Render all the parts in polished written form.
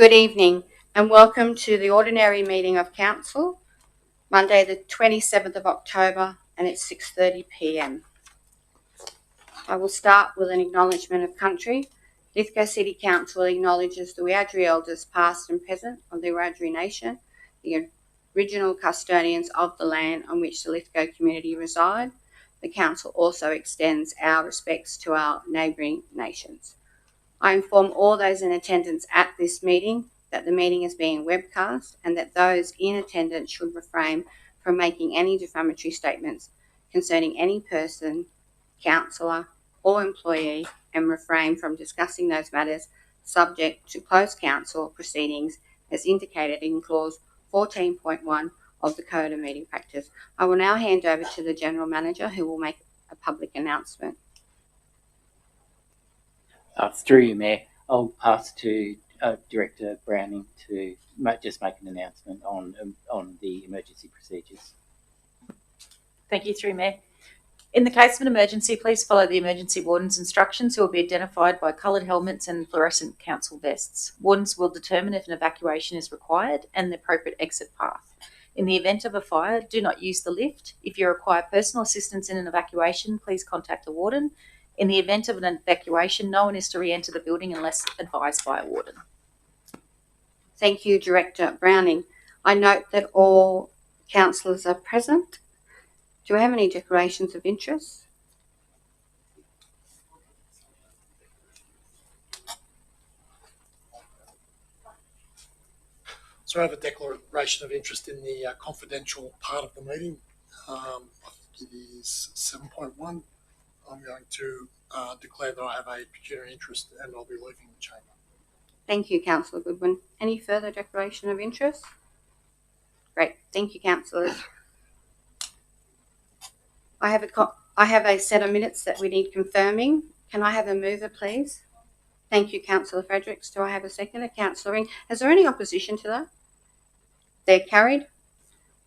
Good evening and welcome to the ordinary meeting of Council, Monday the 27th of October, and it's 6:30 p.m. I will start with an acknowledgement of country. Lithgow City Council acknowledges the Wiradjuri elders past and present of the Wiradjuri Nation, the original custodians of the land on which the Lithgow community reside. The Council also extends our respects to our neighbouring nations. I inform all those in attendance at this meeting that the meeting is being webcast and that those in attendance should refrain from making any defamatory statements concerning any person, councillor or employee, and refrain from discussing those matters subject to closed council proceedings as indicated in clause 14.1 of the Code of Meeting Practice. I will now hand over to the General Manager, who will make a public announcement. Through you, Mayor, I'll pass to Director Browning to just make an announcement on the emergency procedures. Thank you, through Mayor. In the case of an emergency, please follow the emergency warden's instructions, who will be identified by coloured helmets and fluorescent council vests. Wardens will determine if an evacuation is required and the appropriate exit path. In the event of a fire, do not use the lift. If you require personal assistance in an evacuation, please contact a warden. In the event of an evacuation, no one is to re-enter the building unless advised by a warden. Thank you, Director Browning. I note that all councillors are present. Do we have any declarations of interest? So I have a declaration of interest in the confidential part of the meeting. I think it is 7.1. I'm going to declare that I have a pecuniary interest and I'll be leaving the chamber. Thank you, Councillor Goodwin. Any further declaration of interest? Great. Thank you, councillors. I have a set of minutes that we need confirming. Can I have a mover, please? Thank you, Councillor Fredericks. Do I have a seconder? Councillor Ring. Is there any opposition to that? They're carried.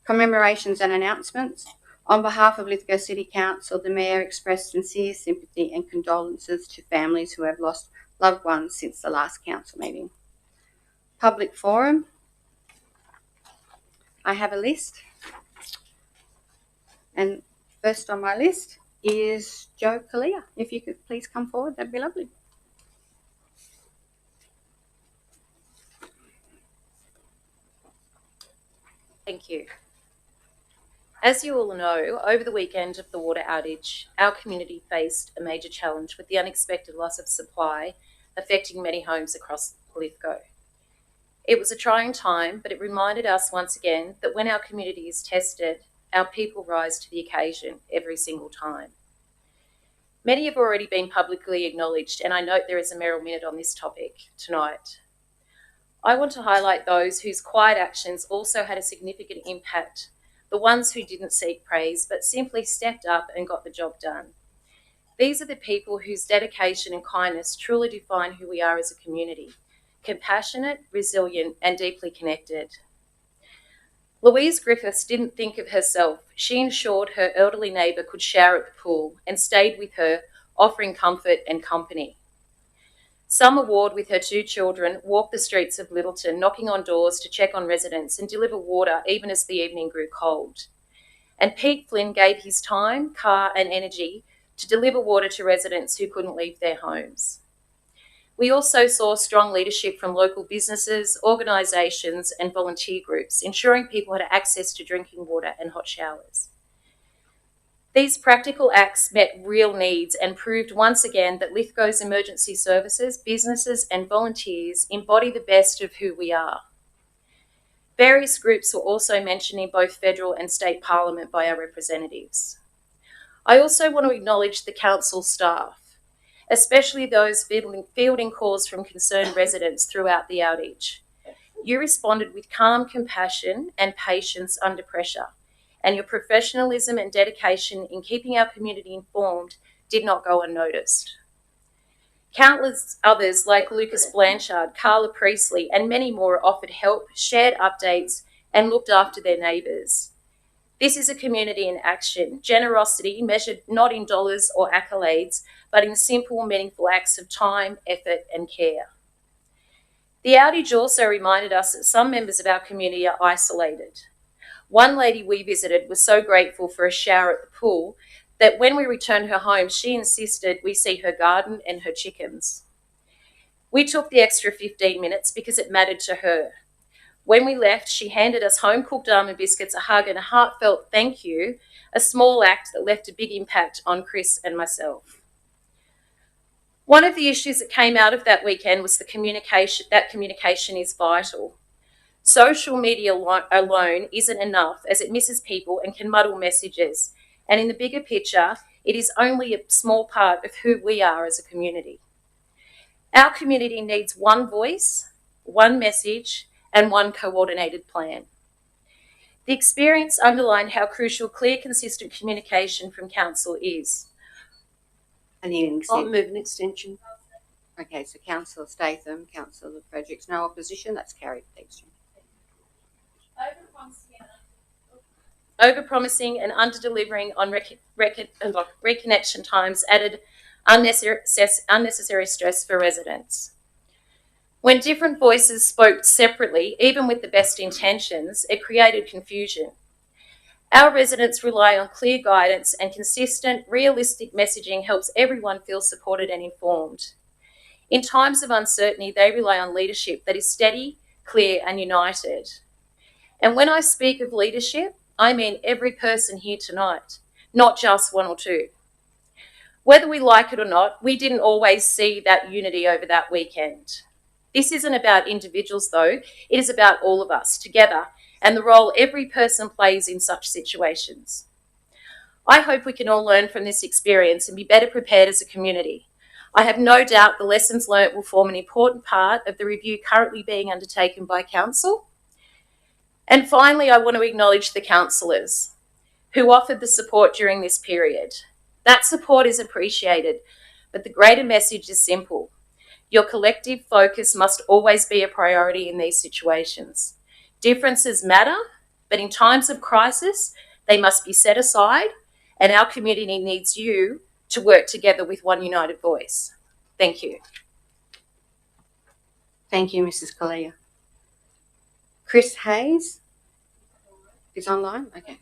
Commemorations and announcements. On behalf of Lithgow City Council, the Mayor expressed sincere sympathy and condolences to families who have lost loved ones since the last council meeting. Public forum. I have a list. And first on my list is Joe Kalia. If you could please come forward, that'd be lovely. Thank you. As you all know, over the weekend of the water outage, our community faced a major challenge with the unexpected loss of supply affecting many homes across Lithgow. It was a trying time, but it reminded us once again that when our community is tested, our people rise to the occasion every single time. Many have already been publicly acknowledged, and I note there is a Merrill Minute on this topic tonight. I want to highlight those whose quiet actions also had a significant impact, the ones who didn't seek praise but simply stepped up and got the job done. These are the people whose dedication and kindness truly define who we are as a community: compassionate, resilient, and deeply connected. Louise Griffiths didn't think of herself. She ensured her elderly neighbour could shower at the pool and stayed with her, offering comfort and company. Summer Ward, with her 2 children, walked the streets of Littleton, knocking on doors to check on residents and deliver water even as the evening grew cold. And Pete Flynn gave his time, car and energy to deliver water to residents who couldn't leave their homes. We also saw strong leadership from local businesses, organisations and volunteer groups, ensuring people had access to drinking water and hot showers. These practical acts met real needs and proved once again that Lithgow's emergency services, businesses and volunteers embody the best of who we are. Various groups were also mentioned in both federal and state parliament by our representatives. I also want to acknowledge the council staff, especially those fielding calls from concerned residents throughout the outage. You responded with calm compassion and patience under pressure, and your professionalism and dedication in keeping our community informed did not go unnoticed. Countless others like Lucas Blanchard, Carla Priestley, and many more offered help, shared updates, and looked after their neighbours. This is a community in action, generosity measured not in dollars or accolades, but in simple, meaningful acts of time, effort, and care. The outage also reminded us that some members of our community are isolated. One lady we visited was so grateful for a shower at the pool that when we returned her home, she insisted we see her garden and her chickens. We took the extra 15 minutes because it mattered to her. When we left, she handed us home-cooked almond biscuits, a hug and a heartfelt thank you, a small act that left a big impact on Chris and myself. One of the issues that came out of that weekend was the communication. That communication is vital. Social media alone isn't enough, as it misses people and can muddle messages. And in the bigger picture, it is only a small part of who we are as a community. Our community needs one voice, one message, and one coordinated plan. The experience underlined how crucial clear, consistent communication from council is. I need an I'll extension. move an extension. Okay, so Councillor Statham, Councillor Fredericks, no opposition. That's carried. Thanks, Jim. Overpromising and under-delivering on reconnection times added unnecessary stress for residents. When different voices spoke separately, even with the best intentions, it created confusion. Our residents rely on clear guidance, and consistent, realistic messaging helps everyone feel supported and informed. In times of uncertainty, they rely on leadership that is steady, clear, and united. And when I speak of leadership, I mean every person here tonight, not just one or two. Whether we like it or not, we didn't always see that unity over that weekend. This isn't about individuals, though. It is about all of us together and the role every person plays in such situations. I hope we can all learn from this experience and be better prepared as a community. I have no doubt the lessons learnt will form an important part of the review currently being undertaken by Council. And finally, I want to acknowledge the councillors who offered the support during this period. That support is appreciated, but the greater message is simple. Your collective focus must always be a priority in these situations. Differences matter, but in times of crisis, they must be set aside, and our community needs you to work together with one united voice. Thank you. Thank you, Mrs. Kalia. Chris Hayes is online. Okay.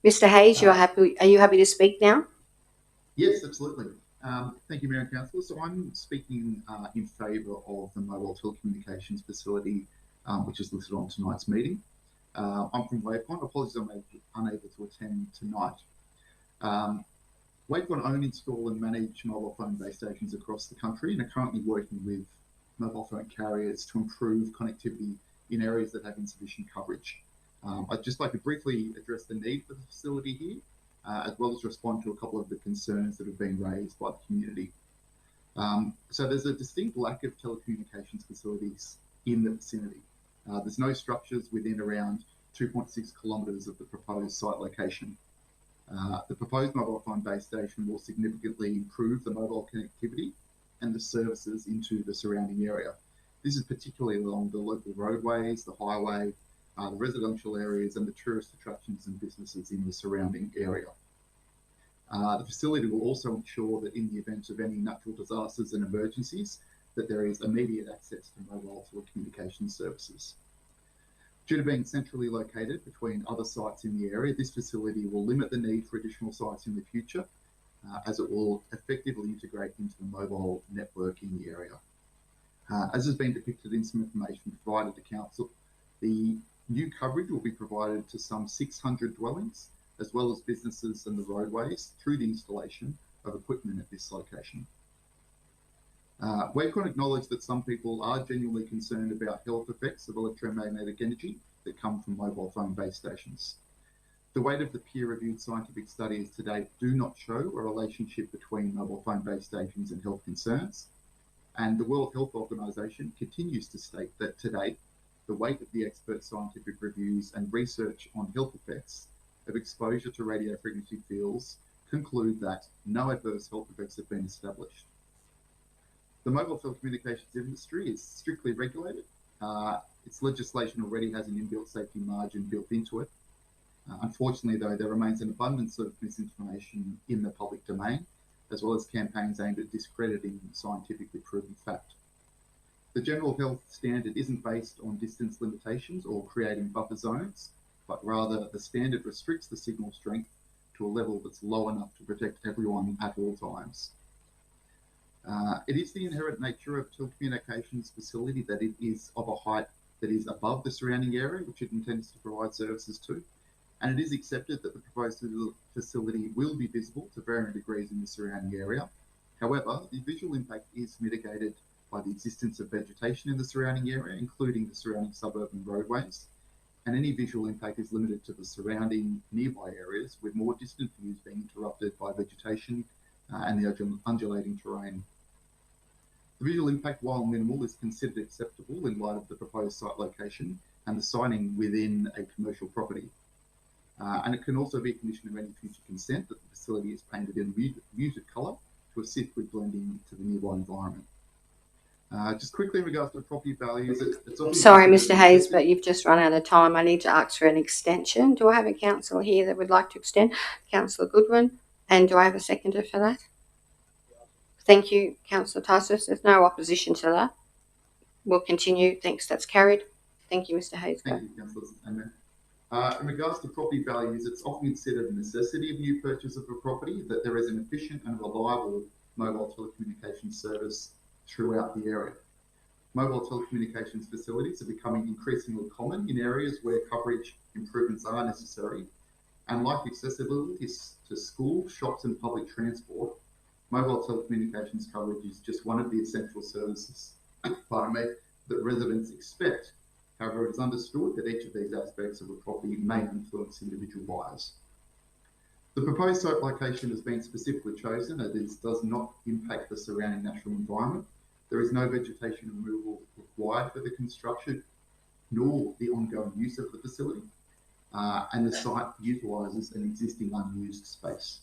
Mr. Hayes, you're happy? Are you happy to speak now? Yes, absolutely. Thank you, Mayor and Councillor. So I'm speaking in favour of the mobile telecommunications facility, which is listed on tonight's meeting. I'm from Wavecon. Apologies, I'm unable to attend tonight. Wavecon own, install and manage mobile phone base stations across the country and are currently working with mobile phone carriers to improve connectivity in areas that have insufficient coverage. I'd just like to briefly address the need for the facility here, as well as respond to a couple of the concerns that have been raised by the community. So there's a distinct lack of telecommunications facilities in the vicinity. There's no structures within around 2.6 kilometres of the proposed site location. The proposed mobile phone base station will significantly improve the mobile connectivity and the services into the surrounding area. This is particularly along the local roadways, the highway, the residential areas and the tourist attractions and businesses in the surrounding area. The facility will also ensure that in the event of any natural disasters and emergencies, that there is immediate access to mobile telecommunications services. Due to being centrally located between other sites in the area, this facility will limit the need for additional sites in the future, as it will effectively integrate into the mobile network in the area. As has been depicted in some information provided to Council, the new coverage will be provided to some 600 dwellings, as well as businesses and the roadways through the installation of equipment at this location. Wavecon acknowledged that some people are genuinely concerned about health effects of electromagnetic energy that come from mobile phone base stations. The weight of the peer-reviewed scientific studies to date do not show a relationship between mobile phone base stations and health concerns, and the World Health Organization continues to state that to date, the weight of the expert scientific reviews and research on health effects of exposure to radio frequency fields conclude that no adverse health effects have been established. The mobile telecommunications industry is strictly regulated, its legislation already has an inbuilt safety margin built into it. Unfortunately, though, there remains an abundance of misinformation in the public domain, as well as campaigns aimed at discrediting scientifically proven fact. The general health standard isn't based on distance limitations or creating buffer zones, but rather the standard restricts the signal strength to a level that's low enough to protect everyone at all times. It is the inherent nature of telecommunications facility that it is of a height that is above the surrounding area, which it intends to provide services to, and it is accepted that the proposed facility will be visible to varying degrees in the surrounding area. However, the visual impact is mitigated by the existence of vegetation in the surrounding area, including the surrounding suburban roadways, and any visual impact is limited to the surrounding nearby areas, with more distant views being interrupted by vegetation and the undulating terrain. The visual impact, while minimal, is considered acceptable in light of the proposed site location and the siting within a commercial property. And it can also be a condition of any future consent that the facility is painted in muted colour to assist with blending to the nearby environment. Just quickly in regards to property values, it's often Sorry, Mr. Hayes, but you've just run out of time. I need to ask for an extension. Do I have a councillor here that would like to extend? Councillor Goodwin. And do I have a seconder for that? Thank you, Councillor Tysus. There's no opposition to that. We'll continue. Thanks, that's carried. Thank you, Mr. Hayes. Thank you, Councillors. Amen. In regards to property values, it's often considered a necessity of new purchase of a property that there is an efficient and reliable mobile telecommunications service throughout the area. Mobile telecommunications facilities are becoming increasingly common in areas where coverage improvements are necessary, and like accessibility to school, shops and public transport, mobile telecommunications coverage is just one of the essential services, that residents expect. However, it is understood that each of these aspects of a property may influence individual buyers. The proposed site location has been specifically chosen as it does not impact the surrounding natural environment. There is no vegetation removal required for the construction, nor the ongoing use of the facility, and the site utilises an existing unused space.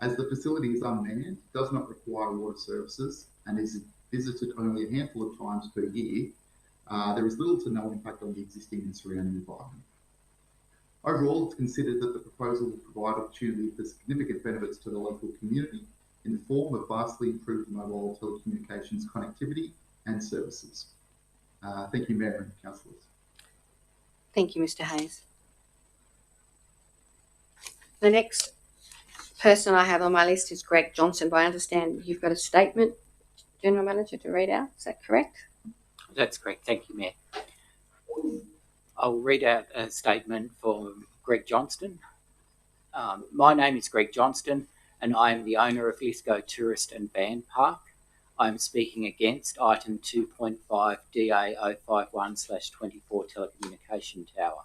As the facility is unmanned, does not require water services, and is visited only a handful of times per year, there is little to no impact on the existing and surrounding environment. Overall, it's considered that the proposal will provide opportunity for significant benefits to the local community in the form of vastly improved mobile telecommunications connectivity and services. Thank you, Mayor and Councillors. Thank you, Mr. Hayes. The next person I have on my list is Greg Johnson, but I understand you've got a statement, General Manager, to read out. Is that correct? That's correct. Thank you, Mayor. I'll read out a statement for Greg Johnston. My name is Greg Johnston, and I am the owner of Lithgow Tourist and Van Park. I am speaking against item 2.5 DA 051/24 telecommunication tower.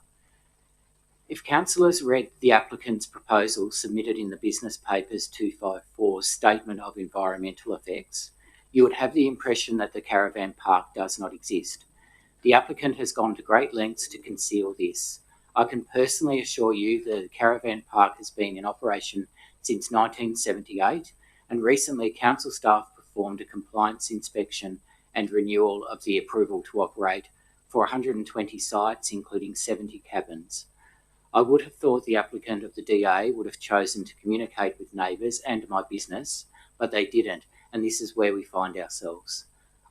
If councillors read the applicant's proposal submitted in the Business Papers 254 Statement of Environmental Effects, you would have the impression that the caravan park does not exist. The applicant has gone to great lengths to conceal this. I can personally assure you that the caravan park has been in operation since 1978, and recently council staff performed a compliance inspection and renewal of the approval to operate for 120 sites, including 70 cabins. I would have thought the applicant of the DA would have chosen to communicate with neighbours and my business, but they didn't, and this is where we find ourselves.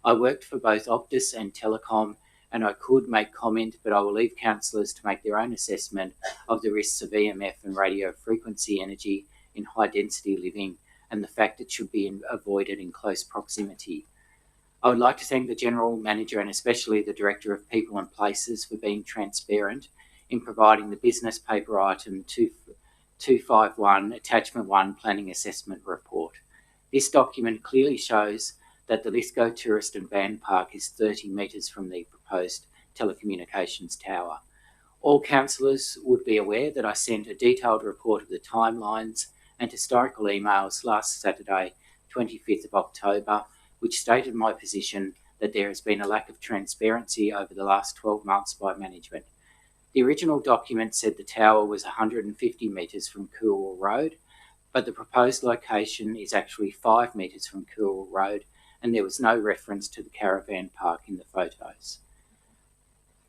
I worked for both Optus and Telecom, and I could make comment, but I will leave councillors to make their own assessment of the risks of EMF and radio frequency energy in high-density living and the fact it should be avoided in close proximity. I would like to thank the General Manager and especially the Director of People and Places for being transparent in providing the business paper item 251 Attachment 1 Planning Assessment Report. This document clearly shows that the Lithgow Tourist and Van Park is 30 metres from the proposed telecommunications tower. All councillors would be aware that I sent a detailed report of the timelines and historical emails last Saturday, 25th of October, which stated my position that there has been a lack of transparency over the last 12 months by management. The original document said the tower was 150 metres from Coorl Road, but the proposed location is actually 5 metres from Coorl Road, and there was no reference to the caravan park in the photos.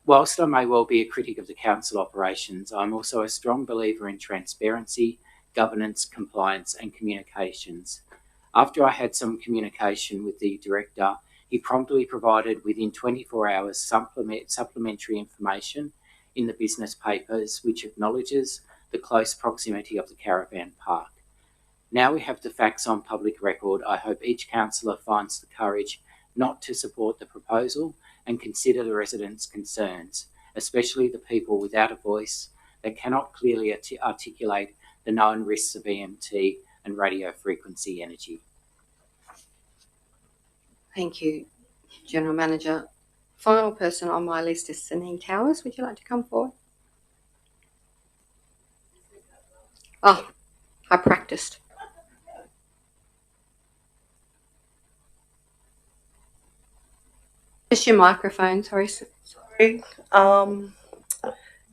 Whilst I may well be a critic of the council operations, I'm also a strong believer in transparency, governance, compliance, and communications. After I had some communication with the director, he promptly provided within 24 hours supplementary information in the business papers, which acknowledges the close proximity of the caravan park. Now we have the facts on public record. I hope each councillor finds the courage not to support the proposal and consider the residents' concerns, especially the people without a voice that cannot clearly articulate the known risks of EMT and radio frequency energy. Thank you, General Manager. Final person on my list is Sanine Towers. Would you like to come forward? Oh, I practiced. Just your microphone, sorry. Sorry.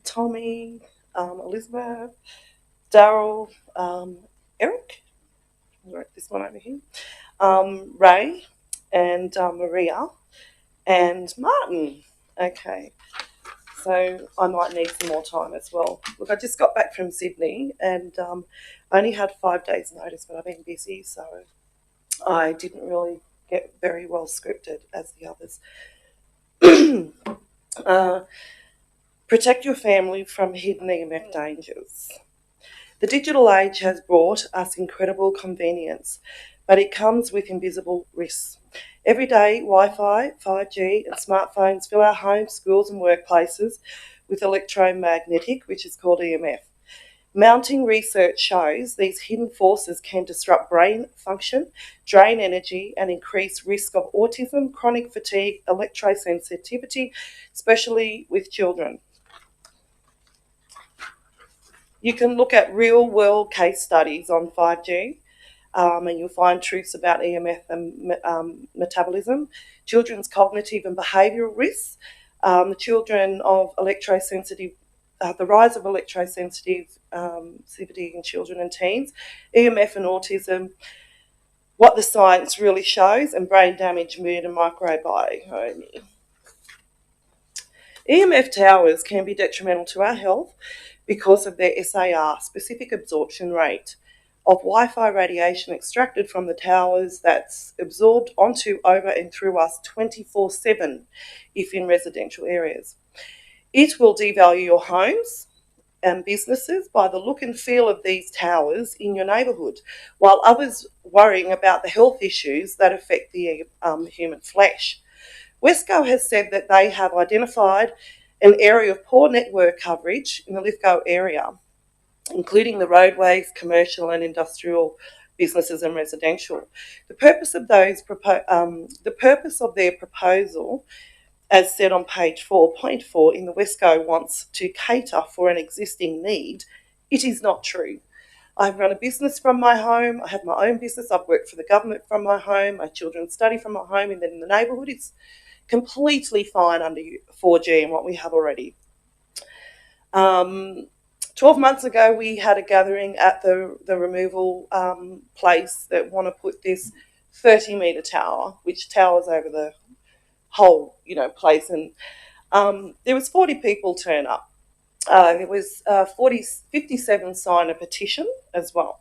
Tommy, Elizabeth, Daryl, Eric, I'll write this one over here, Ray, and Maria, and Martin. Okay, so I might need some more time as well. Look, I just got back from Sydney and I only had 5 days notice, but I've been busy, so I didn't really get very well scripted as the others. Protect your family from hidden EMF dangers. The digital age has brought us incredible convenience, but it comes with invisible risks. Every day, Wi-Fi, 5G and smartphones fill our homes, schools and workplaces with electromagnetic, which is called EMF. Mounting research shows these hidden forces can disrupt brain function, drain energy and increase risk of autism, chronic fatigue, electrosensitivity, especially with children. You can look at real-world case studies on 5G and you'll find truths about EMF and metabolism, children's cognitive and behavioural risks, the children of electrosensitive, the rise of electrosensitivity in children and teens, EMF and autism, what the science really shows, and brain damage, mood and microbiome. EMF towers can be detrimental to our health because of their SAR, specific absorption rate, of Wi-Fi radiation extracted from the towers that's absorbed onto, over and through us 24/7 if in residential areas. It will devalue your homes and businesses by the look and feel of these towers in your neighbourhood, while others worrying about the health issues that affect the human flesh. Westco has said that they have identified an area of poor network coverage in the Lithgow area, including the roadways, commercial and industrial businesses and residential. The purpose of their proposal, as said on page 4.4 in the Westco, wants to cater for an existing need. It is not true. I've run a business from my home. I have my own business. I've worked for the government from my home. My children study from my home, and then in the neighbourhood, it's completely fine under 4G and what we have already. 12 months ago, we had a gathering at the removal place that want to put this 30-metre tower, which towers over the whole, place. And there was 40 people turn up. There was 57 sign a petition as well.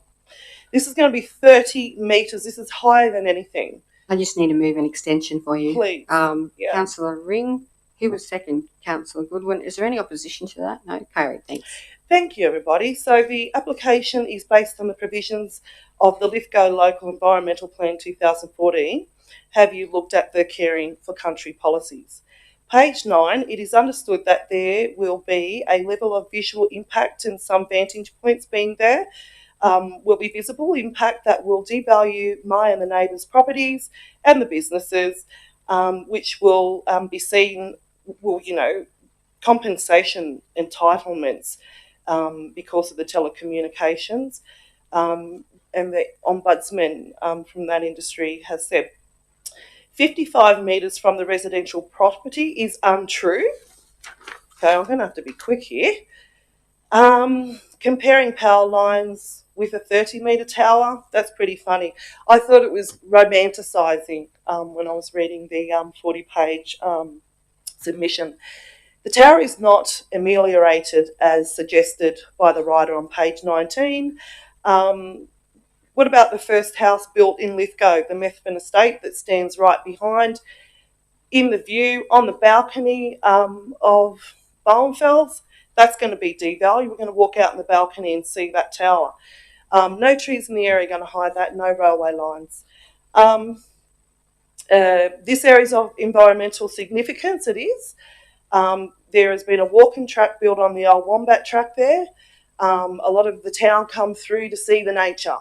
This is going to be 30 metres. This is higher than anything. I just need to move an extension for you. Please. Yeah. Councillor Ring, who was second? Councillor Goodwin. Is there any opposition to that? No? Carried, thanks. Thank you, everybody. So the application is based on the provisions of the Lithgow Local Environmental Plan 2014. Have you looked at the Caring for Country policies? Page 9, it is understood that there will be a level of visual impact and some vantage points being there will be visible impact that will devalue my and the neighbours' properties and the businesses, which will be seen, compensation entitlements because of the telecommunications. And the Ombudsman from that industry has said 55 metres from the residential property is untrue. Okay, I'm going to have to be quick here. Comparing power lines with a 30-metre tower, that's pretty funny. I thought it was romanticising when I was reading the 40-page submission. The tower is not ameliorated as suggested by the writer on page 19. What about the first house built in Lithgow, the Methven estate that stands right behind? In the view on the balcony of Bowenfels, that's going to be devalued. We're going to walk out in the balcony and see that tower. No trees in the area are going to hide that, no railway lines. This area is of environmental significance, it is. There has been a walking track built on the old Wombat track there. A lot of the town come through to see the nature.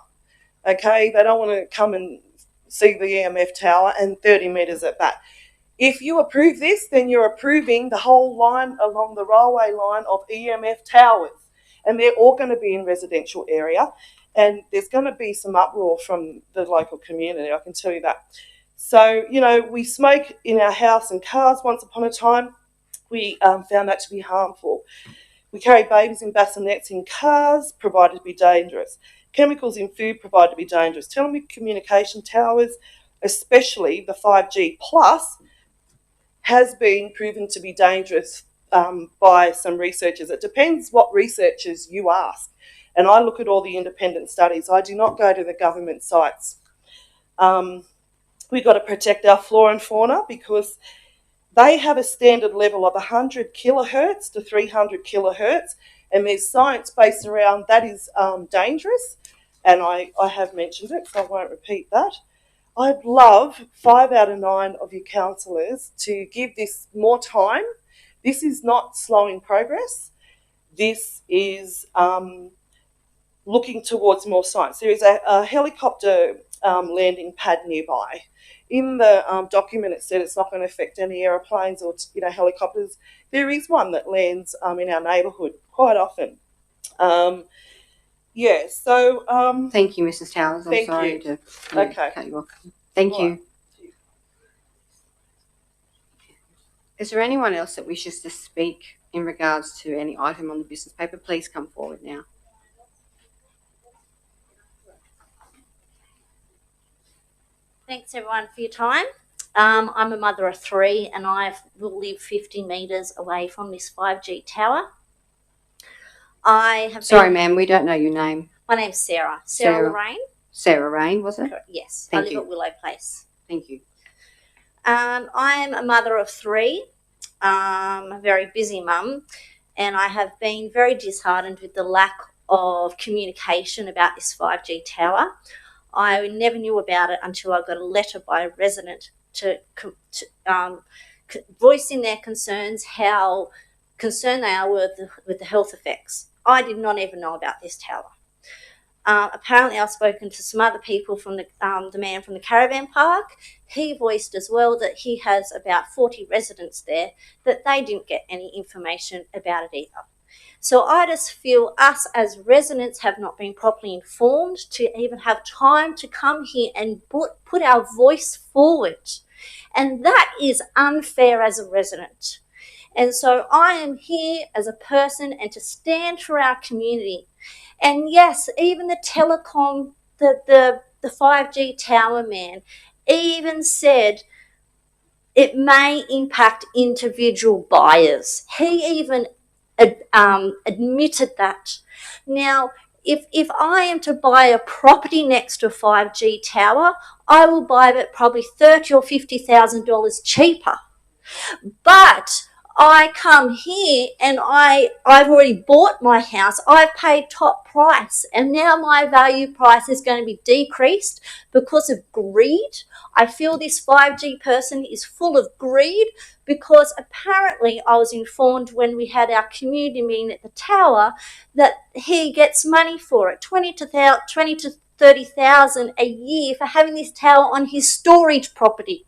Okay, they don't want to come and see the EMF tower and 30 metres at that. If you approve this, then you're approving the whole line along the railway line of EMF towers, and they're all going to be in residential area, and there's going to be some uproar from the local community, I can tell you that. So, you know, we smoke in our house and cars once upon a time. We found that to be harmful. We carry babies in bassinets in cars, provided to be dangerous. Chemicals in food, provided to be dangerous. Telecommunication towers, especially the 5G plus, has been proven to be dangerous by some researchers. It depends what researchers you ask. And I look at all the independent studies. I do not go to the government sites. We've got to protect our flora and fauna because they have a standard level of 100 kilohertz to 300 kilohertz, and there's science based around that is dangerous, and I have mentioned it, so I won't repeat that. I'd love 5 out of 9 of you councillors to give this more time. This is not slowing progress. This is looking towards more science. There is a helicopter landing pad nearby. In the document it said it's not going to affect any aeroplanes or helicopters. There is one that lands in our neighbourhood quite often. Thank you, Mrs. Towers. I'm sorry to cut you off. Thank you. Is there anyone else that wishes to speak in regards to any item on the business paper? Please come forward now. Thanks everyone for your time. I'm a mother of 3 and I will live 50 metres away from this 5G tower. Sorry, ma'am, we don't know your name. My name's Sarah. Sarah Lorraine. Sarah Rain, was it? Yes. Thank I live you. at Willow Place. Thank you. I am a mother of 3, a very busy mum, and I have been very disheartened with the lack of communication about this 5G tower. I never knew about it until I got a letter by a resident to voicing their concerns, how concerned they are with the health effects. I did not even know about this tower. Apparently I've spoken to some other people from the man from the caravan park. He voiced as well that he has about 40 residents there, that they didn't get any information about it either. So I just feel us as residents have not been properly informed to even have time to come here and put our voice forward. And that is unfair as a resident. And so I am here as a person and to stand for our community. And yes, even the telecom, the 5G tower man even said it may impact individual buyers. He even admitted that. Now, if I am to buy a property next to a 5G tower, I will buy it probably $30,000 or $50,000 cheaper. But I come here and I've already bought my house. I've paid top price, and now my value price is going to be decreased because of greed. I feel this 5G person is full of greed because apparently I was informed when we had our community meeting at the tower that he gets money for it, $20,000 to $30,000 a year for having this tower on his storage property.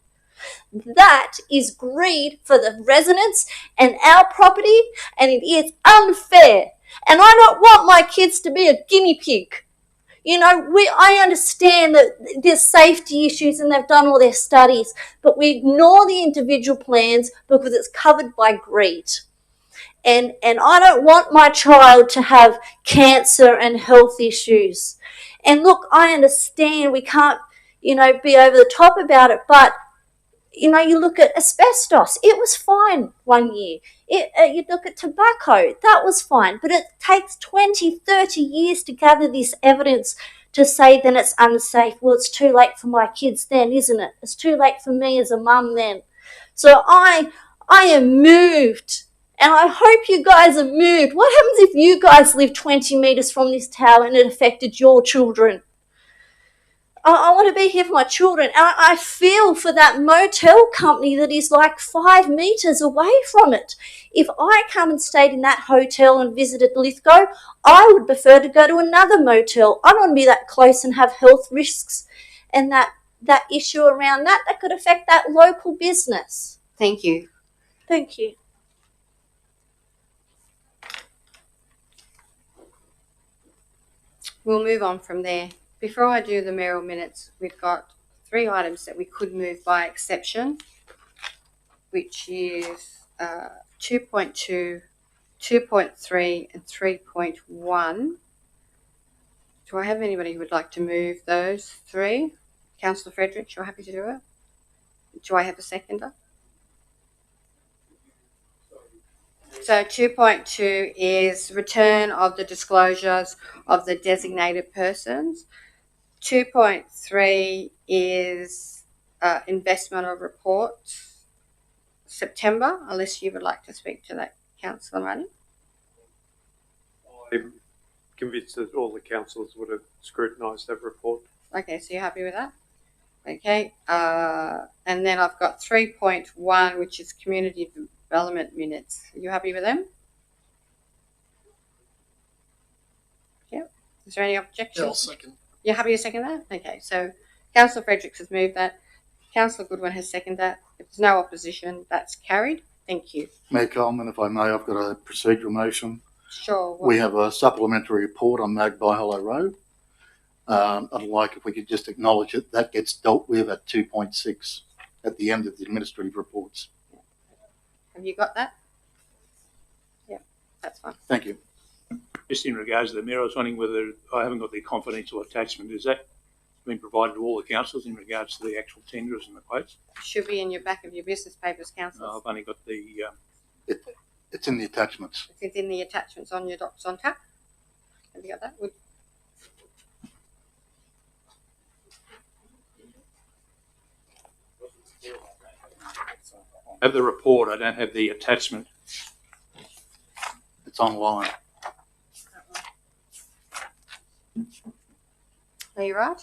That is greed for the residents and our property, and it is unfair. And I don't want my kids to be a guinea pig. You know, I understand that there's safety issues and they've done all their studies, but we ignore the individual plans because it's covered by greed. And I don't want my child to have cancer and health issues. And look, I understand we can't, be over the top about it, but you look at asbestos. It was fine one year. You look at tobacco, that was fine, but it takes 20, 30 years to gather this evidence to say then it's unsafe. Well, it's too late for my kids then, isn't it? It's too late for me as a mum then. So I am moved, and I hope you guys are moved. What happens if you guys live 20 metres from this tower and it affected your children? I want to be here for my children. And I feel for that motel company that is like 5 metres away from it. If I come and stayed in that hotel and visited Lithgow, I would prefer to go to another motel. I don't want to be that close and have health risks and that issue around that could affect that local business. Thank you. Thank you. We'll move on from there. Before I do the mayoral minutes, we've got 3 items that we could move by exception, which is 2.2, 2.3 and 3.1. Do I have anybody who would like to move those 3? Councillor Fredericks, you're happy to do it? Do I have a seconder? So 2.2 is return of the disclosures of the designated persons. 2.3 is investment of reports, September, unless you would like to speak to that, Councillor Money. I'm convinced that all the councillors would have scrutinised that report. Okay, so you're happy with that? Okay, and then I've got 3.1, which is community development minutes. Are you happy with them? Yep. Is there any objections? Yeah, I'll second. You're happy to second that? Okay, so Councillor Fredericks has moved that. Councillor Goodwin has seconded that. If there's no opposition, that's carried. Thank you. Mayor Coleman, if I may, I've got a procedural motion. Sure. We have a supplementary report on Magpie Hollow Road. I'd like if we could just acknowledge it. That gets dealt with at 2.6 at the end of the administrative reports. Have you got that? Yep, that's fine. Thank you. Just in regards to the mayor, I was wondering whether I haven't got the confidential attachment. Is that been provided to all the councillors in regards to the actual tenders and the quotes? It should be in your back of your business papers, councillors. I've only got the. It's in the attachments. It's in the attachments on your docs on tap. Have you got that? I have the report. I don't have the attachment. It's online. Are you right?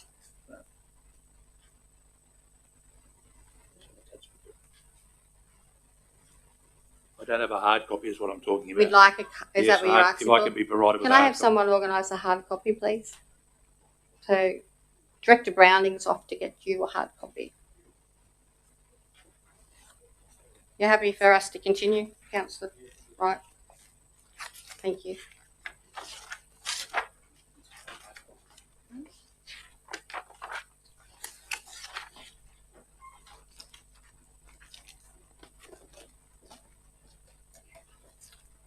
I don't have a hard copy, is what I'm talking about. We'd like a. Is Yes, that what you're asking if I for? can be provided with Can a I hard have copy. someone organise a hard copy, please? So, Director Browning's off to get you a hard copy. You're happy for us to continue, Councillor? Right. Thank you.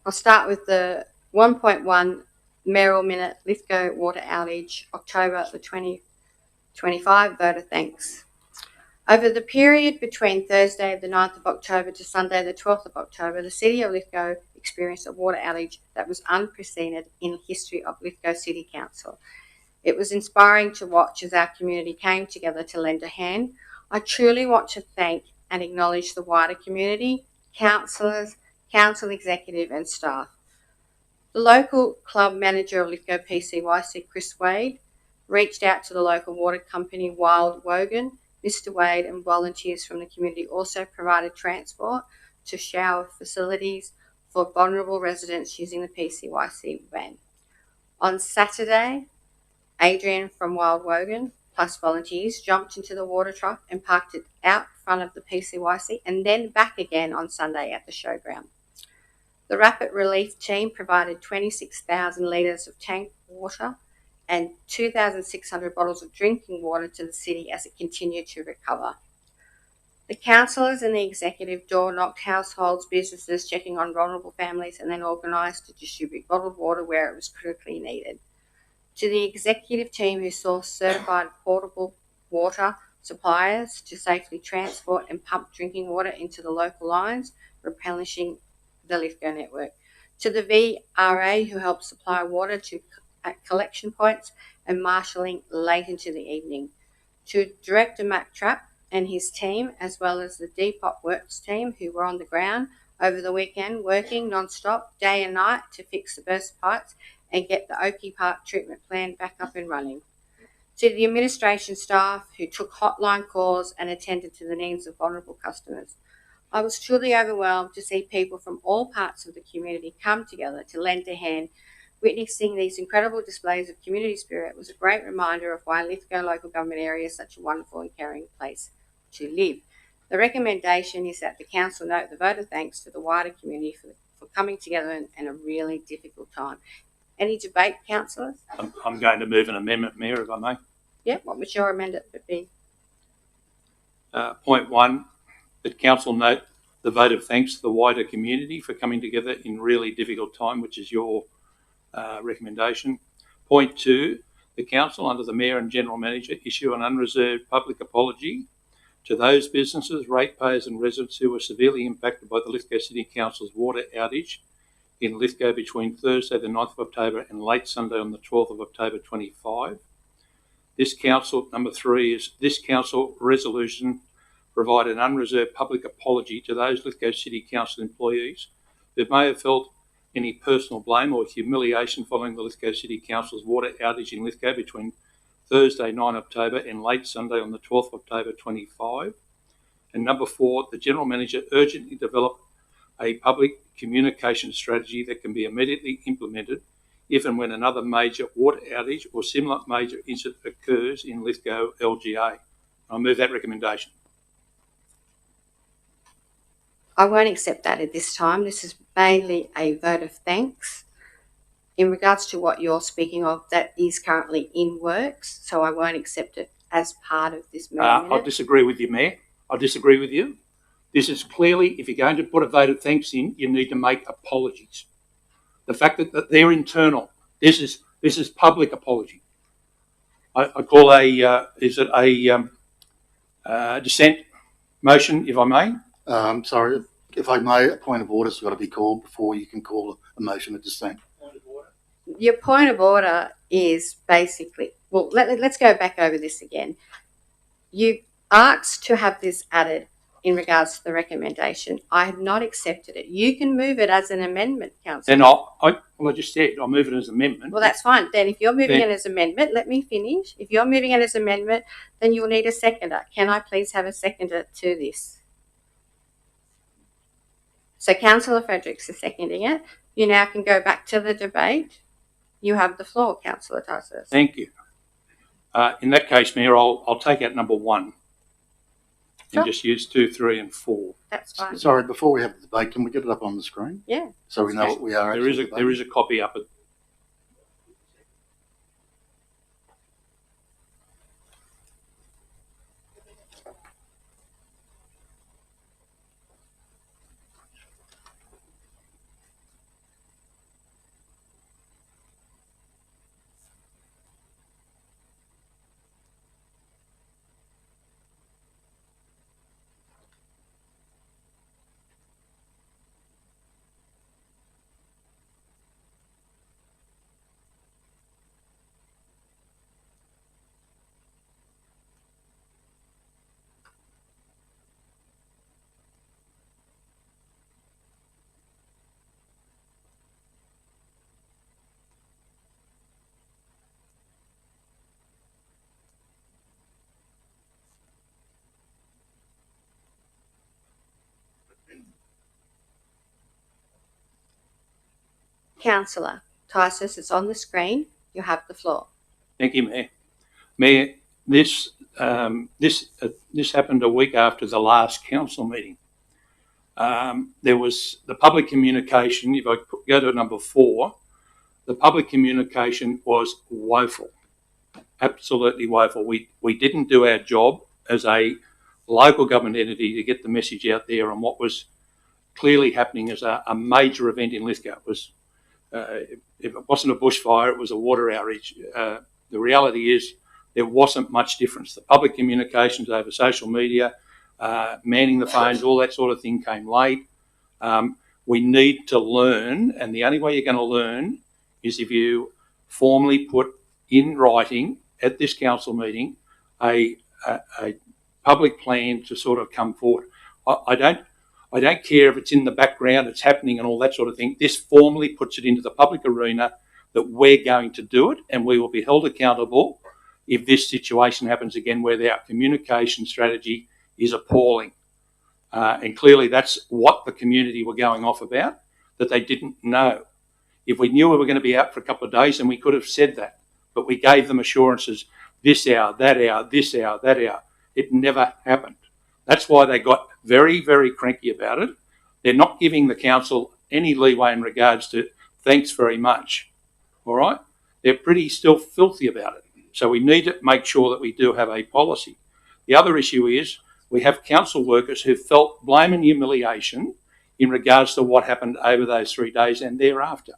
I'll start with the 1.1 mayoral minute Lithgow water outage, October the 2025, vote of thanks. Over the period between Thursday the 9th of October to Sunday the 12th of October, the City of Lithgow experienced a water outage that was unprecedented in the history of Lithgow City Council. It was inspiring to watch as our community came together to lend a hand. I truly want to thank and acknowledge the wider community, councillors, council executive and staff. The local club manager of Lithgow PCYC, Chris Wade, reached out to the local water company Wild Wogan. Mr. Wade and volunteers from the community also provided transport to shower facilities for vulnerable residents using the PCYC van. On Saturday, Adrian from Wild Wogan plus volunteers jumped into the water truck and parked it out front of the PCYC and then back again on Sunday at the showground. The Rapid Relief team provided 26,000 litres of tank water and 2,600 bottles of drinking water to the city as it continued to recover. The councillors and the executive door-knocked households, businesses, checking on vulnerable families, and then organised to distribute bottled water where it was critically needed. To the executive team who sourced certified portable water suppliers to safely transport and pump drinking water into the local lines, replenishing the Lithgow network, to the VRA who helped supply water at collection points and marshalling late into the evening, to Director Mac Trapp and his team, as well as the Depop Works team who were on the ground over the weekend working non-stop day and night to fix the burst pipes and get the Oakey Park treatment plant back up and running. To the administration staff who took hotline calls and attended to the needs of vulnerable customers. I was truly overwhelmed to see people from all parts of the community come together to lend a hand. Witnessing these incredible displays of community spirit was a great reminder of why Lithgow local government area is such a wonderful and caring place to live. The recommendation is that the council note the vote of thanks to the wider community for coming together in a really difficult time. Any debate, councillors? I'm going to move an amendment, Mayor, if I may. Yeah, what would your amendment be? Point 1, that council note the vote of thanks to the wider community for coming together in really difficult time, which is your recommendation. Point 2, the council, under the Mayor and General Manager, issue an unreserved public apology to those businesses, ratepayers and residents who were severely impacted by the Lithgow City Council's water outage in Lithgow between Thursday the 9th of October and late Sunday on the 12th of October 25. This council, number 3, is this council resolution provide an unreserved public apology to those Lithgow City Council employees who may have felt any personal blame or humiliation following the Lithgow City Council's water outage in Lithgow between Thursday 9 October and late Sunday on the 12th of October 25. And number 4, the General Manager urgently develop a public communication strategy that can be immediately implemented if and when another major water outage or similar major incident occurs in Lithgow LGA. I move that recommendation. I won't accept that at this time. This is mainly a vote of thanks. In regards to what you're speaking of, that is currently in works, so I won't accept it as part of this meeting. I disagree with you, Mayor. I disagree with you. This is clearly, if you're going to put a vote of thanks in, you need to make apologies. The fact that they're internal, this is public apology. I call a dissent motion, if I may. Sorry, if I may, a point of order has got to be called before you can call a motion of dissent. Your point of order is basically, well, let's go back over this again. You asked to have this added in regards to the recommendation. I have not accepted it. You can move it as an amendment, Councillor. Then I just said I'll move it as an amendment. Well, that's fine. Then if you're moving it as amendment, let me finish. If you're moving it as amendment, then you'll need a seconder. Can I please have a seconder to this? So Councillor Fredericks is seconding it. You now can go back to the debate. You have the floor, Councillor Tysus. Thank you. In that case, Mayor, I'll take out number 1 and just use 2, 3 and 4. That's fine. Sorry, before we have the debate, can we get it up on the screen? Yeah. So we know what we are. There is a copy up at Councillor Tysus, it's on the screen. You have the floor. Thank you, Mayor. Mayor, this happened a week after the last council meeting. There was the public communication. If I go to number 4, the public communication was woeful, absolutely woeful. We didn't do our job as a local government entity to get the message out there on what was clearly happening as a major event in Lithgow. It was, if it wasn't a bushfire, it was a water outage. The reality is there wasn't much difference. The public communications over social media, manning the phones, all that sort of thing came late. We need to learn, and the only way you're going to learn is if you formally put in writing at this council meeting a public plan to sort of come forward. I don't care if it's in the background, it's happening and all that sort of thing. This formally puts it into the public arena that we're going to do it, and we will be held accountable if this situation happens again where our communication strategy is appalling. And clearly that's what the community were going off about, that they didn't know. If we knew we were going to be out for a couple of days, then we could have said that. But we gave them assurances, this hour, that hour, this hour, that hour. It never happened. That's why they got very, very cranky about it. They're not giving the council any leeway in regards to thanks very much. All right? They're pretty still filthy about it. So we need to make sure that we do have a policy. The other issue is we have council workers who felt blame and humiliation in regards to what happened over those 3 days and thereafter.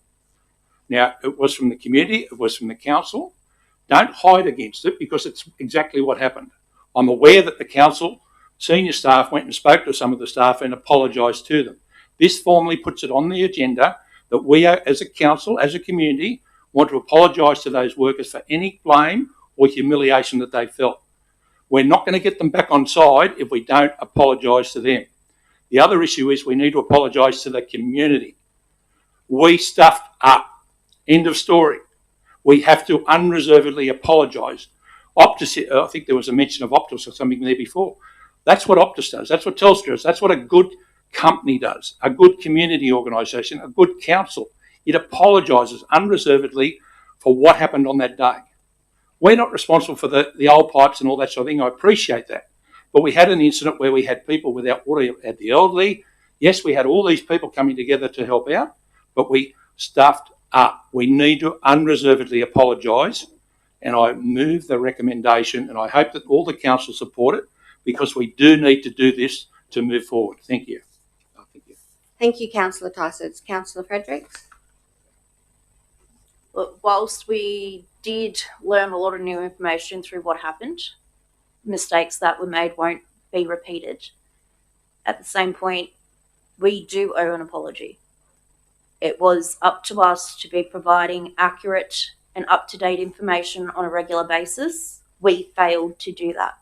Now, it was from the community, it was from the council. Don't hide against it because it's exactly what happened. I'm aware that the council senior staff went and spoke to some of the staff and apologised to them. This formally puts it on the agenda that we are, as a council, as a community, want to apologise to those workers for any blame or humiliation that they felt. We're not going to get them back on side if we don't apologise to them. The other issue is we need to apologise to the community. We stuffed up. End of story. We have to unreservedly apologise. Optus, I think there was a mention of Optus or something there before. That's what Optus does. That's what Telstra does. That's what a good company does, a good community organisation, a good council. It apologises unreservedly for what happened on that day. We're not responsible for the old pipes and all that sort of thing. I appreciate that. But we had an incident where we had people without water, had the elderly. Yes, we had all these people coming together to help out, but we stuffed up. We need to unreservedly apologise, and I move the recommendation, and I hope that all the council support it because we do need to do this to move forward. Thank you. Thank you, Councillor Tyson. Councillor Fredericks. Well, whilst we did learn a lot of new information through what happened, mistakes that were made won't be repeated. At the same point, we do owe an apology. It was up to us to be providing accurate and up-to-date information on a regular basis. We failed to do that.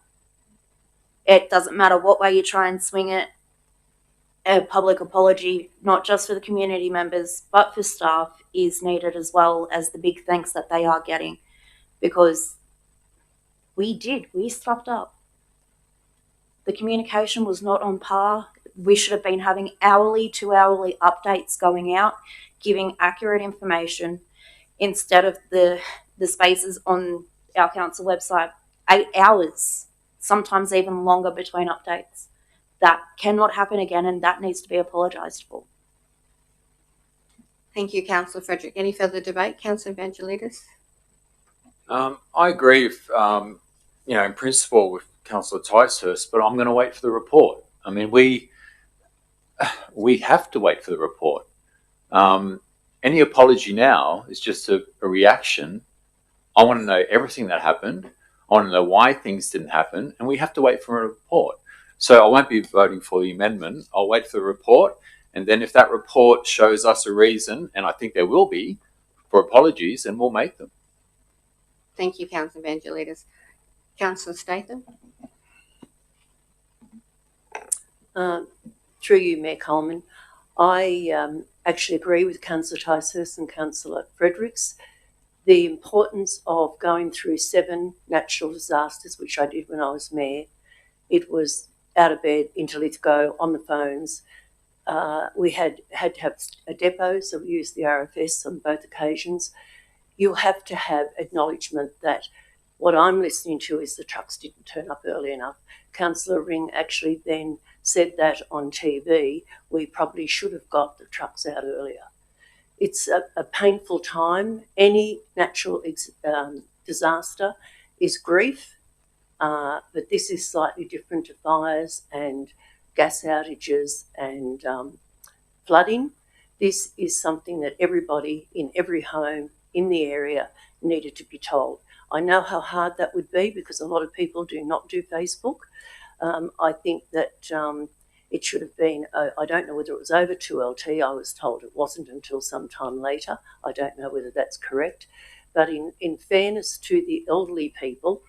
It doesn't matter what way you try and swing it. A public apology, not just for the community members, but for staff, is needed as well as the big thanks that they are getting, because we stuffed up. The communication was not on par. We should have been having hourly to hourly updates going out, giving accurate information instead of the spaces on our council website, 8 hours, sometimes even longer between updates. That cannot happen again, and that needs to be apologised for. Thank you, Councillor Frederick. Any further debate? Councillor Evangelidis? I agree with, in principle with Councillor Ticehurst, but I'm going to wait for the report. I mean, we have to wait for the report. Any apology now is just a reaction. I want to know everything that happened. I want to know why things didn't happen, and we have to wait for a report. So I won't be voting for the amendment. I'll wait for the report, and then if that report shows us a reason, and I think there will be, for apologies, then we'll make them. Thank you, Councillor Evangelidis. Councillor Statham? Through you, Mayor Coleman, I actually agree with Councillor Ticehurst and Councillor Fredericks. The importance of going through 7 natural disasters, which I did when I was mayor. It was out of bed, into Lithgow, on the phones. We had to have a depot, so we used the RFS on both occasions. You have to have acknowledgement that what I'm listening to is the trucks didn't turn up early enough. Councillor Ring actually then said that on TV. We probably should have got the trucks out earlier. It's a painful time. Any natural disaster is grief, but this is slightly different to fires and gas outages and flooding. This is something that everybody in every home in the area needed to be told. I know how hard that would be because a lot of people do not do Facebook. I think that It should have been, I don't know whether it was over 2LT. I was told it wasn't until some time later. I don't know whether that's correct. But in fairness to the elderly people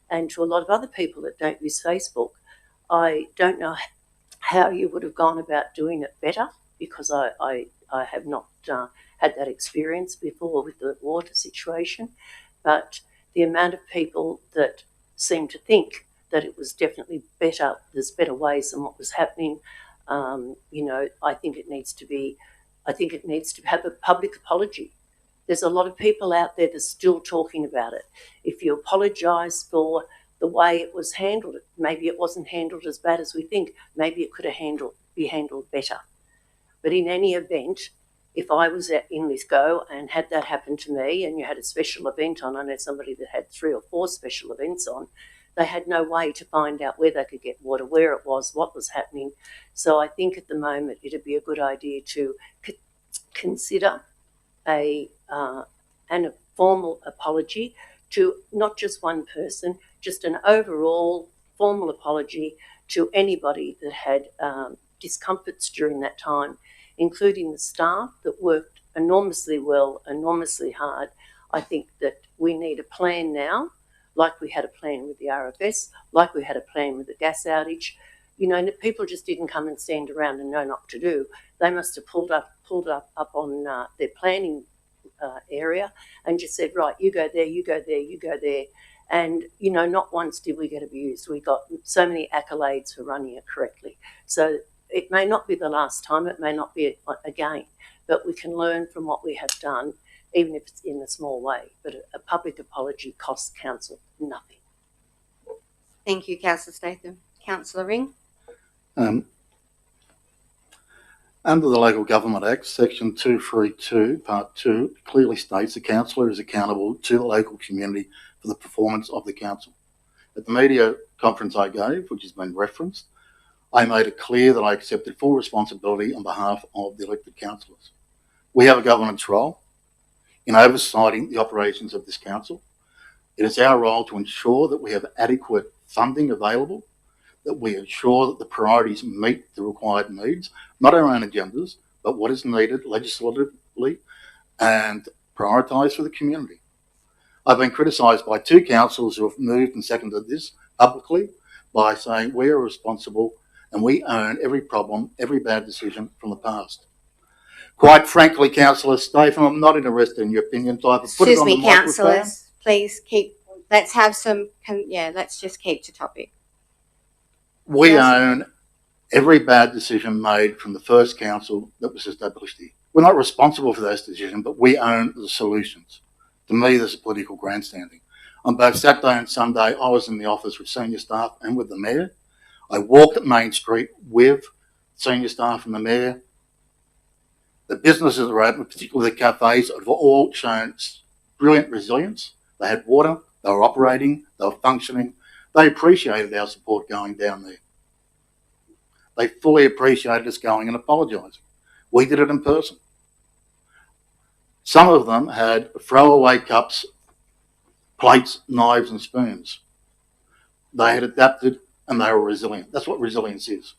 and to a lot of other people that don't use Facebook, I don't know how you would have gone about doing it better, because I have not had that experience before with the water situation. But the amount of people that seem to think that it was definitely better, there's better ways than what was happening, I think it needs to have a public apology. There's a lot of people out there that's still talking about it. If you apologise for the way it was handled, maybe it wasn't handled as bad as we think. Maybe it could have be handled better. But in any event, if I was in Lithgow and had that happen to me, and you had a special event on, I know somebody that had 3 or 4 special events on, they had no way to find out where they could get water, where it was, what was happening. So I think at the moment it'd be a good idea to consider a formal apology to not just one person, just an overall formal apology to anybody that had discomforts during that time, including the staff that worked enormously well, enormously hard. I think that we need a plan now, like we had a plan with the RFS, like we had a plan with the gas outage. People just didn't come and stand around and know what to do. They must have pulled up on their planning area and just said, right, you go there, you go there, you go there. And, not once did we get abused. We got so many accolades for running it correctly. So it may not be the last time, it may not be again, but we can learn from what we have done, even if it's in a small way. But a public apology costs council nothing. Thank you, Councillor Statham. Councillor Ring. Under the Local Government Act, Section 232, Part 2, clearly states the councillor is accountable to the local community for the performance of the council. At the media conference I gave, which has been referenced, I made it clear that I accepted full responsibility on behalf of the elected councillors. We have a governance role in oversighting the operations of this council. It is our role to ensure that we have adequate funding available, that we ensure that the priorities meet the required needs, not our own agendas, but what is needed legislatively and prioritised for the community. I've been criticised by 2 councillors who have moved and seconded this publicly by saying we are responsible and we own every problem, every bad decision from the past. Quite frankly, Councillor Statham, I'm not interested in your opinion, so I have to put it on the microphone. Councillors, please let's just keep to topic. We own every bad decision made from the first council that was established here. We're not responsible for those decisions, but we own the solutions. To me, there's a political grandstanding. On both Saturday and Sunday, I was in the office with senior staff and with the mayor. I walked at Main Street with senior staff and the mayor. The businesses that are open, particularly the cafes, have all shown brilliant resilience. They had water, they were operating, they were functioning. They appreciated our support going down there. They fully appreciated us going and apologising. We did it in person. Some of them had throwaway cups, plates, knives and spoons. They had adapted and they were resilient. That's what resilience is.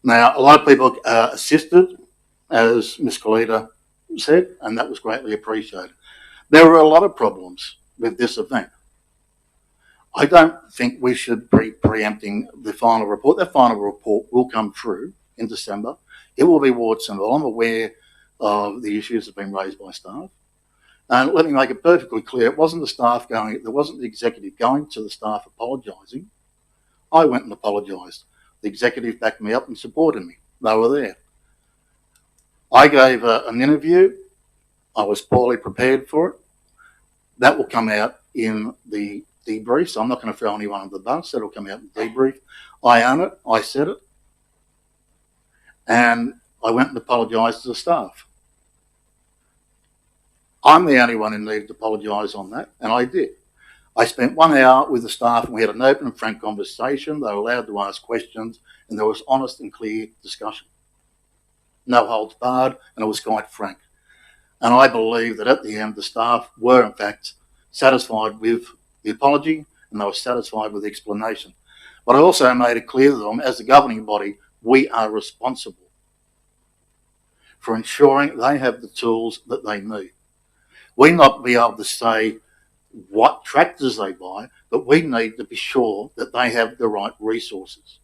Now, a lot of people assisted, as Ms. Kalita said, and that was greatly appreciated. There were a lot of problems with this event. I don't think we should be preempting the final report. That final report will come through in December. It will be ward central. I'm aware of the issues that have been raised by staff. And let me make it perfectly clear, it wasn't the staff there wasn't the executive going to the staff apologising. I went and apologised. The executive backed me up and supported me. They were there. I gave an interview. I was poorly prepared for it. That will come out in the debrief, so I'm not going to throw anyone under the bus. That'll come out in the debrief. I own it. I said it. And I went and apologised to the staff. I'm the only one who needed to apologise on that, and I did. I spent 1 hour with the staff and we had an open and frank conversation. They were allowed to ask questions and there was honest and clear discussion. No holds barred, and it was quite frank. And I believe that at the end the staff were in fact satisfied with the apology and they were satisfied with the explanation. But I also made it clear to them, as the governing body, we are responsible for ensuring they have the tools that they need. We not be able to say what tractors they buy, but we need to be sure that they have the right resources.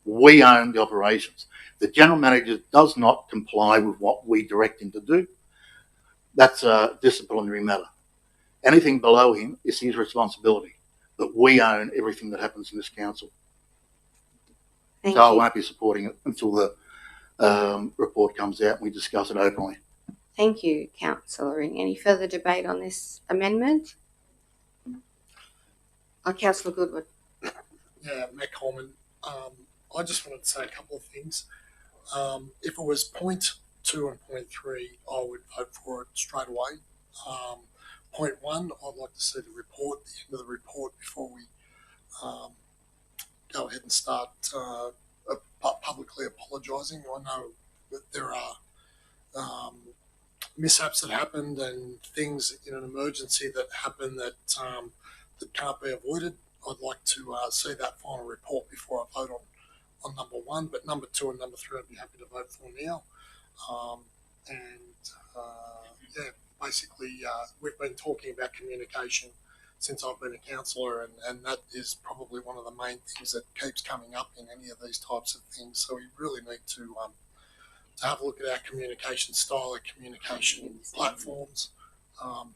We own the operations. The general manager does not comply with what we direct him to do. That's a disciplinary matter. Anything below him is his responsibility, but we own everything that happens in this council. Thank So I you. won't be supporting it until the report comes out and we discuss it openly. Thank you, Councillor Ring. Any further debate on this amendment? Councillor Goodwood. Yeah, Matt Coleman. I just wanted to say a couple of things. If it was point 2 and point 3, I would vote for it straight away. Point 1, I'd like to see the report, the end of the report, before we go ahead and start publicly apologising. I know that there are mishaps that happened and things in an emergency that happen that that can't be avoided. I'd like to see that final report before I vote on number 1, but number 2 and number 3 I'd be happy to vote for now. Yeah, basically we've been talking about communication since I've been a councillor, and that is probably one of the main things that keeps coming up in any of these types of things. So we really need to have a look at our communication style, our communication platforms, and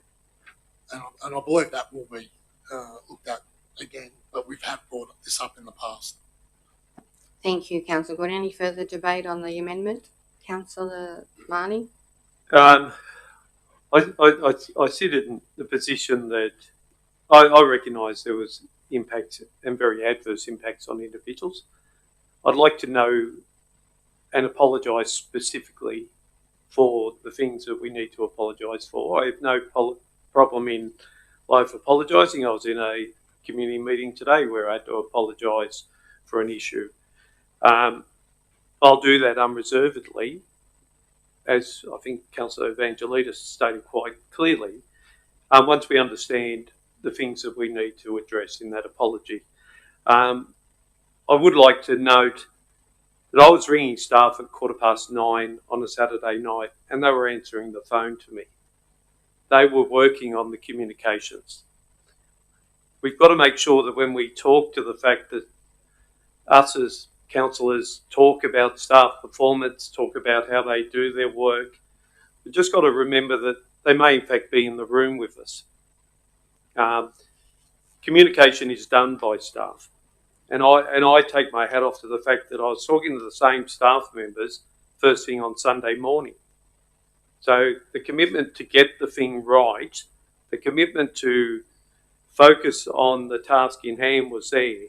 I believe that will be looked at again, but we've brought this up in the past. Thank you, Councillor Goodwood. Any further debate on the amendment? Councillor Marnie? I sit in the position that I recognise there was impacts and very adverse impacts on individuals. I'd like to know and apologise specifically for the things that we need to apologise for. I have no problem in life apologising. I was in a community meeting today where I had to apologise for an issue. I'll do that unreservedly, as I think Councillor Evangelidis stated quite clearly, once we understand the things that we need to address in that apology. I would like to note that I was ringing staff at 9:15 on a Saturday night and they were answering the phone to me. They were working on the communications. We've got to make sure that when we talk to the fact that us as councillors talk about staff performance, talk about how they do their work, we've just got to remember that they may in fact be in the room with us. Communication is done by staff. And I take my hat off to the fact that I was talking to the same staff members first thing on Sunday morning. So the commitment to get the thing right, the commitment to focus on the task in hand was there.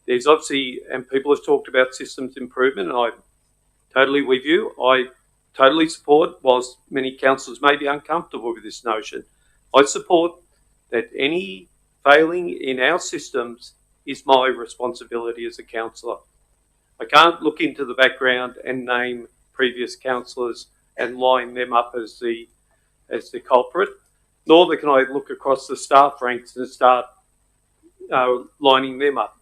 There's obviously, and people have talked about systems improvement, and I'm totally with you. I totally support, whilst many councillors may be uncomfortable with this notion, I support that any failing in our systems is my responsibility as a councillor. I can't look into the background and name previous councillors and line them up as the culprit, nor can I look across the staff ranks and start lining them up.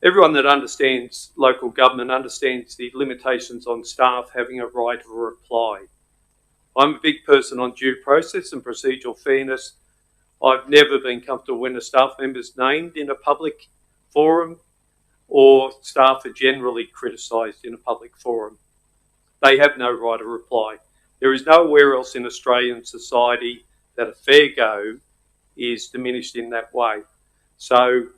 Everyone that understands local government understands the limitations on staff having a right of reply. I'm a big person on due process and procedural fairness. I've never been comfortable when a staff member is named in a public forum or staff are generally criticised in a public forum. They have no right of reply. There is nowhere else in Australian society that a fair go is diminished in that way. So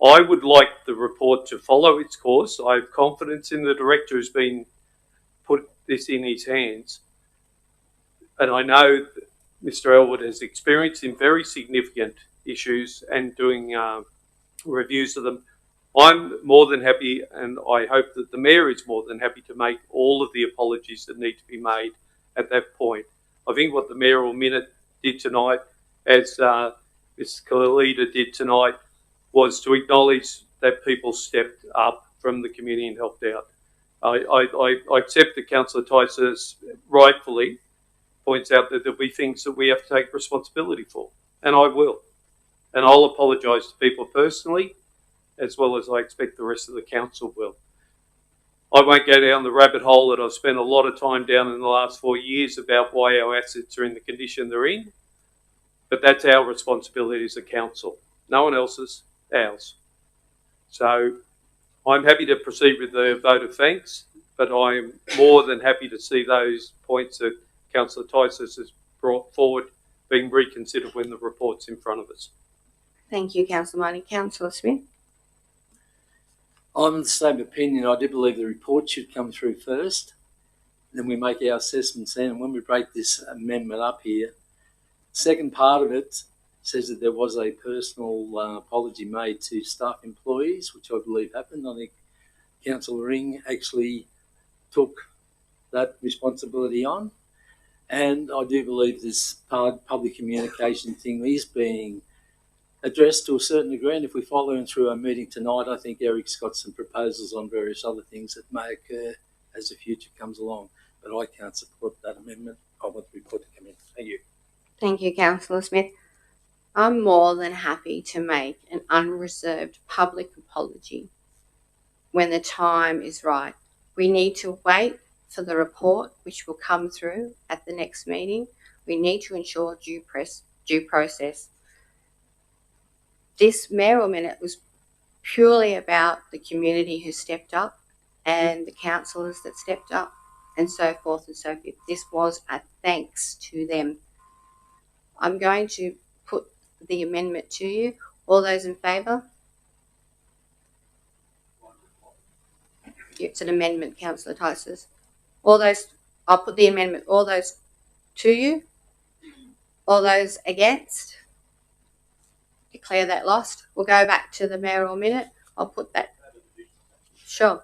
I would like the report to follow its course. I have confidence in the director who's been put this in his hands. And I know that Mr. Elwood has experience in very significant issues and doing reviews of them. I'm more than happy, and I hope that the Mayor is more than happy to make all of the apologies that need to be made at that point. I think what the mayoral minute did tonight, as Ms. Khalida did tonight, was to acknowledge that people stepped up from the community and helped out. I accept that Councillor Tyson rightfully points out that there'll be things that we have to take responsibility for, and I will. And I'll apologise to people personally as well as I expect the rest of the council will. I won't go down the rabbit hole that I've spent a lot of time down in the last 4 years about why our assets are in the condition they're in, but that's our responsibility as a council. No one else's, ours. So I'm happy to proceed with the vote of thanks, but I'm more than happy to see those points that Councillor Tysus has brought forward being reconsidered when the report's in front of us. Thank you, Councillor Martin. Councillor Smith? I'm of the same opinion. I do believe the report should come through first. Then we make our assessments then. And when we break this amendment up here, the second part of it says that there was a personal apology made to staff employees, which I believe happened. I think Councillor Ring actually took that responsibility on. And I do believe this public communication thing is being addressed to a certain degree, and if we follow him through our meeting tonight, I think Eric's got some proposals on various other things that may occur as the future comes along. But I can't support that amendment. I want the report to come in. Thank you. Thank you, Councillor Smith. I'm more than happy to make an unreserved public apology when the time is right. We need to wait for the report, which will come through at the next meeting. We need to ensure due process. This mayoral minute was purely about the community who stepped up and the councillors that stepped up and so forth and so forth. This was a thanks to them. I'm going to put the amendment to you. All those in favour? It's an amendment, Councillor Tysus. I'll put the amendment. All those to you? All those against? Declare that lost. We'll go back to the mayoral minute. I'll put that. Sure.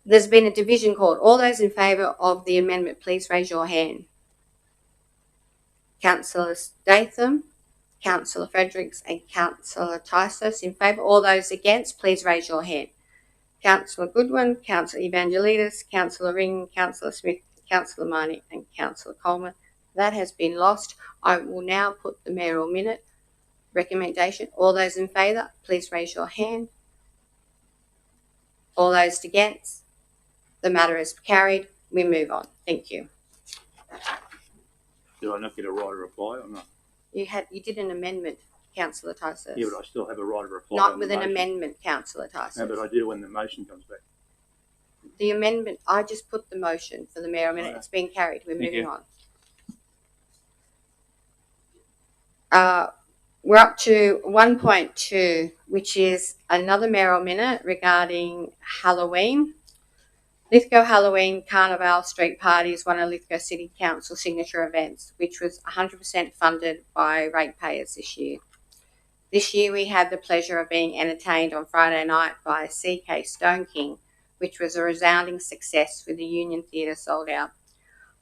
There's been a division called. All those in favour of the amendment, please raise your hand. Councillor Statham, Councillor Fredericks and Councillor Tysus in favour. All those against, please raise your hand. Councillor Goodwin, Councillor Evangelidis, Councillor Ring, Councillor Smith, Councillor Marnie and Councillor Coleman. That has been lost. I will now put the mayoral minute recommendation. All those in favour, please raise your hand. All those against, the matter is carried. We move on. Thank you. Did I not get a right of reply or not? You did an amendment, Councillor Tysus. Yeah, but I still have a right of reply. Not with an amendment, Councillor Tysus. No, but I do when the motion comes back. The amendment, I just put the motion for the mayoral minute. It's been carried. We're moving on. We're up to 1.2, which is another mayoral minute regarding Halloween. Lithgow Halloween Carnival Street Party is one of Lithgow City Council signature events, which was 100% funded by ratepayers this year. This year we had the pleasure of being entertained on Friday night by CK Stone King, which was a resounding success with the Union Theatre sold out.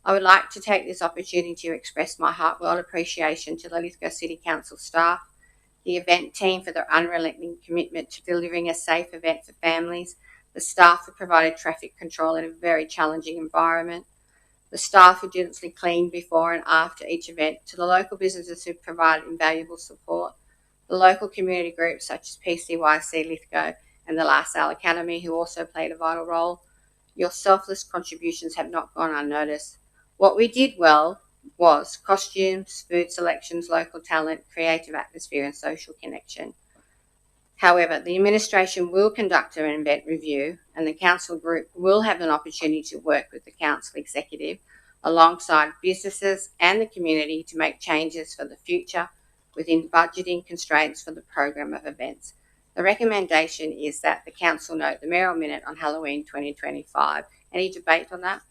I would like to take this opportunity to express my heartfelt appreciation to the Lithgow City Council staff, the event team for their unrelenting commitment to delivering a safe event for families, the staff who provided traffic control in a very challenging environment, the staff who diligently cleaned before and after each event, to the local businesses who provided invaluable support, the local community groups such as PCYC Lithgow and the La Salle Academy who also played a vital role. Your selfless contributions have not gone unnoticed. What we did well was costumes, food selections, local talent, creative atmosphere and social connection. However, the administration will conduct an event review and the council group will have an opportunity to work with the council executive alongside businesses and the community to make changes for the future within budgeting constraints for the program of events. The recommendation is that the council note the mayoral minute on Halloween 2025. Any debate on that?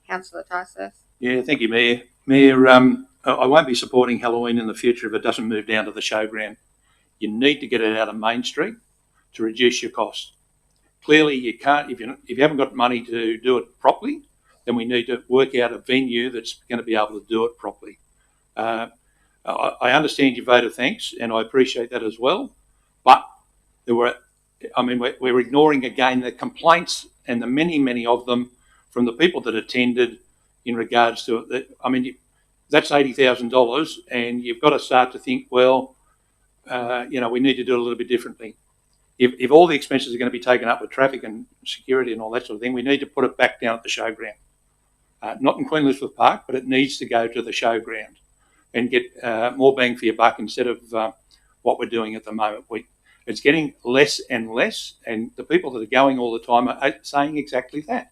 Councillor Tysus? Yeah, thank you, Mayor. Mayor, I won't be supporting Halloween in the future if it doesn't move down to the showground. You need to get it out of Main Street to reduce your costs. Clearly, you can't, if you haven't got money to do it properly, then we need to work out a venue that's going to be able to do it properly. I understand your vote of thanks, and I appreciate that as well. But we're ignoring again the complaints and the many of them from the people that attended in regards to it. That's $80,000, and you've got to start to think, well, we need to do it a little bit differently. if all the expenses are going to be taken up with traffic and security and all that sort of thing, we need to put it back down at the showground. Not in Queen Elizabeth Park, but it needs to go to the showground and get more bang for your buck instead of what we're doing at the moment. It's getting less and less, and the people that are going all the time are saying exactly that.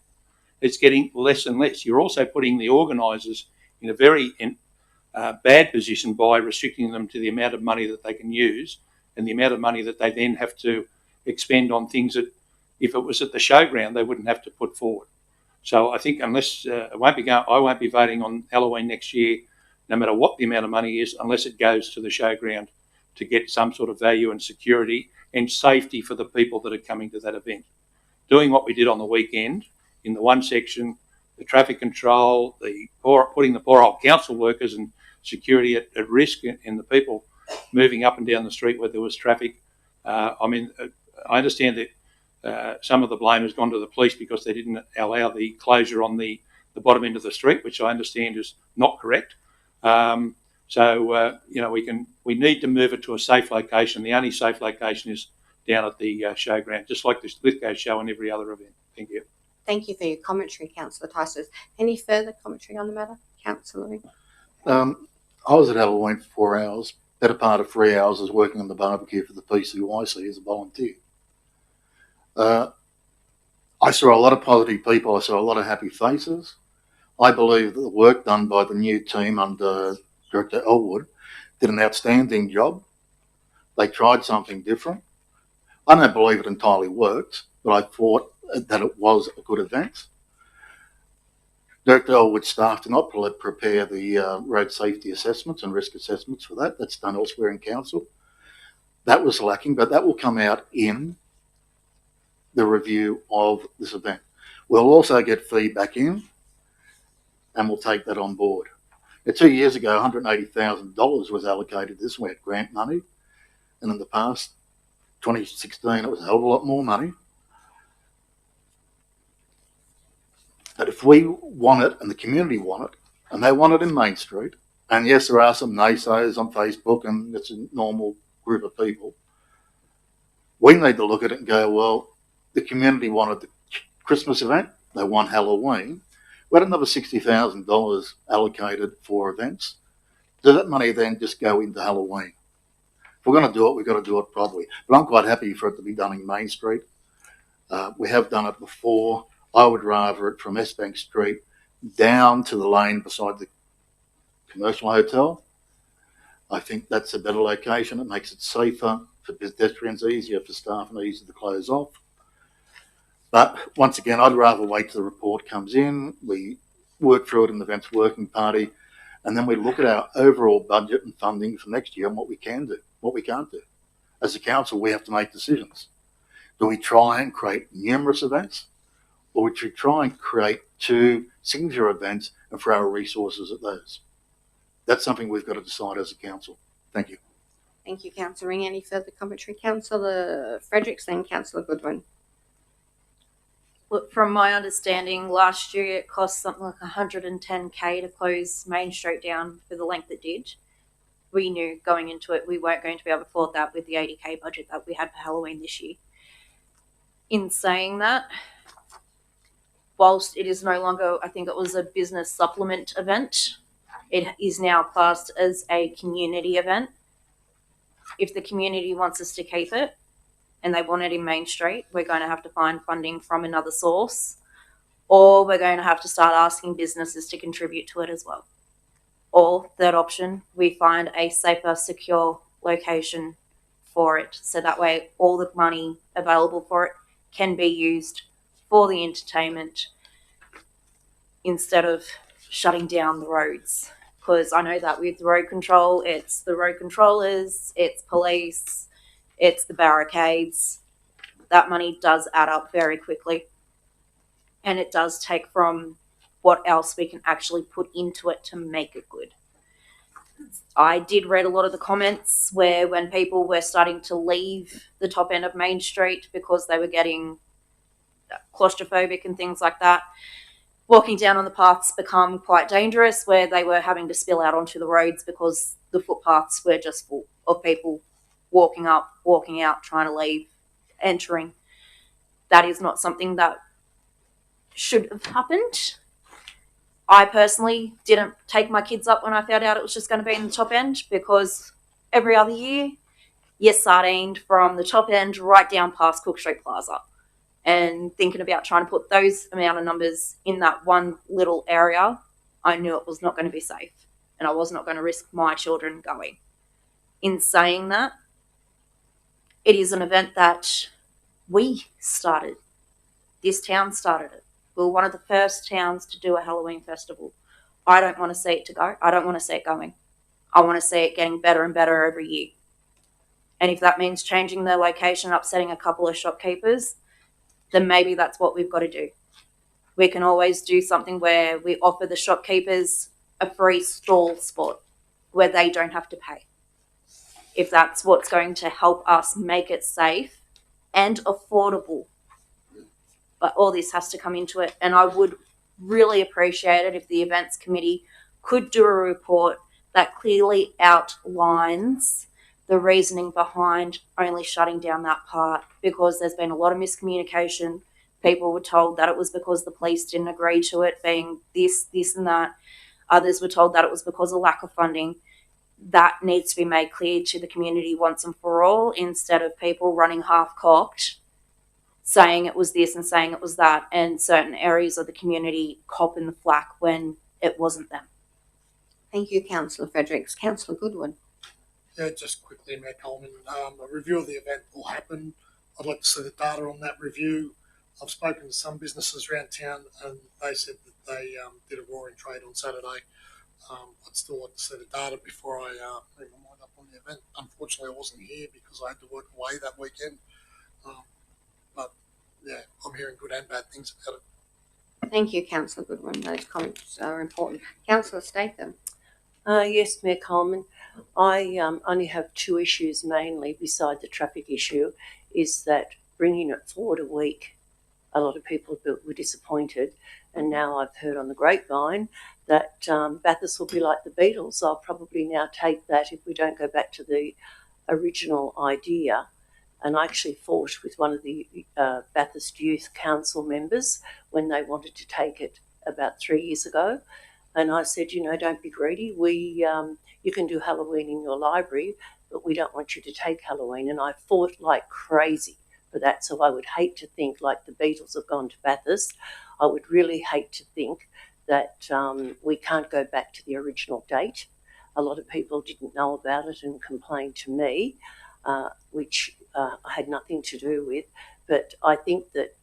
It's getting less and less. You're also putting the organisers in a very bad position by restricting them to the amount of money that they can use and the amount of money that they then have to expend on things that, if it was at the showground, they wouldn't have to put forward. So I think unless I won't be voting on Halloween next year, no matter what the amount of money is, unless it goes to the showground to get some sort of value and security and safety for the people that are coming to that event. Doing what we did on the weekend in the one section, the traffic control, putting the poor old council workers and security at risk, and the people moving up and down the street where there was traffic. I understand that some of the blame has gone to the police because they didn't allow the closure on the bottom end of the street, which I understand is not correct. We need to move it to a safe location. The only safe location is down at the showground, just like this Lithgow show and every other event. Thank you. Thank you for your commentary, Councillor Tyson. Any further commentary on the matter, Councillor? I was at Halloween for 4 hours. Better part of 3 hours was working on the barbecue for the PCYC as a volunteer. I saw a lot of positive people. I saw a lot of happy faces. I believe that the work done by the new team under Director Elwood did an outstanding job. They tried something different. I don't believe it entirely worked, but I thought that it was a good event. Director Elwood's staff did not prepare the road safety assessments and risk assessments for that. That's done elsewhere in council. That was lacking, but that will come out in the review of this event. We'll also get feedback in, and we'll take that on board. 2 years ago, $180,000 was allocated this way at grant money, and in the past, 2016, it was a hell of a lot more money. But if we want it, and the community want it, and they want it in Main Street, and yes, there are some naysayers on Facebook, and it's a normal group of people, we need to look at it and go, well, the community wanted the Christmas event, they want Halloween. We had another $60,000 allocated for events. Does that money then just go into Halloween? If we're going to do it, we've got to do it properly. But I'm quite happy for it to be done in Main Street. We have done it before. I would rather it from S Bank Street down to the lane beside the commercial hotel. I think that's a better location. It makes it safer for pedestrians, easier for staff, and easier to close off. But once again, I'd rather wait till the report comes in. We work through it in the Events Working Party, and then we look at our overall budget and funding for next year and what we can do, what we can't do. As a council, we have to make decisions. Do we try and create numerous events, or would you try and create 2 signature events and throw our resources at those? That's something we've got to decide as a council. Thank you. Thank you, Councillor Ring. Any further commentary? Councillor Fredericks, then Councillor Goodwin. Look, from my understanding, last year it cost something like $110K to close Main Street down for the length it did. We knew going into it we weren't going to be able to afford that with the $80K budget that we had for Halloween this year. In saying that, whilst it is no longer, I think it was a business supplement event, it is now classed as a community event. If the community wants us to keep it, and they want it in Main Street, we're going to have to find funding from another source, or we're going to have to start asking businesses to contribute to it as well. Or, third option, we find a safer, secure location for it, so that way all the money available for it can be used for the entertainment instead of shutting down the roads. Because I know that with road control, it's the road controllers, it's police, it's the barricades. That money does add up very quickly. And it does take from what else we can actually put into it to make it good. I did read a lot of the comments where when people were starting to leave the top end of Main Street because they were getting claustrophobic and things like that, walking down on the paths become quite dangerous, where they were having to spill out onto the roads because the footpaths were just full of people walking up, walking out, trying to leave, entering. That is not something that should have happened. I personally didn't take my kids up when I found out it was just going to be in the top end, because every other year you're sardined from the top end right down past Cook Street Plaza. And thinking about trying to put those amount of numbers in that one little area, I knew it was not going to be safe, and I was not going to risk my children going. In saying that, it is an event that we started. This town started it. We were one of the first towns to do a Halloween festival. I don't want to see it to go. I don't want to see it going. I want to see it getting better and better every year. And if that means changing the location, upsetting a couple of shopkeepers, then maybe that's what we've got to do. We can always do something where we offer the shopkeepers a free stall spot where they don't have to pay. If that's what's going to help us make it safe and affordable. But all this has to come into it, and I would really appreciate it if the events committee could do a report that clearly outlines the reasoning behind only shutting down that part, because there's been a lot of miscommunication. People were told that it was because the police didn't agree to it being this, and that. Others were told that it was because of lack of funding. That needs to be made clear to the community once and for all, instead of people running half-cocked, saying it was this and saying it was that, and certain areas of the community copping the flack when it wasn't them. Thank you, Councillor Fredericks. Councillor Goodwin. Yeah, just quickly, Mayor Coleman, a review of the event will happen. I'd like to see the data on that review. I've spoken to some businesses around town, and they said that they did a roaring trade on Saturday. I'd still like to see the data before I make my mind up on the event. Unfortunately, I wasn't here because I had to work away that weekend. But yeah, I'm hearing good and bad things about it. Thank you, Councillor Goodwin. Those comments are important. Councillor Statham. Yes, Mayor Coleman. I only have two issues mainly beside the traffic issue, is that bringing it forward a week, a lot of people were disappointed, and now I've heard on the grapevine that Bathurst will be like the Beatles. I'll probably now take that if we don't go back to the original idea. And I actually fought with one of the Bathurst Youth Council members when they wanted to take it about 3 years ago. And I said, don't be greedy. You can do Halloween in your library, but we don't want you to take Halloween. And I fought like crazy for that. So I would hate to think like the Beatles have gone to Bathurst. I would really hate to think that we can't go back to the original date. A lot of people didn't know about it and complained to me, which I had nothing to do with. But I think that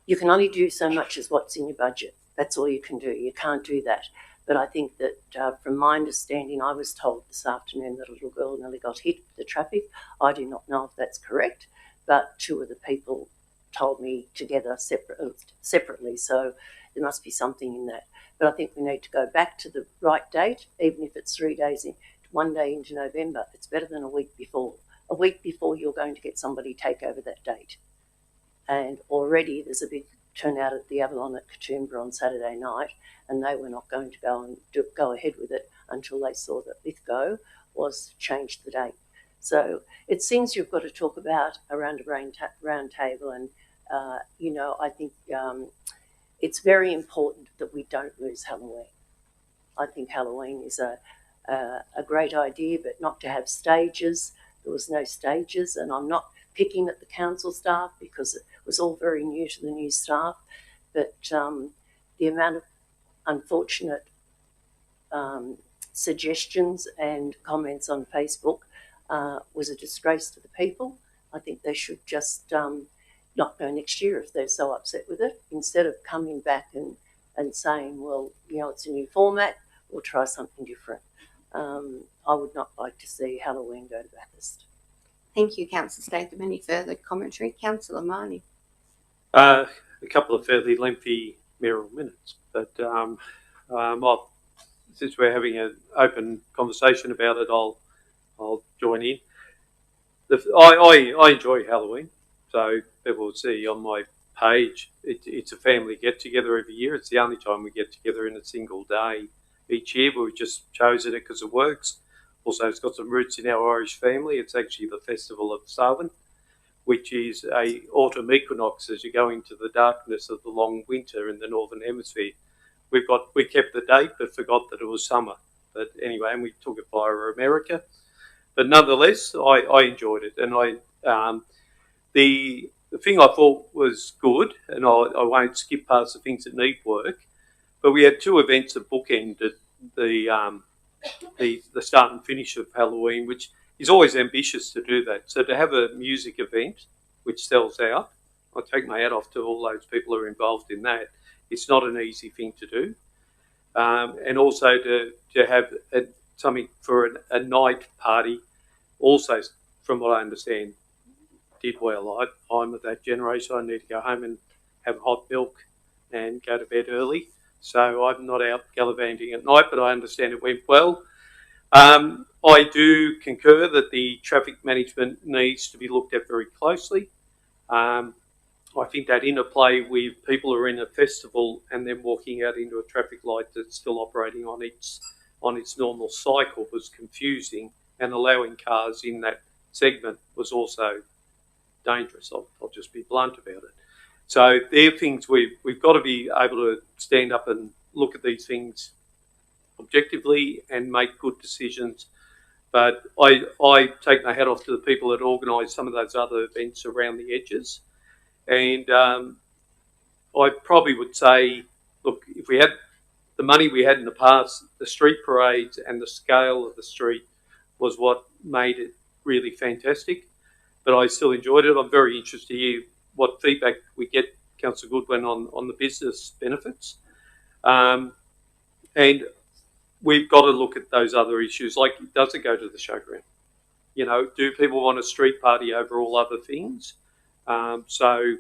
you can only do so much as what's in your budget. That's all you can do. You can't do that. But I think that from my understanding, I was told this afternoon that a little girl nearly got hit with the traffic. I do not know if that's correct, but two of the people told me together separately. So there must be something in that. But I think we need to go back to the right date, even if it's 3 days in, 1 day into November. It's better than a week before. A week before, you're going to get somebody take over that date. And already there's a big turnout at the Avalon at Katoomba on Saturday night, and they were not going to go ahead with it until they saw that Lithgow was changed the date. So it seems you've got to talk about around a round table, and I think it's very important that we don't lose Halloween. I think Halloween is a great idea, but not to have stages. There was no stages, and I'm not picking at the council staff because it was all very new to the new staff, but the amount of unfortunate suggestions and comments on Facebook was a disgrace to the people. I think they should just not go next year if they're so upset with it, instead of coming back and saying, well, it's a new format, we'll try something different. I would not like to see Halloween go to Bathurst. Thank you, Councillor Statham. Any further commentary? Councillor Marnie. A couple of fairly lengthy mayoral minutes, but since we're having an open conversation about it, I'll join in. I enjoy Halloween, so people will see on my page it's a family get together every year. It's the only time we get together in a single day each year, but we've just chosen it because it works. Also, it's got some roots in our Irish family. It's actually the Festival of Samhain, which is a autumn equinox as you go into the darkness of the long winter in the Northern Hemisphere. We kept the date but forgot that it was summer. But anyway, and we took it via America. But nonetheless, I enjoyed it, and the thing I thought was good, and I won't skip past the things that need work, but we had two events that bookended the start and finish of Halloween, which is always ambitious to do that. So to have a music event which sells out, I take my hat off to all those people who are involved in that. It's not an easy thing to do. And also to have something for a night party, also, from what I understand, did well. I'm of that generation. I need to go home and have hot milk and go to bed early. So I'm not out gallivanting at night, but I understand it went well. I do concur that the traffic management needs to be looked at very closely. I think that interplay with people who are in a festival and then walking out into a traffic light that's still operating on its normal cycle was confusing, and allowing cars in that segment was also dangerous. I'll just be blunt about it. So they're things we've got to be able to stand up and look at these things objectively and make good decisions. But I take my hat off to the people that organise some of those other events around the edges. And I probably would say, look, if we had the money we had in the past, the street parades and the scale of the street was what made it really fantastic. But I still enjoyed it. I'm very interested to hear what feedback we get, Councillor Goodwin, on the business benefits. And we've got to look at those other issues, like, does it go to the showground? You know, do people want a street party over all other things? So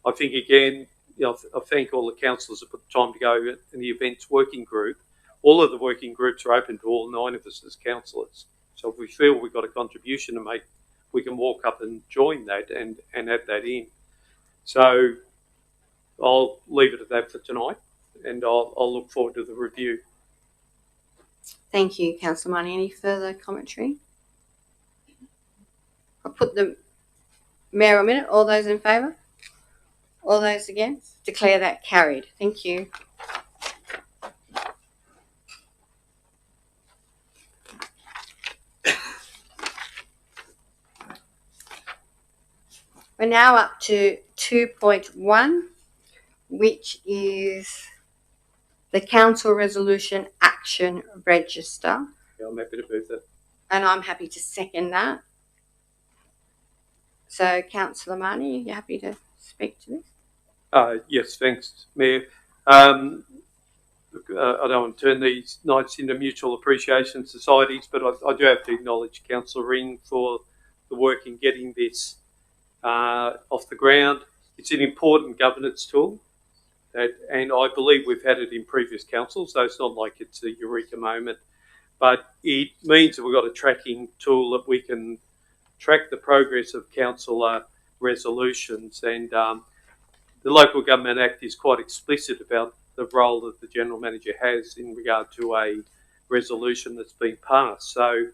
I think, again, you know, I thank all the councillors that put the time to go in the events working group. All of the working groups are open to all 9 of us as councillors. So if we feel we've got a contribution to make, we can walk up and join that and add that in. So I'll leave it at that for tonight, and I'll look forward to the review. Thank you, Councillor Marnie. Any further commentary? I'll put the Mayor a minute. All those in favour? All those against? Declare that carried. Thank you. We're now up to 2.1, which is the Council Resolution Action Register. Yeah, I'm happy to move that. And I'm happy to second that. So, Councillor Marnie, are you happy to speak to this? Yes, thanks, Mayor. I don't want to turn these nights into mutual appreciation societies, but I do have to acknowledge Councillor Ring for the work in getting this off the ground. It's an important governance tool, and I believe we've had it in previous councils, so it's not like it's a eureka moment. But it means that we've got a tracking tool that we can track the progress of councillor resolutions, and the Local Government Act is quite explicit about the role that the General Manager has in regard to a resolution that's been passed. So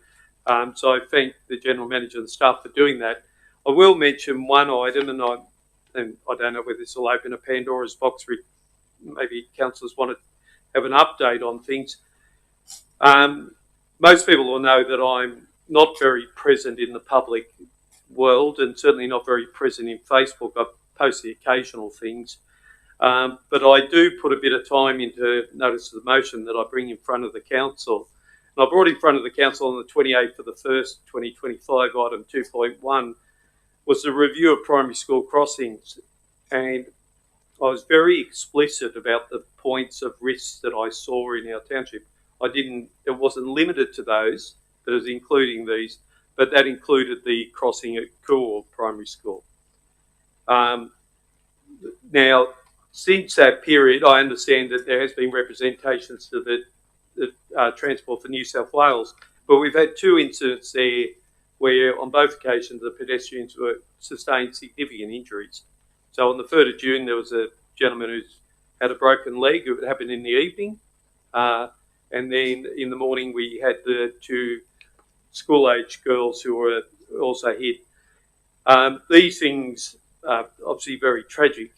I thank the General Manager and the staff for doing that. I will mention one item, and I don't know whether this will open a Pandora's box. Maybe councillors want to have an update on things. Most people will know that I'm not very present in the public world, and certainly not very present in Facebook. I post the occasional things, but I do put a bit of time into notice of the motion that I bring in front of the council. And I brought in front of the council on the 28th of the 1st, 2025, item 2.1, was the review of primary school crossings. And I was very explicit about the points of risks that I saw in our township. It wasn't limited to those, but it was including these, but that included the crossing at Cool Primary School. Now, since that period, I understand that there has been representations to the Transport for New South Wales, but we've had 2 incidents there where on both occasions the pedestrians sustained significant injuries. So on the 3rd of June, there was a gentleman who's had a broken leg. It happened in the evening. And then in the morning, we had the 2 school-age girls who were also hit. These things are obviously very tragic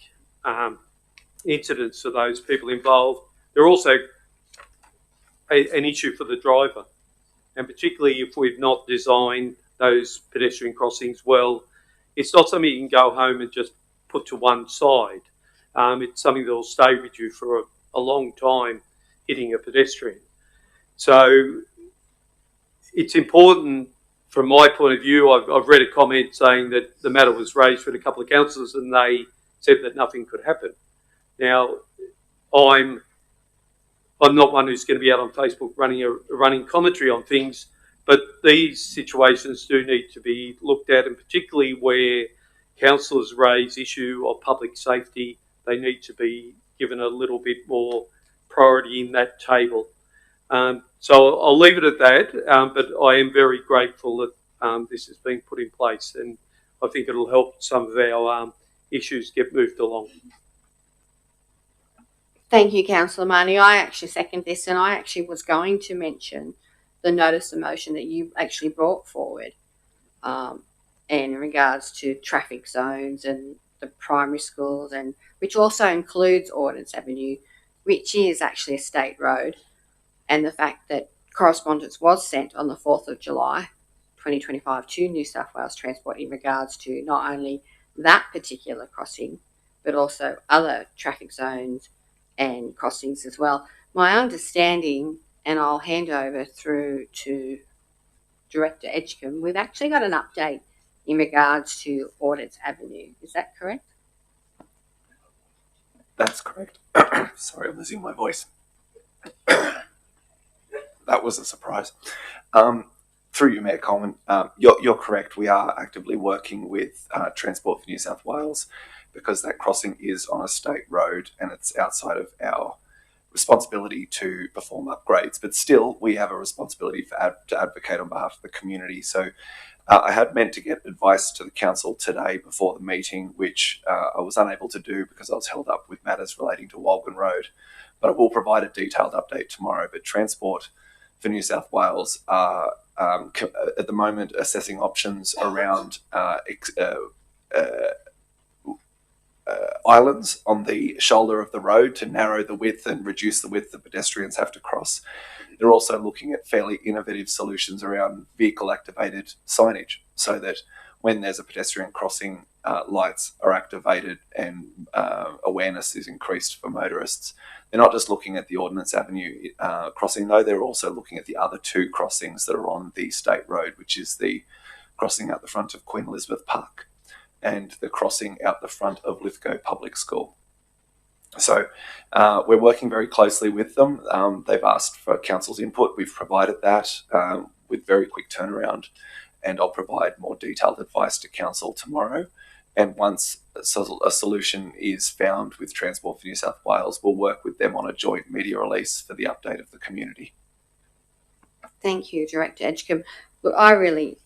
incidents for those people involved. They're also an issue for the driver, and particularly if we've not designed those pedestrian crossings well, it's not something you can go home and just put to one side. It's something that will stay with you for a long time, hitting a pedestrian. So it's important from my point of view. I've read a comment saying that the matter was raised with a couple of councillors and they said that nothing could happen. Now, I'm not one who's going to be out on Facebook running commentary on things, but these situations do need to be looked at, and particularly where councillors raise issue of public safety, they need to be given a little bit more priority in that table. So I'll leave it at that, but I am very grateful that this has been put in place, and I think it'll help some of our issues get moved along. Thank you, Councillor Marnie. I actually second this, and I actually was going to mention the notice of motion that you actually brought forward in regards to traffic zones and the primary schools, and which also includes Ordnance Avenue, which is actually a state road, and the fact that correspondence was sent on the 4th of July 2025 to New South Wales Transport in regards to not only that particular crossing, but also other traffic zones and crossings as well. My understanding, and I'll hand over through to Director Edgecombe, we've actually got an update in regards to Ordnance Avenue. Is that correct? That's correct. Sorry, I'm losing my voice. That was a surprise. Through you, Mayor Coleman, you're correct. We are actively working with Transport for New South Wales because that crossing is on a state road and it's outside of our responsibility to perform upgrades. But still, we have a responsibility to advocate on behalf of the community. So I had meant to get advice to the council today before the meeting, which I was unable to do because I was held up with matters relating to Walgan Road. But I will provide a detailed update tomorrow. But Transport for New South Wales are at the moment assessing options around islands on the shoulder of the road to narrow the width and reduce the width that pedestrians have to cross. They're also looking at fairly innovative solutions around vehicle-activated signage so that when there's a pedestrian crossing, lights are activated and awareness is increased for motorists. They're not just looking at the Ordnance Avenue crossing, though. They're also looking at the other two crossings that are on the state road, which is the crossing out the front of Queen Elizabeth Park and the crossing out the front of Lithgow Public School. So we're working very closely with them. They've asked for council's input. We've provided that with very quick turnaround, and I'll provide more detailed advice to council tomorrow. And once a solution is found with Transport for New South Wales, we'll work with them on a joint media release for the update of the community. Thank you, Director Edgecombe. Look, I really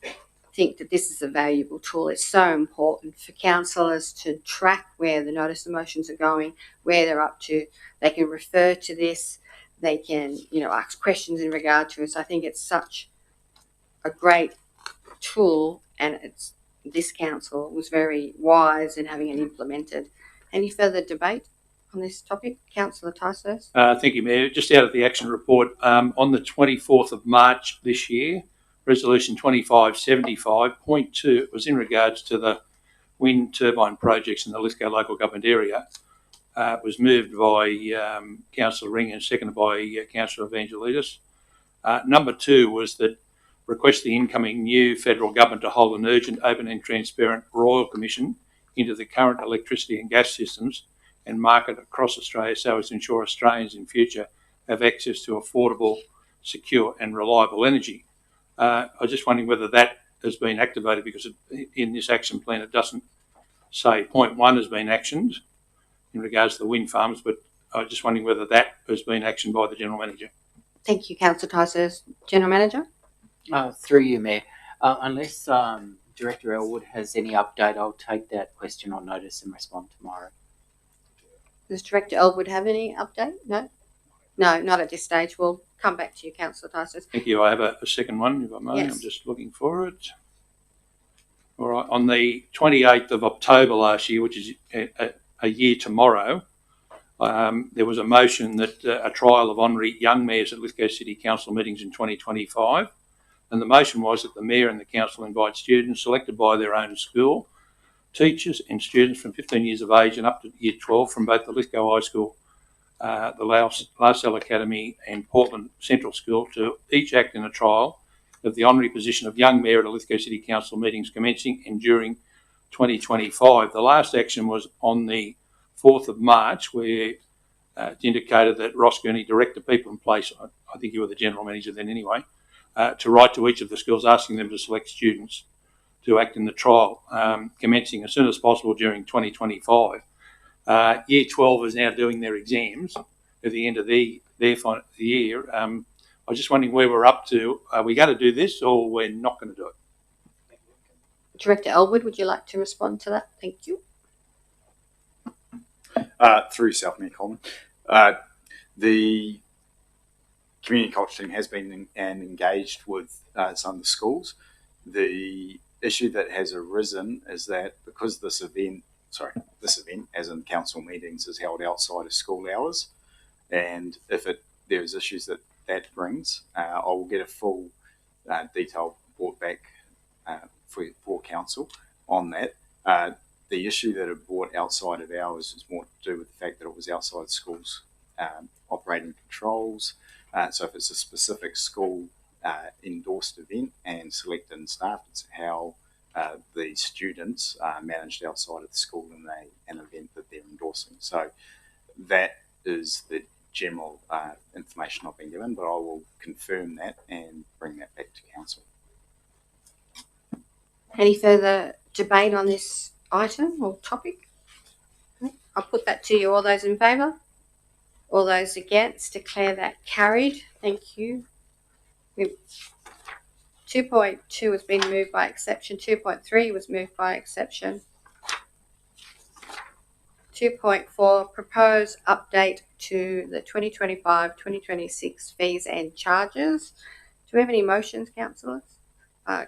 think that this is a valuable tool. It's so important for councillors to track where the notice of motions are going, where they're up to. They can refer to this. They can, ask questions in regard to it. So I think it's such a great tool, and this council was very wise in having it implemented. Any further debate on this topic? Councillor Ticehurst. Thank you, Mayor. Just out of the action report, on the 24th of March this year, Resolution 2575.2 was in regards to the wind turbine projects in the Lithgow local government area. It was moved by Councillor Ring and seconded by Councillor Evangelidis. Number 2 was that request the incoming new federal government to hold an urgent, open and transparent royal commission into the current electricity and gas systems and market across Australia so as to ensure Australians in future have access to affordable, secure and reliable energy. I was just wondering whether that has been activated, because in this action plan it doesn't say point 1 has been actioned in regards to the wind farms, but I was just wondering whether that has been actioned by the General Manager. Thank you, Councillor Ticehurst. General Manager? Through you, Mayor. Unless Director Elwood has any update, I'll take that question on notice and respond tomorrow. Does Director Elwood have any update? No? No, not at this stage. We'll come back to you, Councillor Ticehurst. Thank you. I have a second one, if I may. Yes. I'm just looking for it. All right, on the 28th of October last year, which is a year tomorrow, there was a motion that a trial of honorary young mayors at Lithgow City Council meetings in 2025. And the motion was that the mayor and the council invite students selected by their own school, teachers and students from 15 years of age and up to year 12 from both the Lithgow High School, the Lausell Academy and Portland Central School to each act in a trial of the honorary position of young mayor at a Lithgow City Council meetings commencing and during 2025. The last action was on the 4th of March, where it indicated that Ross Gurney directed people in place, I think you were the general manager then anyway, to write to each of the schools asking them to select students to act in the trial, commencing as soon as possible during 2025. Year 12 is now doing their exams at the end of the year. I was just wondering where we're up to. Are we going to do this or we're not going to do it? Director Elwood, would you like to respond to that? Thank you. Through yourself, Mayor Coleman. The community culture team has been engaged with some of the schools. The issue that has arisen is that because this event, as in council meetings, is held outside of school hours, and if there's issues that brings, I will get a full detailed report back for council on that. The issue that it brought outside of hours is more to do with the fact that it was outside schools operating controls. So if it's a specific school endorsed event and selected and staffed, it's how the students are managed outside of the school in an event that they're endorsing. So that is the general information I've been given, but I will confirm that and bring that back to council. Any further debate on this item or topic? I'll put that to you. All those in favour? All those against? Declare that carried. Thank you. 2.2 has been moved by exception. 2.3 was moved by exception. 2.4, propose update to the 2025-2026 fees and charges. Do we have any motions, councillors?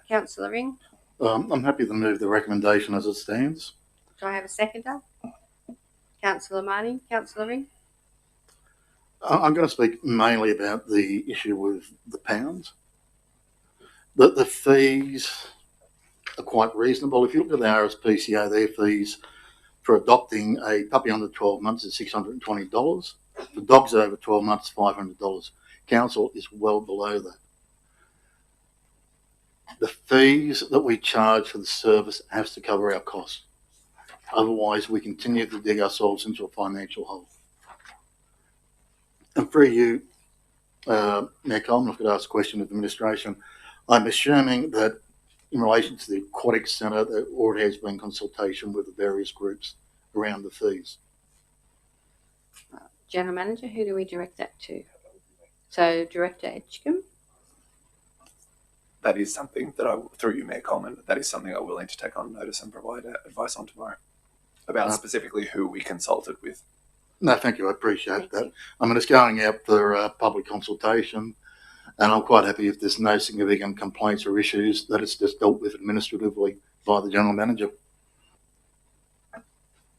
Councillor Ring? I'm happy to move the recommendation as it stands. Do I have a seconder? Councillor Marnie? Councillor Ring? I'm going to speak mainly about the issue with the pounds. The fees are quite reasonable. If you look at the RSPCA, their fees for adopting a puppy under 12 months is $620. For dogs over 12 months, $500. Council is well below that. The fees that we charge for the service has to cover our costs. Otherwise, we continue to dig ourselves into a financial hole. And for you, Mayor Coleman, I could ask a question of the administration. I'm assuming that in relation to the Aquatic Centre, there already has been consultation with the various groups around the fees. General Manager, who do we direct that to? So, Director Edgecombe? That is something that through you, Mayor Coleman, that is something I'm willing to take on notice and provide advice on tomorrow about specifically who we consulted with. No, thank you. I appreciate that. I mean, it's going out for public consultation, and I'm quite happy if there's no significant complaints or issues, that it's just dealt with administratively by the General Manager.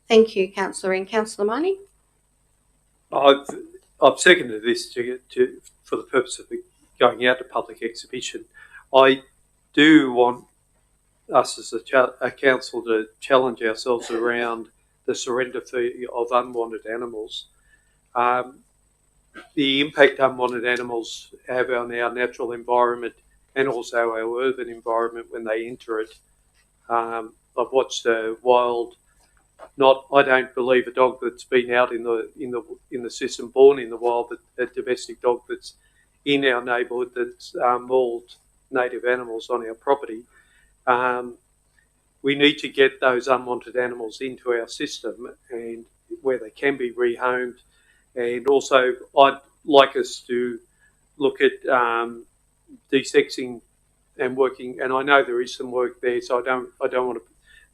Thank you, Councillor Ring. Councillor Marnie? I've seconded this for the purpose of going out to public exhibition. I do want us as a council to challenge ourselves around the surrender fee of unwanted animals. The impact unwanted animals have on our natural environment and also our urban environment when they enter it. I've watched a wild, I don't believe a dog that's been out in the system, born in the wild, but a domestic dog that's in our neighbourhood that's mauled native animals on our property. We need to get those unwanted animals into our system and where they can be rehomed. And also, I'd like us to look at desexing and working. And I know there is some work there, so I don't want to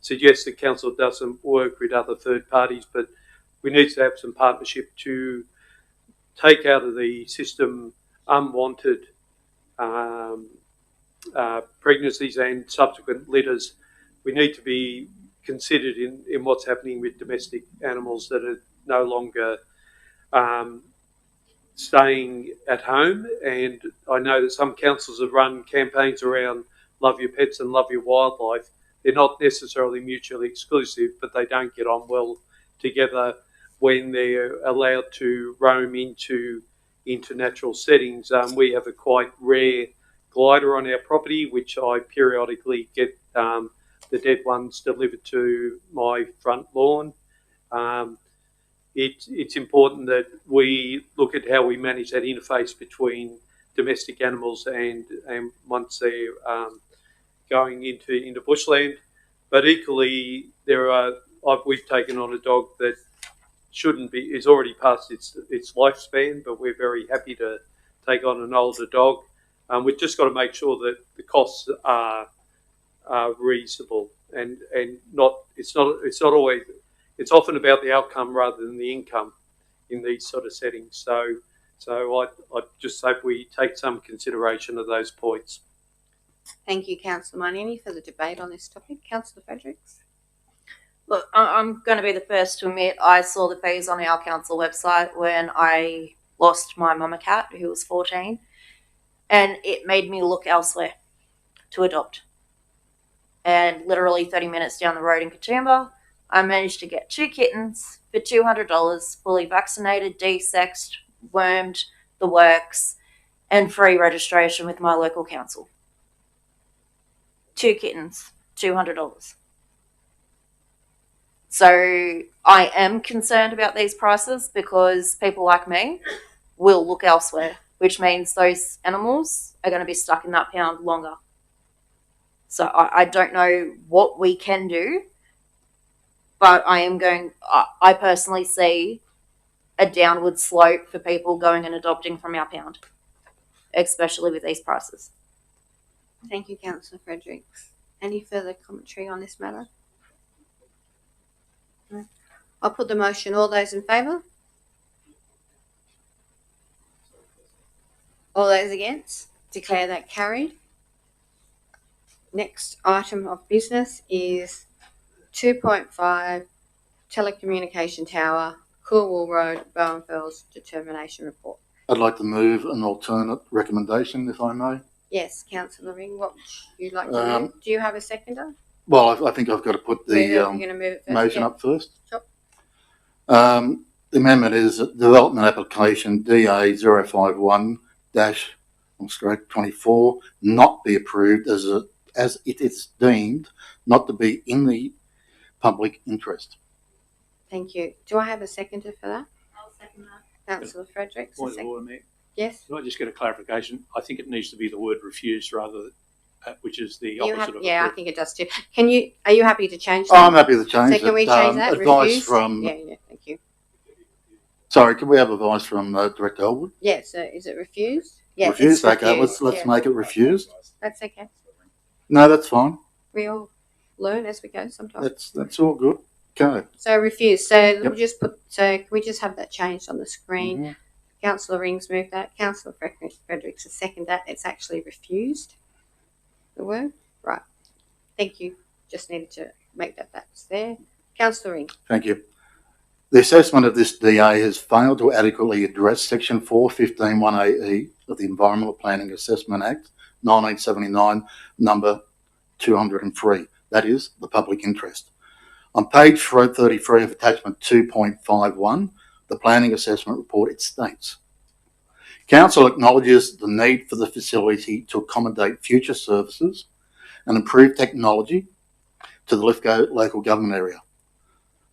suggest that council doesn't work with other third parties, but we need to have some partnership to take out of the system unwanted pregnancies and subsequent litters we need to be considered in what's happening with domestic animals that are no longer staying at home. And I know that some councils have run campaigns around love your pets and love your wildlife. They're not necessarily mutually exclusive, but they don't get on well together when they're allowed to roam into natural settings. We have a quite rare glider on our property, which I periodically get the dead ones delivered to my front lawn. It's important that we look at how we manage that interface between domestic animals and once they're going into bushland. But equally, we've taken on a dog that is already past its lifespan, but we're very happy to take on an older dog. We've just got to make sure that the costs are reasonable and not. It's not always. It's often about the outcome rather than the income in these sort of settings. So I just hope we take some consideration of those points. Thank you, Councillor Munn. Any further debate on this topic? Councillor Fredericks? Look, I'm going to be the first to admit I saw the fees on our council website when I lost my mama cat, who was 14, and it made me look elsewhere to adopt. And literally 30 minutes down the road in Katoomba, I managed to get 2 kittens for $200, fully vaccinated, de-sexed, wormed, the works, and free registration with my local council. 2 kittens, $200. So I am concerned about these prices because people like me will look elsewhere, which means those animals are going to be stuck in that pound longer. So I don't know what we can do, but I personally see a downward slope for people going and adopting from our pound, especially with these prices. Thank you, Councillor Fredericks. Any further commentary on this matter? No. I'll put the motion. All those in favour? All those against? Declare that carried. Next item of business is 2.5 Telecommunication Tower, Coolwell Road, Bowenfells Determination Report. I'd like to move an alternate recommendation, if I may. Yes, Councillor Ring, what would you like to move? Do you have a seconder? Well, I think I've got to put the motion up first. Sure. The amendment is development application DA051-24 not be approved as it is deemed not to be in the public interest. Thank you. Do I have a seconder for that? I'll second that. Councillor Fredericks. Point of order, Mayor. Yes. Can I just get a clarification? I think it needs to be the word refused rather than, which is the opposite of yeah, I approved. think it does too. Are you happy to change that? Oh, I'm happy to change it. So can we change that? Advice Refused? from... Yeah, thank you. Sorry, can we have advice from Director Elwood? Yeah, so is it refused? Yeah, refused, it's okay, refused. let's make it refused. That's okay. No, that's fine. We all learn as we go sometimes. That's all good. Okay. So refused. So we'll just put. So can we just have that changed on the screen? Mm-hmm. Councillor Rings moved that. Councillor Fredericks has seconded that. It's actually refused. The word right. Thank you. Just needed to make that's there. Councillor Ring. Thank you. The assessment of this DA has failed to adequately address Section 415(1)(a)(e) of the Environmental Planning Assessment Act 1979, number 203. That is the public interest. On page 33 of attachment 2.51, the planning assessment report, it states, Council acknowledges the need for the facility to accommodate future services and improve technology to the Lithgow local government area.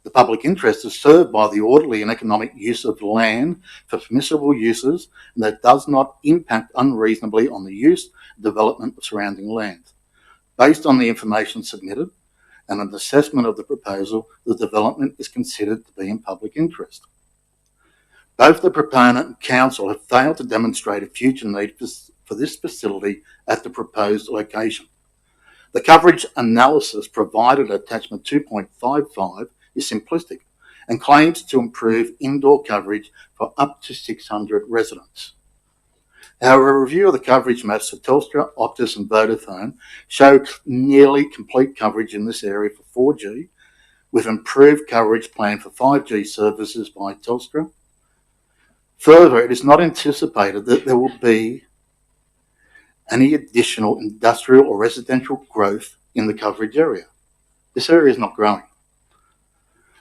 The public interest is served by the orderly and economic use of land for permissible uses and that does not impact unreasonably on the use and development of surrounding land. Based on the information submitted and an assessment of the proposal, the development is considered to be in public interest. Both the proponent and council have failed to demonstrate a future need for this facility at the proposed location. The coverage analysis provided at attachment 2.55 is simplistic and claims to improve indoor coverage for up to 600 residents. However, a review of the coverage maps for Telstra, Optus and Vodafone show nearly complete coverage in this area for 4G, with improved coverage planned for 5G services by Telstra. Further, it is not anticipated that there will be any additional industrial or residential growth in the coverage area. This area is not growing.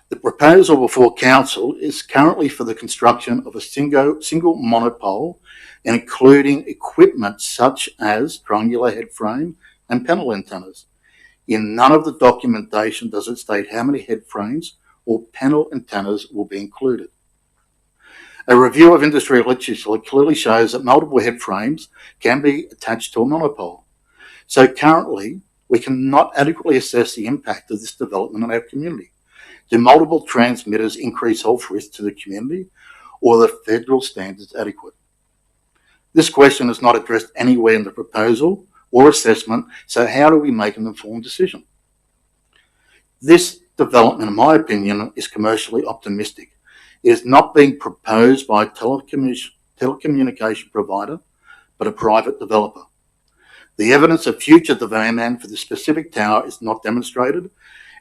The proposal before Council is currently for the construction of a single monopole, including equipment such as triangular head frame and panel antennas. In none of the documentation does it state how many head frames or panel antennas will be included. A review of industry literature clearly shows that multiple head frames can be attached to a monopole. So currently, we cannot adequately assess the impact of this development on our community. Do multiple transmitters increase health risks to the community, or are the federal standards adequate? This question is not addressed anywhere in the proposal or assessment, so how do we make an informed decision? This development, in my opinion, is commercially optimistic. It is not being proposed by a telecommunication provider, but a private developer. The evidence of future development for the specific tower is not demonstrated,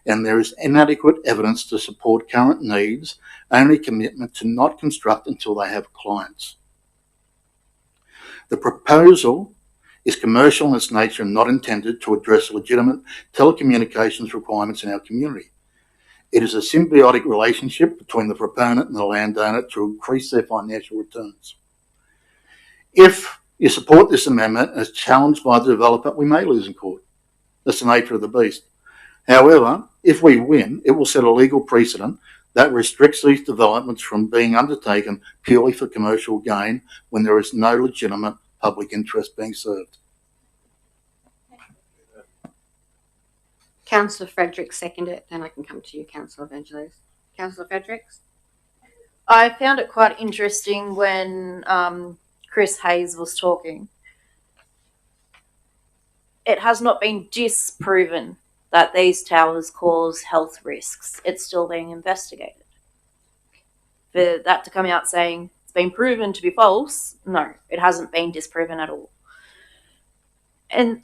and there is inadequate evidence to support current needs, only commitment to not construct until they have clients. The proposal is commercial in its nature and not intended to address legitimate telecommunications requirements in our community. It is a symbiotic relationship between the proponent and the landowner to increase their financial returns. If you support this amendment as challenged by the developer, we may lose in court. That's the nature of the beast. However, if we win, it will set a legal precedent that restricts these developments from being undertaken purely for commercial gain when there is no legitimate public interest being served. Councillor Fredericks seconded it, then I can come to you, Councillor Evangelos. Councillor Fredericks? I found it quite interesting when Chris Hayes was talking. It has not been disproven that these towers cause health risks. It's still being investigated. For that to come out saying it's been proven to be false, no, it hasn't been disproven at all. And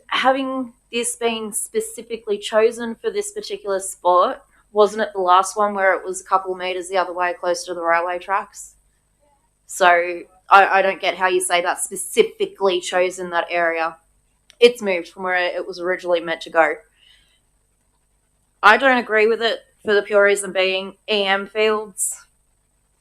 having this been specifically chosen for this particular spot, wasn't it the last one where it was a couple of metres the other way close to the railway tracks? So I don't get how you say that specifically chosen that area. It's moved from where it was originally meant to go. I don't agree with it for the pure reason being EM fields.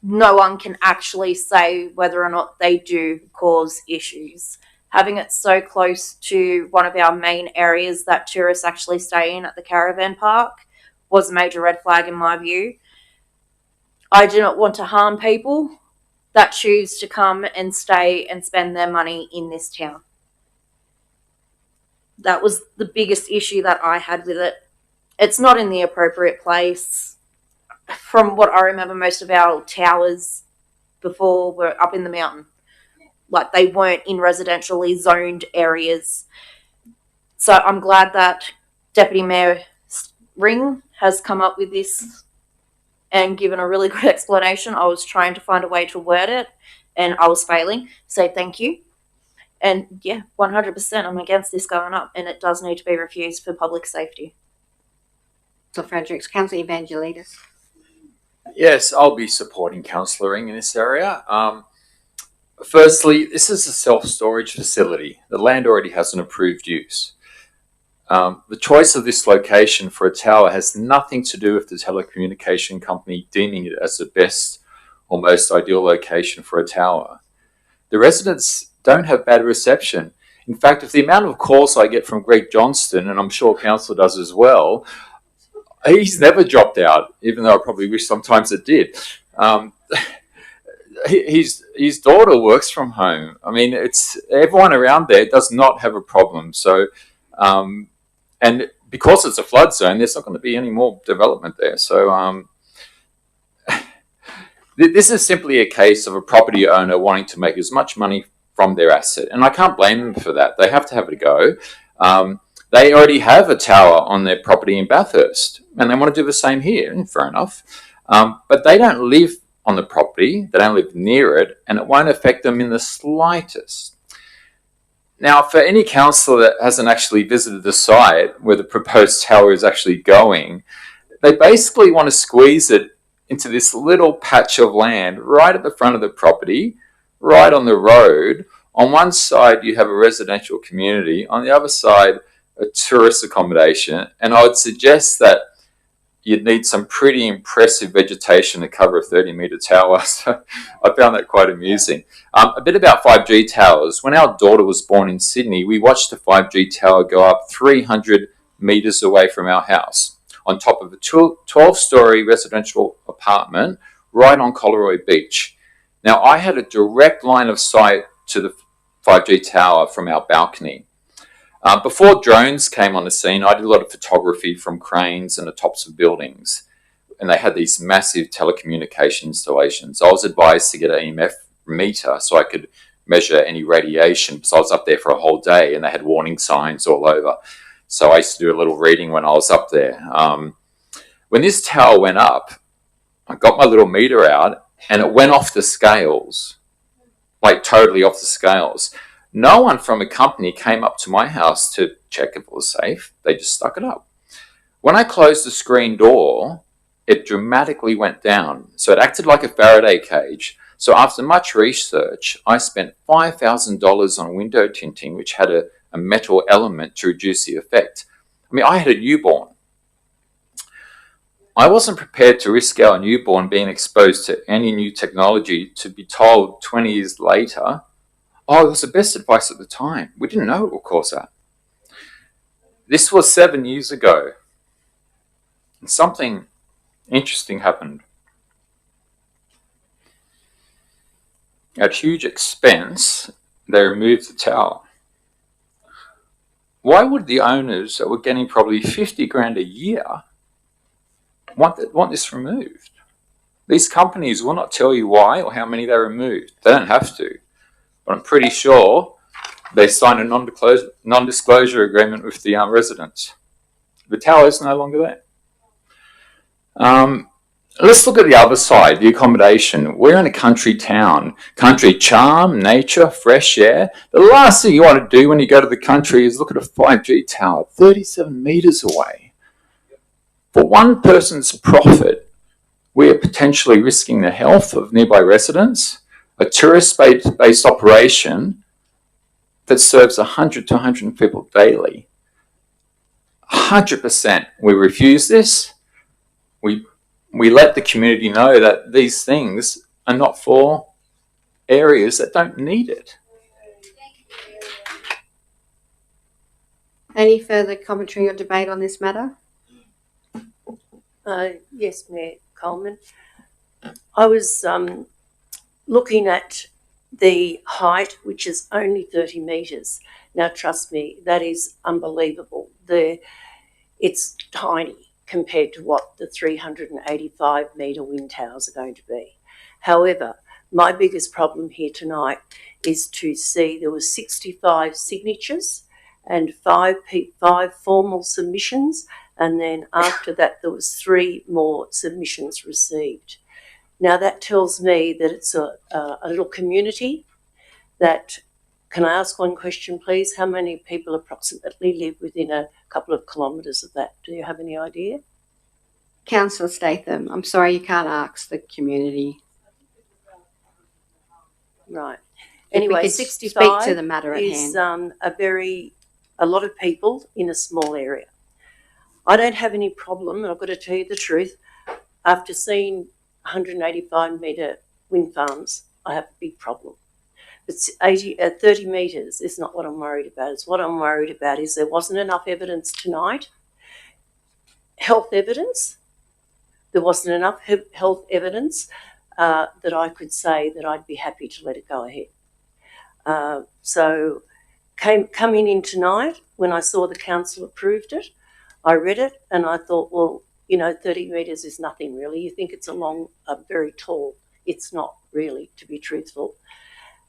No one can actually say whether or not they do cause issues. Having it so close to one of our main areas that tourists actually stay in at the caravan park was a major red flag in my view. I do not want to harm people that choose to come and stay and spend their money in this town. That was the biggest issue that I had with it. It's not in the appropriate place. From what I remember, most of our towers before were up in the mountain. Like, they weren't in residentially zoned areas. So I'm glad that Deputy Mayor Ring has come up with this and given a really good explanation. I was trying to find a way to word it and I was failing. So thank you. And yeah, 100% I'm against this going up, and it does need to be refused for public safety. Councillor Fredericks. Councillor Evangelidis. Yes, I'll be supporting Councillor Ring in this area. Firstly, this is a self-storage facility. The land already has an approved use. The choice of this location for a tower has nothing to do with the telecommunication company deeming it as the best or most ideal location for a tower. The residents don't have bad reception. In fact, if the amount of calls I get from Greg Johnston, and I'm sure Council does as well, he's never dropped out, even though I probably wish sometimes it did. His daughter works from home. I mean, it's everyone around there does not have a problem. So, and because it's a flood zone, there's not going to be any more development there. So, this is simply a case of a property owner wanting to make as much money from their asset, and I can't blame them for that. They have to have it a go. They already have a tower on their property in Bathurst, and they want to do the same here. Fair enough, but they don't live on the property, they don't live near it, and it won't affect them in the slightest. Now, for any councillor that hasn't actually visited the site where the proposed tower is actually going, they basically want to squeeze it into this little patch of land right at the front of the property, right on the road. On one side, you have a residential community. On the other side, a tourist accommodation. And I would suggest that you'd need some pretty impressive vegetation to cover a 30-metre tower. So I found that quite amusing. A bit about 5G towers. When our daughter was born in Sydney, we watched a 5G tower go up 300 metres away from our house on top of a 12-storey residential apartment right on Coleroy Beach. Now, I had a direct line of sight to the 5G tower from our balcony. Before drones came on the scene, I did a lot of photography from cranes and the tops of buildings. And they had these massive telecommunication installations. I was advised to get an EMF meter so I could measure any radiation. So I was up there for a whole day and they had warning signs all over. So I used to do a little reading when I was up there. When this tower went up, I got my little meter out and it went off the scales, like totally off the scales. No one from a company came up to my house to check if it was safe. They just stuck it up. When I closed the screen door, it dramatically went down. So it acted like a Faraday cage. So after much research, I spent $5,000 on window tinting, which had a metal element to reduce the effect. I mean, I had a newborn. I wasn't prepared to risk our newborn being exposed to any new technology to be told 20 years later, oh, it was the best advice at the time. We didn't know it would cause that. This was 7 years ago. And something interesting happened. At huge expense, they removed the tower. Why would the owners that were getting probably 50 grand a year want this removed? These companies will not tell you why or how many they removed. They don't have to. But I'm pretty sure they signed a non-disclosure agreement with the residents. The tower is no longer there. Let's look at the other side, the accommodation. We're in a country town. Country charm, nature, fresh air. The last thing you want to do when you go to the country is look at a 5G tower 37 metres away. For one person's profit, we are potentially risking the health of nearby residents, a tourist-based operation that serves 100 to 100 people daily. 100% we refuse this. We let the community know that these things are not for areas that don't need it. Any further commentary or debate on this matter? Yes, Mayor Coleman. I was looking at the height, which is only 30 metres. Now, trust me, that is unbelievable. It's tiny compared to what the 385 metre wind towers are going to be. However, my biggest problem here tonight is to see there were 65 signatures and five formal submissions, and then after that there was 3 more submissions received. Now that tells me that it's a little community that, can I ask one question please? How many people approximately live within a couple of kilometres of that? Do you have any idea? Councillor Statham, I'm sorry you can't ask the community. Right. If we Anyway, could 65 speak to the matter at is hand. a lot of people in a small area. I don't have any problem, and I've got to tell you the truth, after seeing 185 metre wind farms, I have a big problem. But 30 metres is not what I'm worried about. What I'm worried about is there wasn't enough evidence tonight, health evidence. There wasn't enough health evidence that I could say that I'd be happy to let it go ahead. So coming in tonight, when I saw the council approved it, I read it and I thought, well, 30 metres is nothing really. You think it's very tall. It's not really, to be truthful.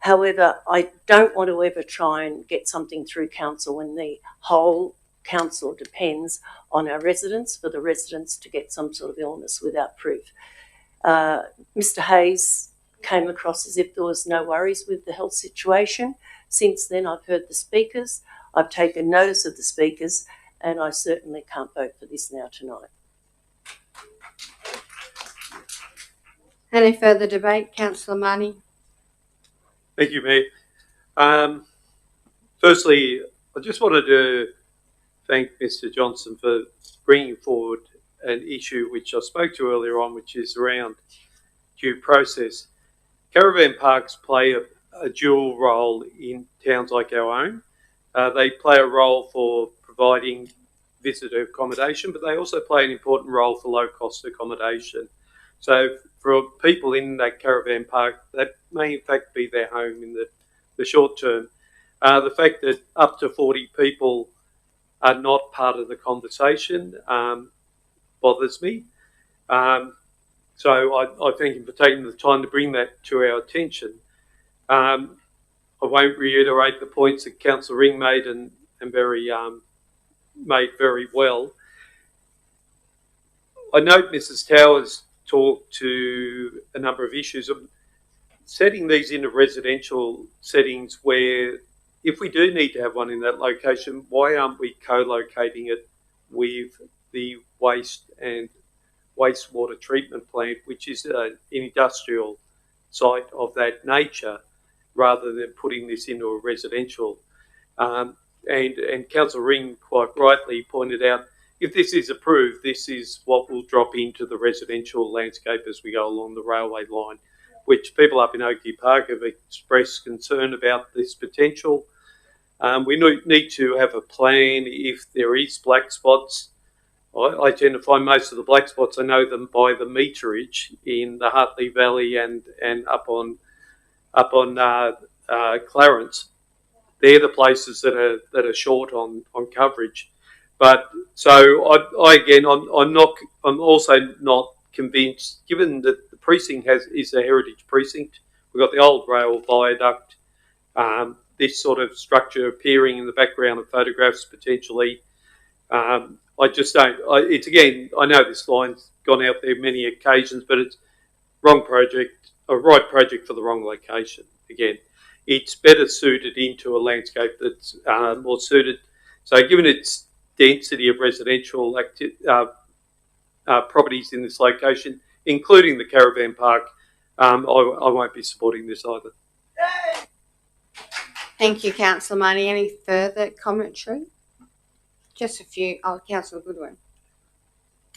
However, I don't want to ever try and get something through council when the whole council depends on our residents, for the residents to get some sort of illness without proof. Mr. Hayes came across as if there was no worries with the health situation. Since then, I've heard the speakers, I've taken notice of the speakers, and I certainly can't vote for this now tonight. Any further debate? Councillor Marnie. Thank you, Mayor. Firstly, I just wanted to thank Mr. Johnson for bringing forward an issue which I spoke to earlier on, which is around due process. Caravan parks play a dual role in towns like our own. They play a role for providing visitor accommodation, but they also play an important role for low-cost accommodation. So for people in that caravan park, that may in fact be their home in the short term. The fact that up to 40 people are not part of the conversation bothers me. So I thank him for taking the time to bring that to our attention. I won't reiterate the points that Councillor Ring made and made very well. I note Mrs. Towers talked to a number of issues of setting these into residential settings where if we do need to have one in that location, why aren't we co-locating it with the waste and wastewater treatment plant, which is an industrial site of that nature, rather than putting this into a residential. And Councillor Ring quite rightly pointed out, if this is approved, this is what will drop into the residential landscape as we go along the railway line, which people up in Oakey Park have expressed concern about this potential. We need to have a plan if there is black spots. I tend to find most of the black spots, I know them by the meterage in the Hartley Valley and up on Clarence. They're the places that are short on coverage. But so I'm also not convinced, given that the precinct is a heritage precinct. We've got the old rail viaduct, this sort of structure appearing in the background of photographs potentially. I just don't. It's again. I know this line's gone out there many occasions, but it's wrong project, a right project for the wrong location. Again, it's better suited into a landscape that's more suited. So, given its density of residential properties in this location, including the caravan park, I won't be supporting this either. Thank you, Councillor Marnie. Any further commentary? Just a few. Oh, Councillor Goodwin.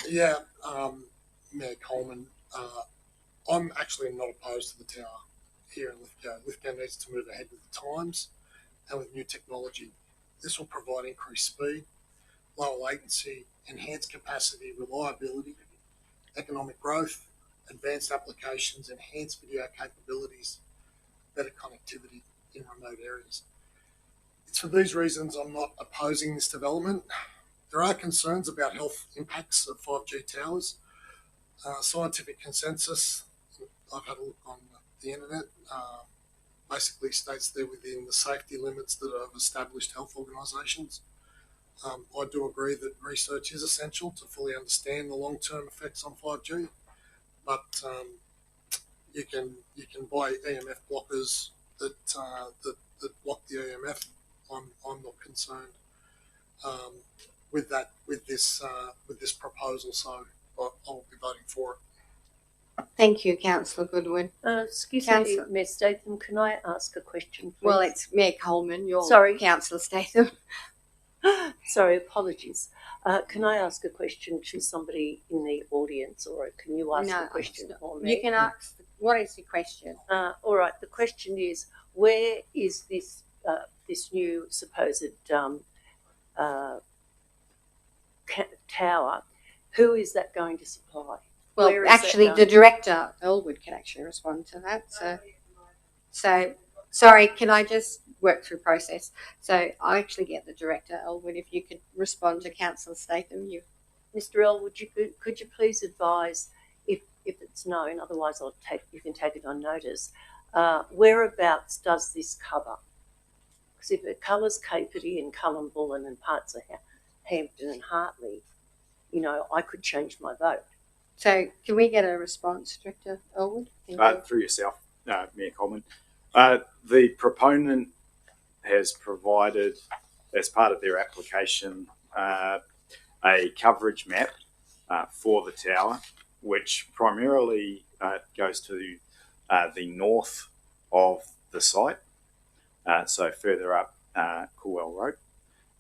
Yeah, Mayor Coleman, I'm actually not opposed to the tower here in Lithgow. Lithgow needs to move ahead with the times and with new technology. This will provide increased speed, lower latency, enhanced capacity, reliability, economic growth, advanced applications, enhanced video capabilities, better connectivity in remote areas. It's for these reasons I'm not opposing this development. There are concerns about health impacts of 5G towers. Scientific consensus, I've had a look on the internet, basically states they're within the safety limits that are established health organisations. I do agree that research is essential to fully understand the long-term effects on 5G, but you can buy EMF blockers that block the EMF. I'm not concerned with this proposal, so I'll be voting for it. Thank you, Councillor Goodwin. Excuse me, Mayor Statham, can I ask a question, please? Well, it's Mayor Coleman. You're Sorry. Councillor Statham. Sorry, apologies. Can I ask a question to somebody in the audience, or can you ask a question for me? You can ask. What is the question? All right. The question is, where is this this new supposed tower? Who is that going to supply? Well, actually, the director, Elwood, can actually respond to that. So, sorry, can I just work through process? So, I actually get the director, Elwood, if you could respond to Councillor Statham. Mr. Elwood, could you please advise, if it's known, otherwise you can take it on notice, whereabouts does this cover? Because if it covers Capertee and Cullenbullen and parts of Hampton and Hartley, I could change my vote. So can we get a response, Director Elwood? Thank you. Through yourself, Mayor Coleman. The proponent has provided, as part of their application, a coverage map for the tower, which primarily goes to the north of the site, so further up Coolwell Road,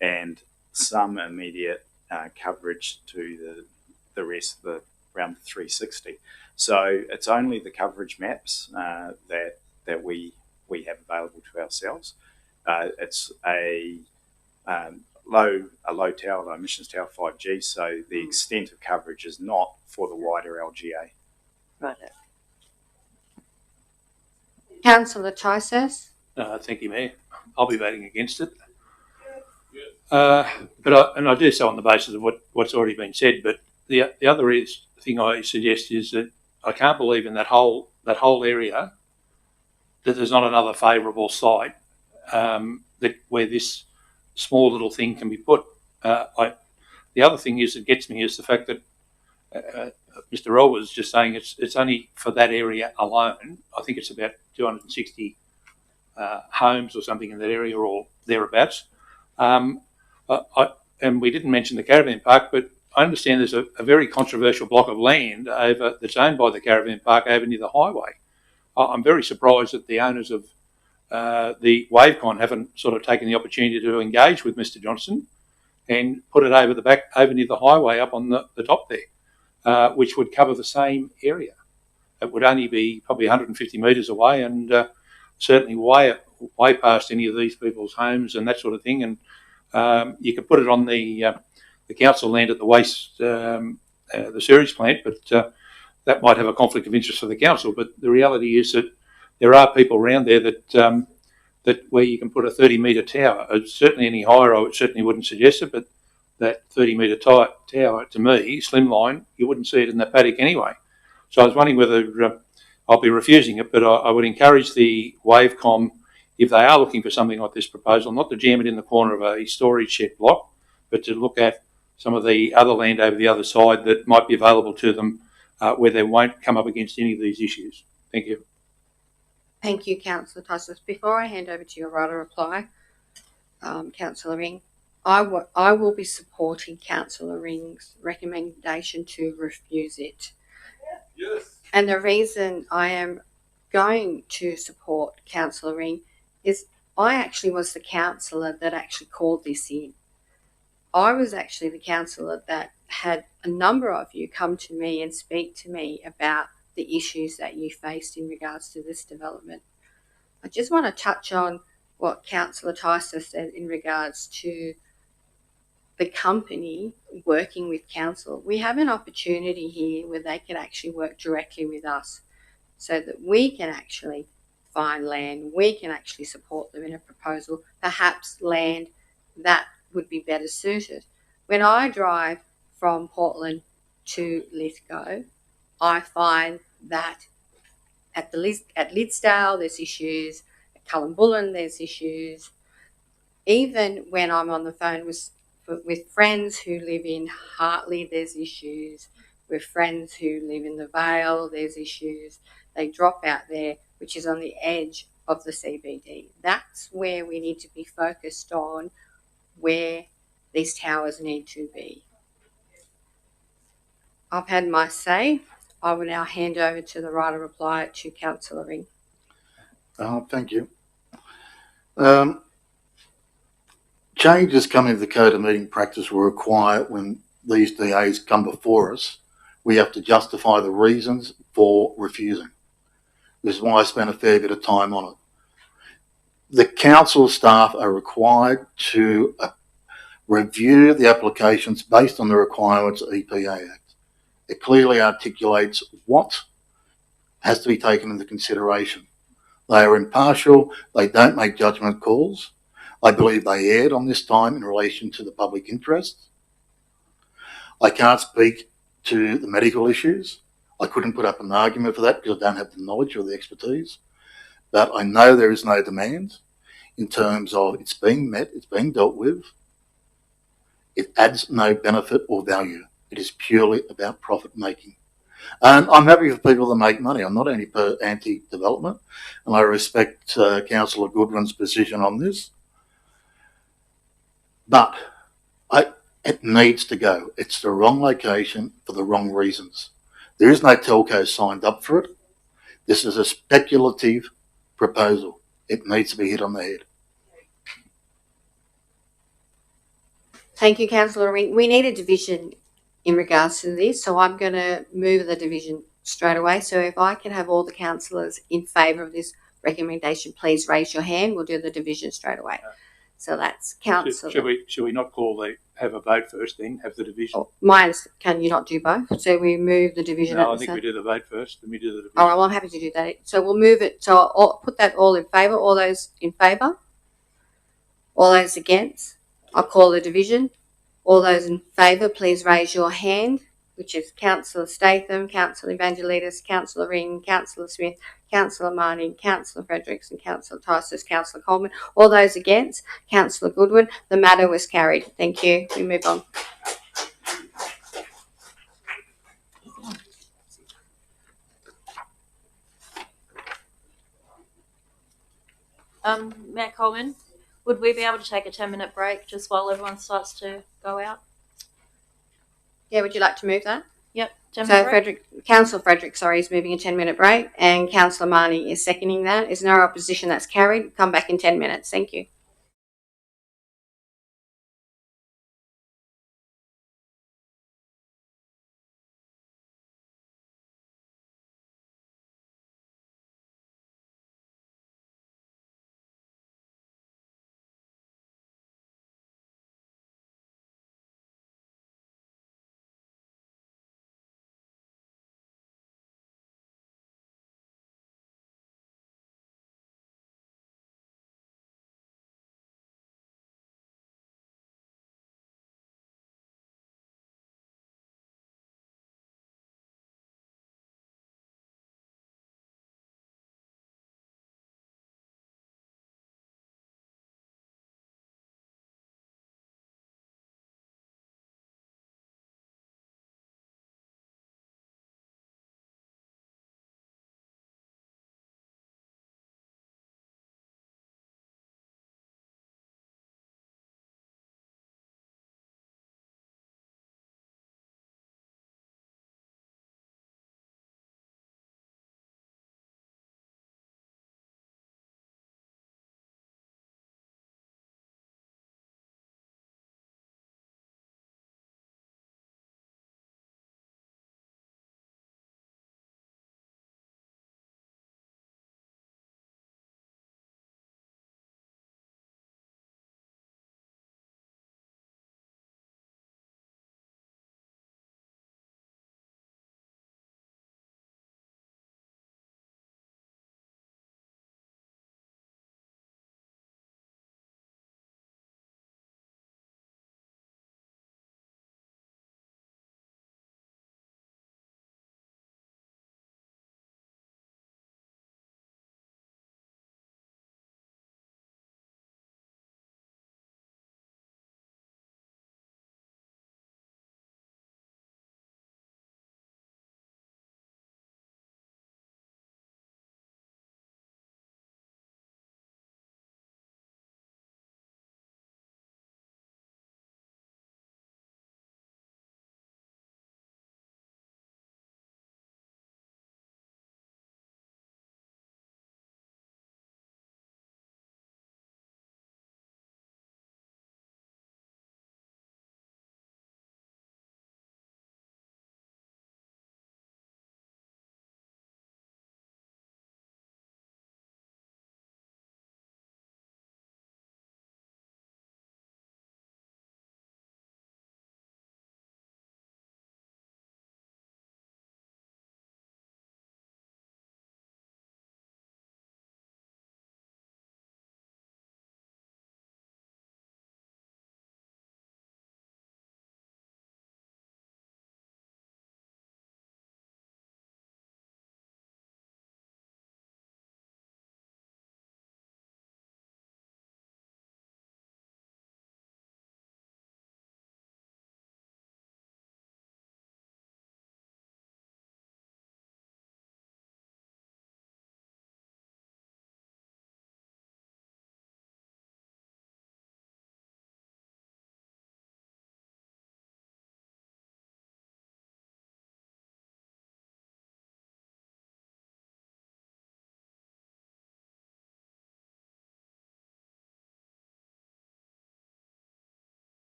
and some immediate coverage to the rest of the around 360. So it's only the coverage maps that we have available to ourselves. It's a low tower, low emissions tower, 5G. So the extent of coverage is not for the wider LGA. Right. Councillor Tysus. Thank you, Mayor. I'll be voting against it. But I do so on the basis of what's already been said. But the other thing I suggest is that I can't believe in that whole area that there's not another favourable site where this small little thing can be put. The other thing that gets me is the fact that Mr. Roll was just saying it's only for that area alone. I think it's about 260 homes or something in that area or thereabouts. And we didn't mention the caravan park, but I understand there's a very controversial block of land that's owned by the caravan park over near the highway. I'm very surprised that the owners of the WaveCon haven't sort of taken the opportunity to engage with Mr. Johnston and put it over near the highway up on the top there, which would cover the same area. It would only be probably 150 metres away and certainly way past any of these people's homes and that sort of thing. And you could put it on the council land at the waste, the sewage plant, but that might have a conflict of interest for the council. But the reality is that there are people around there that where you can put a 30-metre tower. Certainly any higher, I certainly wouldn't suggest it, but that 30-metre tower, to me, slimline, you wouldn't see it in that paddock anyway. So I was wondering whether I'll be refusing it, but I would encourage the Wavecom, if they are looking for something like this proposal, not to jam it in the corner of a storage shed block, but to look at some of the other land over the other side that might be available to them where they won't come up against any of these issues. Thank you. Thank you, Councillor Tysus. Before I hand over to your right of reply, Councillor Ring, I will be supporting Councillor Ring's recommendation to refuse it. Yes. And the reason I am going to support Councillor Ring is I actually was the councillor that actually called this in. I was actually the councillor that had a number of you come to me and speak to me about the issues that you faced in regards to this development. I just want to touch on what Councillor Tysus said in regards to the company working with council. We have an opportunity here where they can actually work directly with us so that we can actually find land, we can actually support them in a proposal, perhaps land that would be better suited. When I drive from Portland to Lithgow, I find that at Lidsdale there's issues, at Cullambullen there's issues. Even when I'm on the phone with friends who live in Hartley, there's issues. With friends who live in the Vale, there's issues. They drop out there, which is on the edge of the CBD. That's where we need to be focused on where these towers need to be. I've had my say. I will now hand over to the right of reply to Councillor Ring. Thank you. Changes coming to the Code of Meeting Practice will require when these DAs come before us, we have to justify the reasons for refusing. This is why I spent a fair bit of time on it. The council staff are required to review the applications based on the requirements of the EPA Act. It clearly articulates what has to be taken into consideration. They are impartial, they don't make judgment calls. I believe they erred on this time in relation to the public interest. I can't speak to the medical issues. I couldn't put up an argument for that because I don't have the knowledge or the expertise. But I know there is no demand in terms of it's being met, it's being dealt with. It adds no benefit or value. It is purely about profit making. And I'm happy for people to make money. I'm not anti-development, and I respect Councillor Goodwin's position on this. But it needs to go. It's the wrong location for the wrong reasons. There is no telco signed up for it. This is a speculative proposal. It needs to be hit on the head. Thank you, Councillor Ring. We need a division in regards to this, so I'm going to move the division straight away. So if I can have all the councillors in favour of this recommendation, please raise your hand. We'll do the division straight away. So that's councillor. Should we not have a vote first, then have the division? Can you not do both? So we move the division. No, I think we do the vote first, then we do the division. All right, well, I'm happy to do that. So we'll move it. So I'll put that all in favour. All those in favour? All those against? I'll call the division. All those in favour, please raise your hand, which is Councillor Statham, Councillor Evangelides, Councillor Ring, Councillor Smith, Councillor Marnie, Councillor Fredericks and Councillor Tisus, Councillor Coleman. All those against? Councillor Goodwin. The matter was carried. Thank you. We move on. Matt Coleman, would we be able to take a 10-minute break just while everyone starts to go out? Yeah, would you like to move that? Yep. 10-minute break. Councillor Fredericks, is moving a 10-minute break, and Councillor Marnie is seconding that. Is no opposition? That's carried. Come back in 10 minutes. Thank you.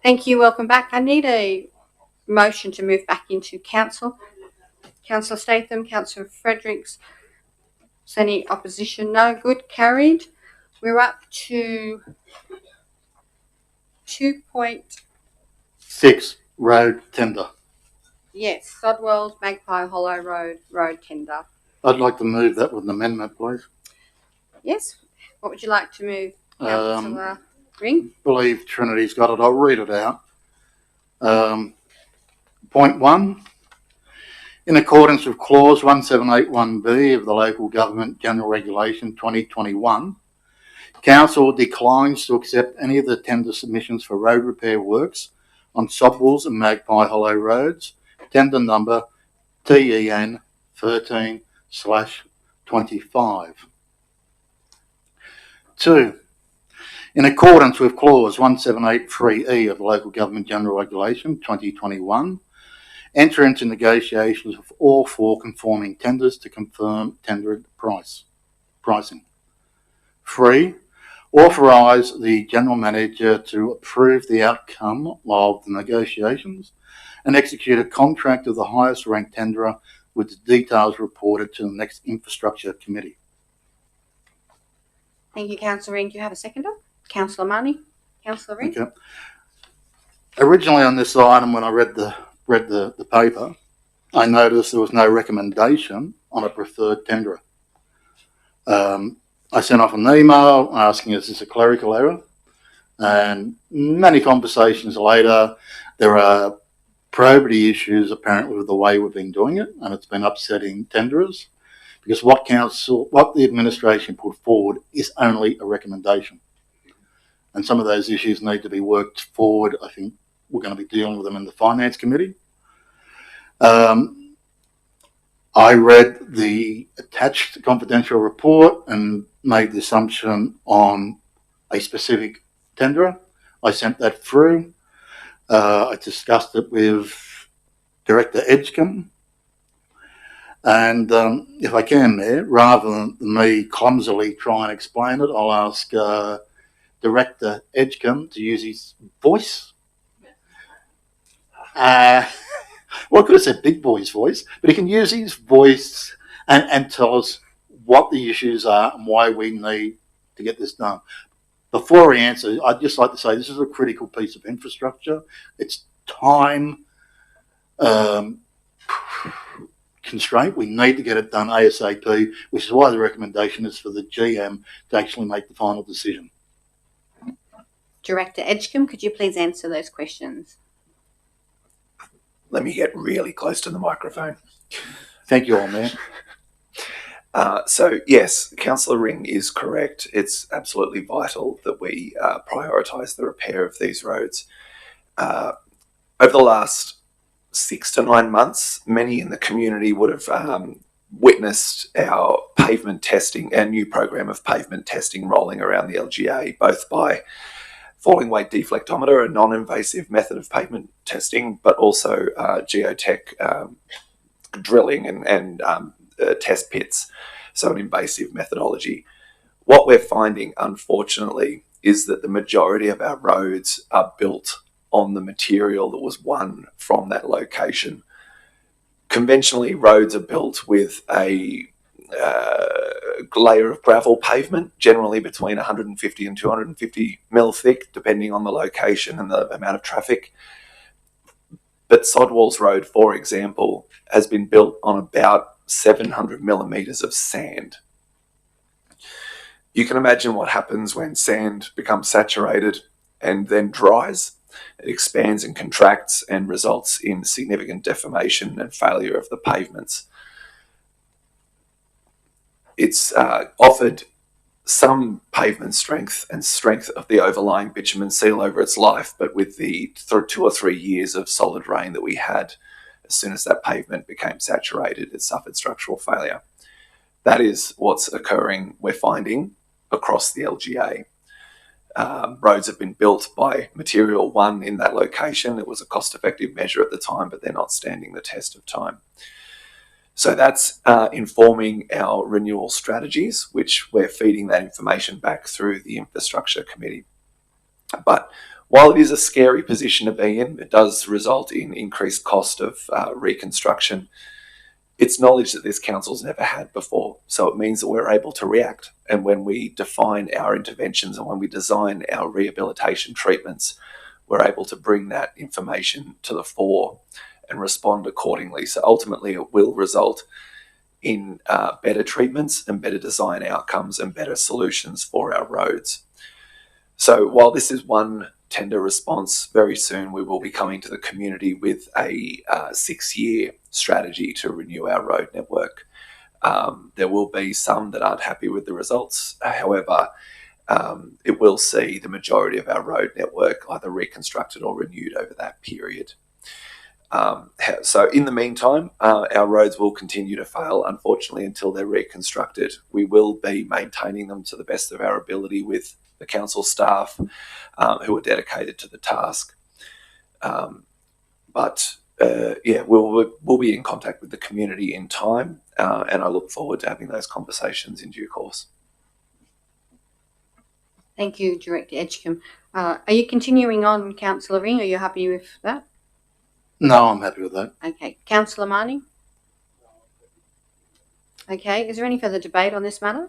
Thank you. Welcome back. I need a motion to move back into council. Councillor Statham, Councillor Fredericks. Is any opposition? No. Good. Carried. We're up to 2.6 road tender. Yes, Sodwell, Magpie Hollow road tender. I'd like to move that with an amendment, please. Yes. What would you like to move, Councillor Ring? Believe Trinity's got it. I'll read it out. Point 1. In accordance with clause 1781B of the Local Government General Regulation 2021, Council declines to accept any of the tender submissions for road repair works on Sodwells and Magpie Hollow roads, tender number TEN 13/25. 2. In accordance with clause 1783E of the Local Government General Regulation 2021, enter into negotiations with all 4 conforming tenders to confirm tendered pricing. 3. Authorise the General Manager to approve the outcome of the negotiations and execute a contract of the highest ranked tenderer with the details reported to the next Infrastructure Committee. Thank you, Councillor Ring. Do you have a seconder? Councillor Marnie? Councillor Ring? Okay. Originally on this item, when I read the paper, I noticed there was no recommendation on a preferred tenderer. I sent off an email asking, is this a clerical error? And many conversations later, there are probity issues apparently with the way we've been doing it, and it's been upsetting tenderers because what the administration put forward is only a recommendation. And some of those issues need to be worked forward. I think we're going to be dealing with them in the Finance Committee. I read the attached confidential report and made the assumption on a specific tenderer. I sent that through. I discussed it with Director Edgecombe. And if I can there, rather than me clumsily try and explain it, I'll ask Director Edgecombe to use his voice. Well, I could have said Big Boy's voice, but he can use his voice and tell us what the issues are and why we need to get this done. Before I answer, I'd just like to say this is a critical piece of infrastructure. It's time constraint. We need to get it done ASAP, which is why the recommendation is for the GM to actually make the final decision. Director Edgecombe, could you please answer those questions? Let me get really close to the microphone. Thank you, Old Man. So yes, Councillor Ring is correct. It's absolutely vital that we prioritise the repair of these roads. Over the last 6 to 9 months, many in the community would have witnessed our pavement testing, our new program of pavement testing rolling around the LGA, both by falling weight deflectometer, a non-invasive method of pavement testing, but also geotech drilling and test pits, so an invasive methodology. What we're finding, unfortunately, is that the majority of our roads are built on the material that was won from that location. Conventionally, roads are built with a layer of gravel pavement, generally between 150 and 250 mil thick, depending on the location and the amount of traffic. But Sodwells Road, for example, has been built on about 700 millimetres of sand. You can imagine what happens when sand becomes saturated and then dries. It expands and contracts and results in significant deformation and failure of the pavements. It's offered some pavement strength and strength of the overlying bitumen seal over its life, but with the 2 or 3 years of solid rain that we had, as soon as that pavement became saturated, it suffered structural failure. That is what's occurring, we're finding, across the LGA. Roads have been built by material won in that location. It was a cost-effective measure at the time, but they're not standing the test of time. So that's informing our renewal strategies, which we're feeding that information back through the Infrastructure Committee. But While it is a scary position to be in, it does result in increased cost of reconstruction. It's knowledge that this council's never had before, so it means that we're able to react. And when we define our interventions and when we design our rehabilitation treatments, we're able to bring that information to the fore and respond accordingly. So ultimately, it will result in better treatments and better design outcomes and better solutions for our roads. So while this is one tender response, very soon we will be coming to the community with a 6-year strategy to renew our road network. There will be some that aren't happy with the results. However, it will see the majority of our road network either reconstructed or renewed over that period. So in the meantime, our roads will continue to fail, unfortunately, until they're reconstructed. We will be maintaining them to the best of our ability with the council staff who are dedicated to the task. We'll be in contact with the community in time, and I look forward to having those conversations in due course. Thank you, Director Edgecombe. Are you continuing on, Councillor Ring? Are you happy with that? No, I'm happy with that. Okay. Councillor Marnie? Okay. Is there any further debate on this matter?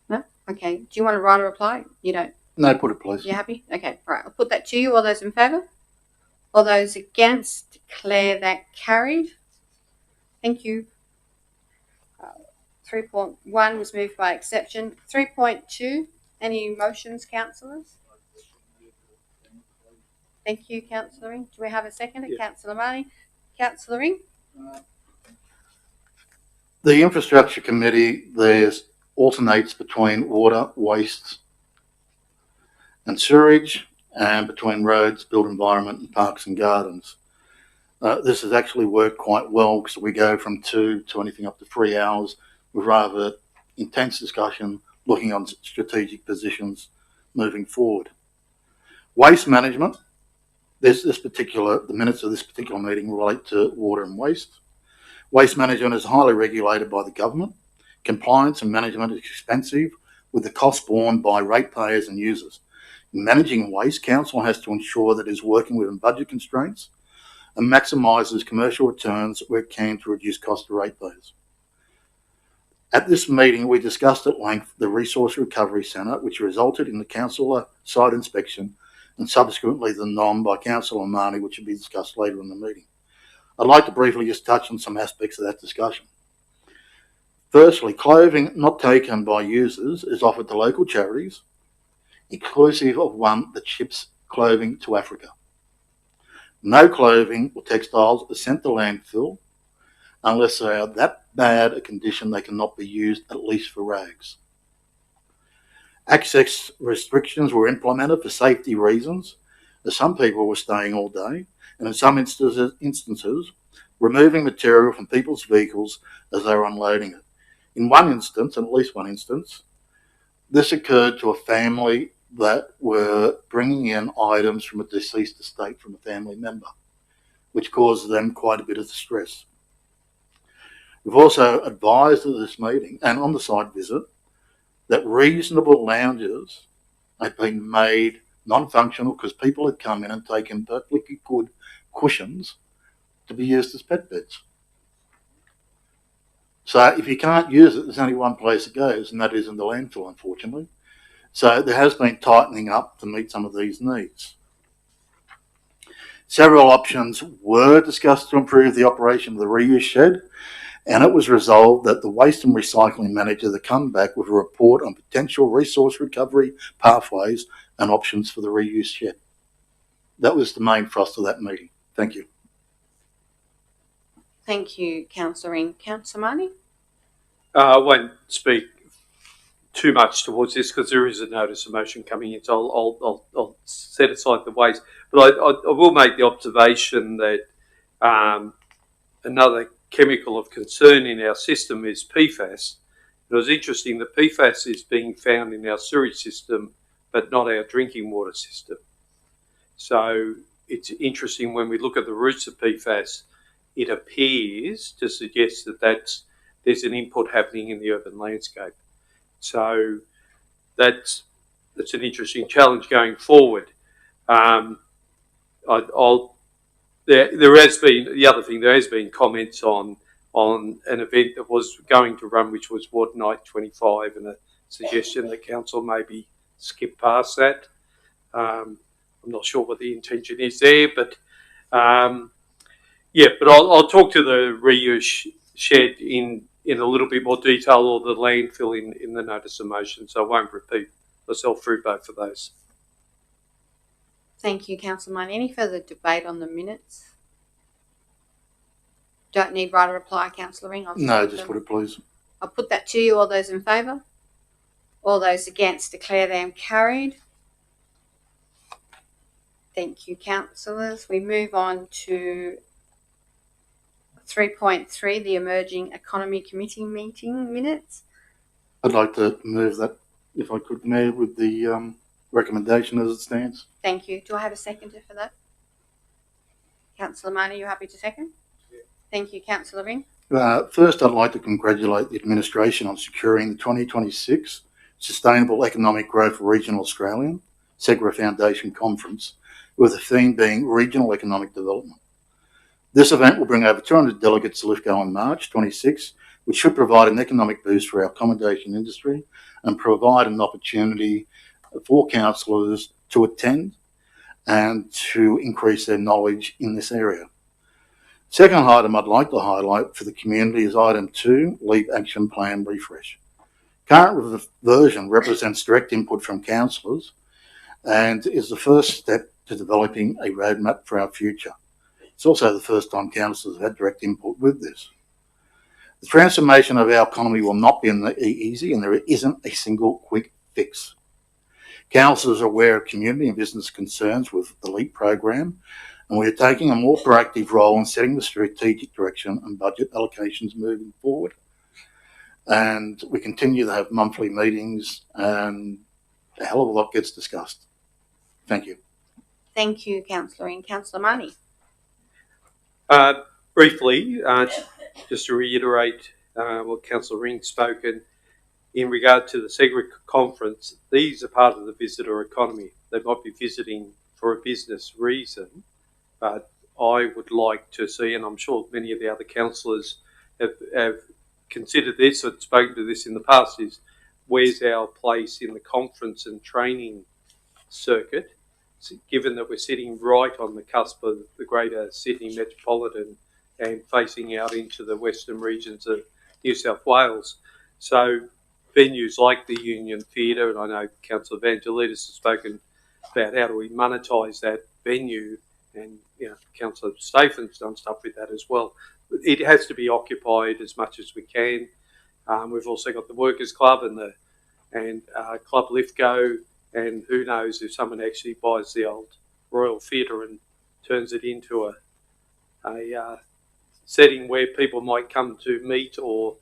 No? Okay. Do you want to write a reply? You don't? No, put it, please. You happy? Okay. All right. I'll put that to you. All those in favour? All those against? Declare that carried. Thank you. 3.1 was moved by exception. 3.2, any motions, councillors? Thank you, Councillor Ring. Do we have a second? Yeah. Councillor Marnie. Councillor Ring? The Infrastructure Committee, there's alternates between water, waste and sewerage, and between roads, built environment and parks and gardens. This has actually worked quite well because we go from 2 to anything up to 3 hours with rather intense discussion looking on strategic positions moving forward. Waste management, the minutes of this particular meeting relate to water and waste. Waste management is highly regulated by the government. Compliance and management is expensive, with the cost borne by ratepayers and users. In managing waste, council has to ensure that it is working within budget constraints and maximises commercial returns where it can to reduce cost to ratepayers. At this meeting, we discussed at length the Resource Recovery Centre, which resulted in the councillor site inspection and subsequently the NOM by Councillor Marnie, which will be discussed later in the meeting. I'd like to briefly just touch on some aspects of that discussion. Firstly, clothing not taken by users is offered to local charities, inclusive of one that ships clothing to Africa. No clothing or textiles are sent to landfill unless they are that bad a condition they cannot be used, at least for rags. Access restrictions were implemented for safety reasons, as some people were staying all day, and in some instances removing material from people's vehicles as they were unloading it. In one instance, and at least one instance, this occurred to a family that were bringing in items from a deceased estate from a family member, which caused them quite a bit of distress. We've also advised at this meeting and on the site visit that reasonable lounges had been made non-functional because people had come in and taken perfectly good cushions to be used as pet beds. So if you can't use it, there's only one place it goes, and that is in the landfill, unfortunately. So there has been tightening up to meet some of these needs. Several options were discussed to improve the operation of the reuse shed, and it was resolved that the waste and recycling manager to come back with a report on potential resource recovery pathways and options for the reuse shed. That was the main thrust of that meeting. Thank you. Thank you, Councillor Ring. Councillor Marnie? I won't speak too much towards this because there is a notice of motion coming in, so I'll set aside the waste. But I will make the observation that another chemical of concern in our system is PFAS. It was interesting that PFAS is being found in our sewage system, but not our drinking water system. So it's interesting when we look at the roots of PFAS, it appears to suggest that there's an input happening in the urban landscape. So that's it's an interesting challenge going forward. There has been the other thing. There has been comments on an event that was going to run, which was Ward Night 25, and a suggestion that council maybe skip past that. I'm not sure what the intention is there, but yeah. But I'll talk to the reuse shed in a little bit more detail, or the landfill in the notice of motion. So I won't repeat myself through both of those. Thank you, Councillor Munn. Any further debate on the minutes? Don't need right of reply, Councillor Ring. No, just put it, please. I'll put that to you. All those in favour? All those against, declare them carried. Thank you, councillors. We move on to 3.3, the Emerging Economy Committee meeting minutes. I'd like to move that, if I could, Mayor, with the recommendation as it stands. Thank you. Do I have a seconder for that? Councillor Marnie, you happy to second? Yeah. Thank you, Councillor Ring. First, I'd like to congratulate the administration on securing the 2026 Sustainable Economic Growth Regional Australian SEGRA Foundation Conference, with the theme being Regional Economic Development. This event will bring over 200 delegates to Lithgow on March 26, which should provide an economic boost for our accommodation industry and provide an opportunity for councillors to attend and to increase their knowledge in this area. Second item I'd like to highlight for the community is item 2, Leap Action Plan Refresh. Current version represents direct input from councillors and is the first step to developing a roadmap for our future. It's also the first time councillors have had direct input with this. The transformation of our economy will not be easy, and there isn't a single quick fix. Councillors are aware of community and business concerns with the LEAP program, and we are taking a more proactive role in setting the strategic direction and budget allocations moving forward. And we continue to have monthly meetings, and a hell of a lot gets discussed. Thank you. Thank you, Councillor Ring. Councillor Marnie. Briefly, just to reiterate what Councillor Ring's spoken in regard to the SEGRA conference, these are part of the visitor economy. They might be visiting for a business reason, but I would like to see, and I'm sure many of the other councillors have considered this or spoken to this in the past, is where's our place in the conference and training circuit, given that we're sitting right on the cusp of the greater Sydney metropolitan and facing out into the western regions of New South Wales. So venues like the Union Theatre, and I know Councillor Evangelides has spoken about how do we monetise that venue, and Councillor Staphen's done stuff with that as well. It has to be occupied as much as we can. We've also got the Workers Club and Club Lithgow, and who knows if someone actually buys the old Royal Theatre and turns it into a setting where people might come to meet or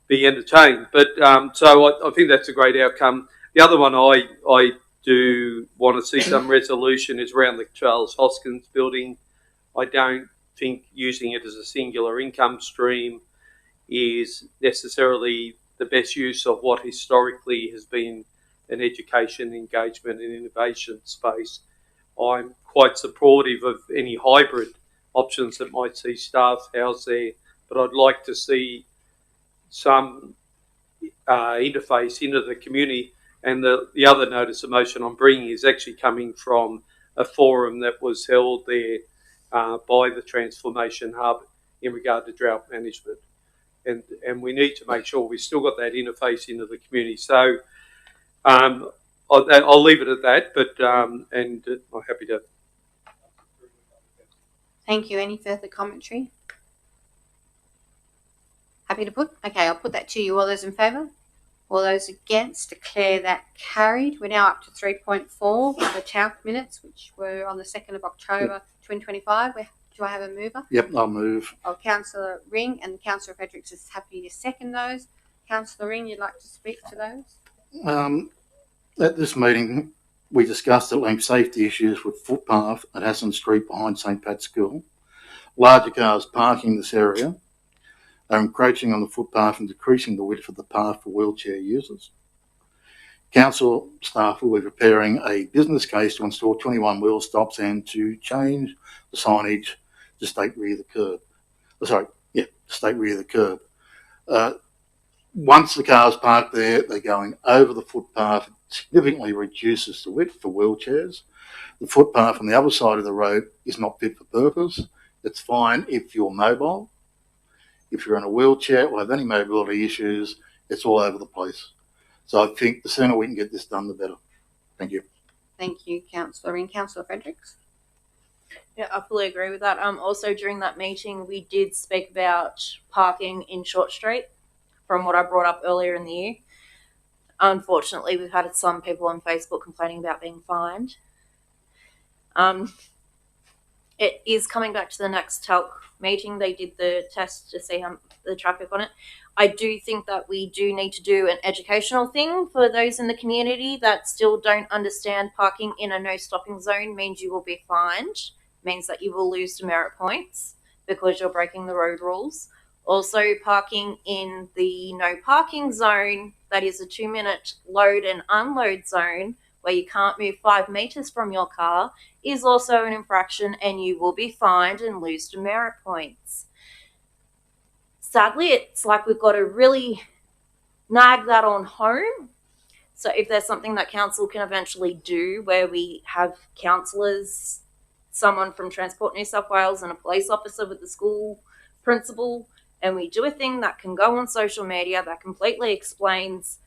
be entertained. But so I think that's a great outcome. The other one I do want to see some resolution is around the Charles Hoskins building. I don't think using it as a singular income stream is necessarily the best use of what historically has been an education, engagement and innovation space. I'm quite supportive of any hybrid options that might see staff housed there, but I'd like to see some interface into the community. And the other notice of motion I'm bringing is actually coming from a forum that was held there by the Transformation Hub in regard to drought management. And we need to make sure we've still got that interface into the community. So I'll leave it at that, but and I'm happy to. Thank you. Any further commentary? Happy to put? Okay, I'll put that to you. All those in favour? All those against? Declare that carried. We're now up to 3.4, the TALC minutes, which were on the 2nd of October 2025. Do I have a mover? Yep, I'll move. Oh, Councillor Ring, and Councillor Fredericks is happy to second those. Councillor Ring, you'd like to speak to those? At this meeting, we discussed at length safety issues with footpath at Hassan Street behind St. Pat's School. Larger cars parking this area are encroaching on the footpath and decreasing the width of the path for wheelchair users. Council staff will be preparing a business case to install 21 wheel stops and to change the signage to state rear of the curb. State rear of the curb. Once the car's parked there, they're going over the footpath. It significantly reduces the width for wheelchairs. The footpath on the other side of the road is not fit for purpose. It's fine if you're mobile. If you're in a wheelchair or have any mobility issues, it's all over the place. So I think the sooner we can get this done, the better. Thank you. Thank you, Councillor Ring. Councillor Fredericks? Yeah, I fully agree with that. Also during that meeting, we did speak about parking in Short Street, from what I brought up earlier in the year. Unfortunately, we've had some people on Facebook complaining about being fined. It is coming back to the next TELC meeting. They did the test to see how the traffic on it. I do think that we do need to do an educational thing for those in the community that still don't understand parking in a no stopping zone means you will be fined, means that you will lose demerit points because you're breaking the road rules. Also, parking in the no parking zone, that is a 2-minute load and unload zone where you can't move 5 meters from your car, is also an infraction and you will be fined and lose demerit points. Sadly, it's like we've got to really nag that on home. So if there's something that council can eventually do where we have councillors, someone from Transport New South Wales and a police officer with the school principal, and we do a thing that can go on social media that completely explains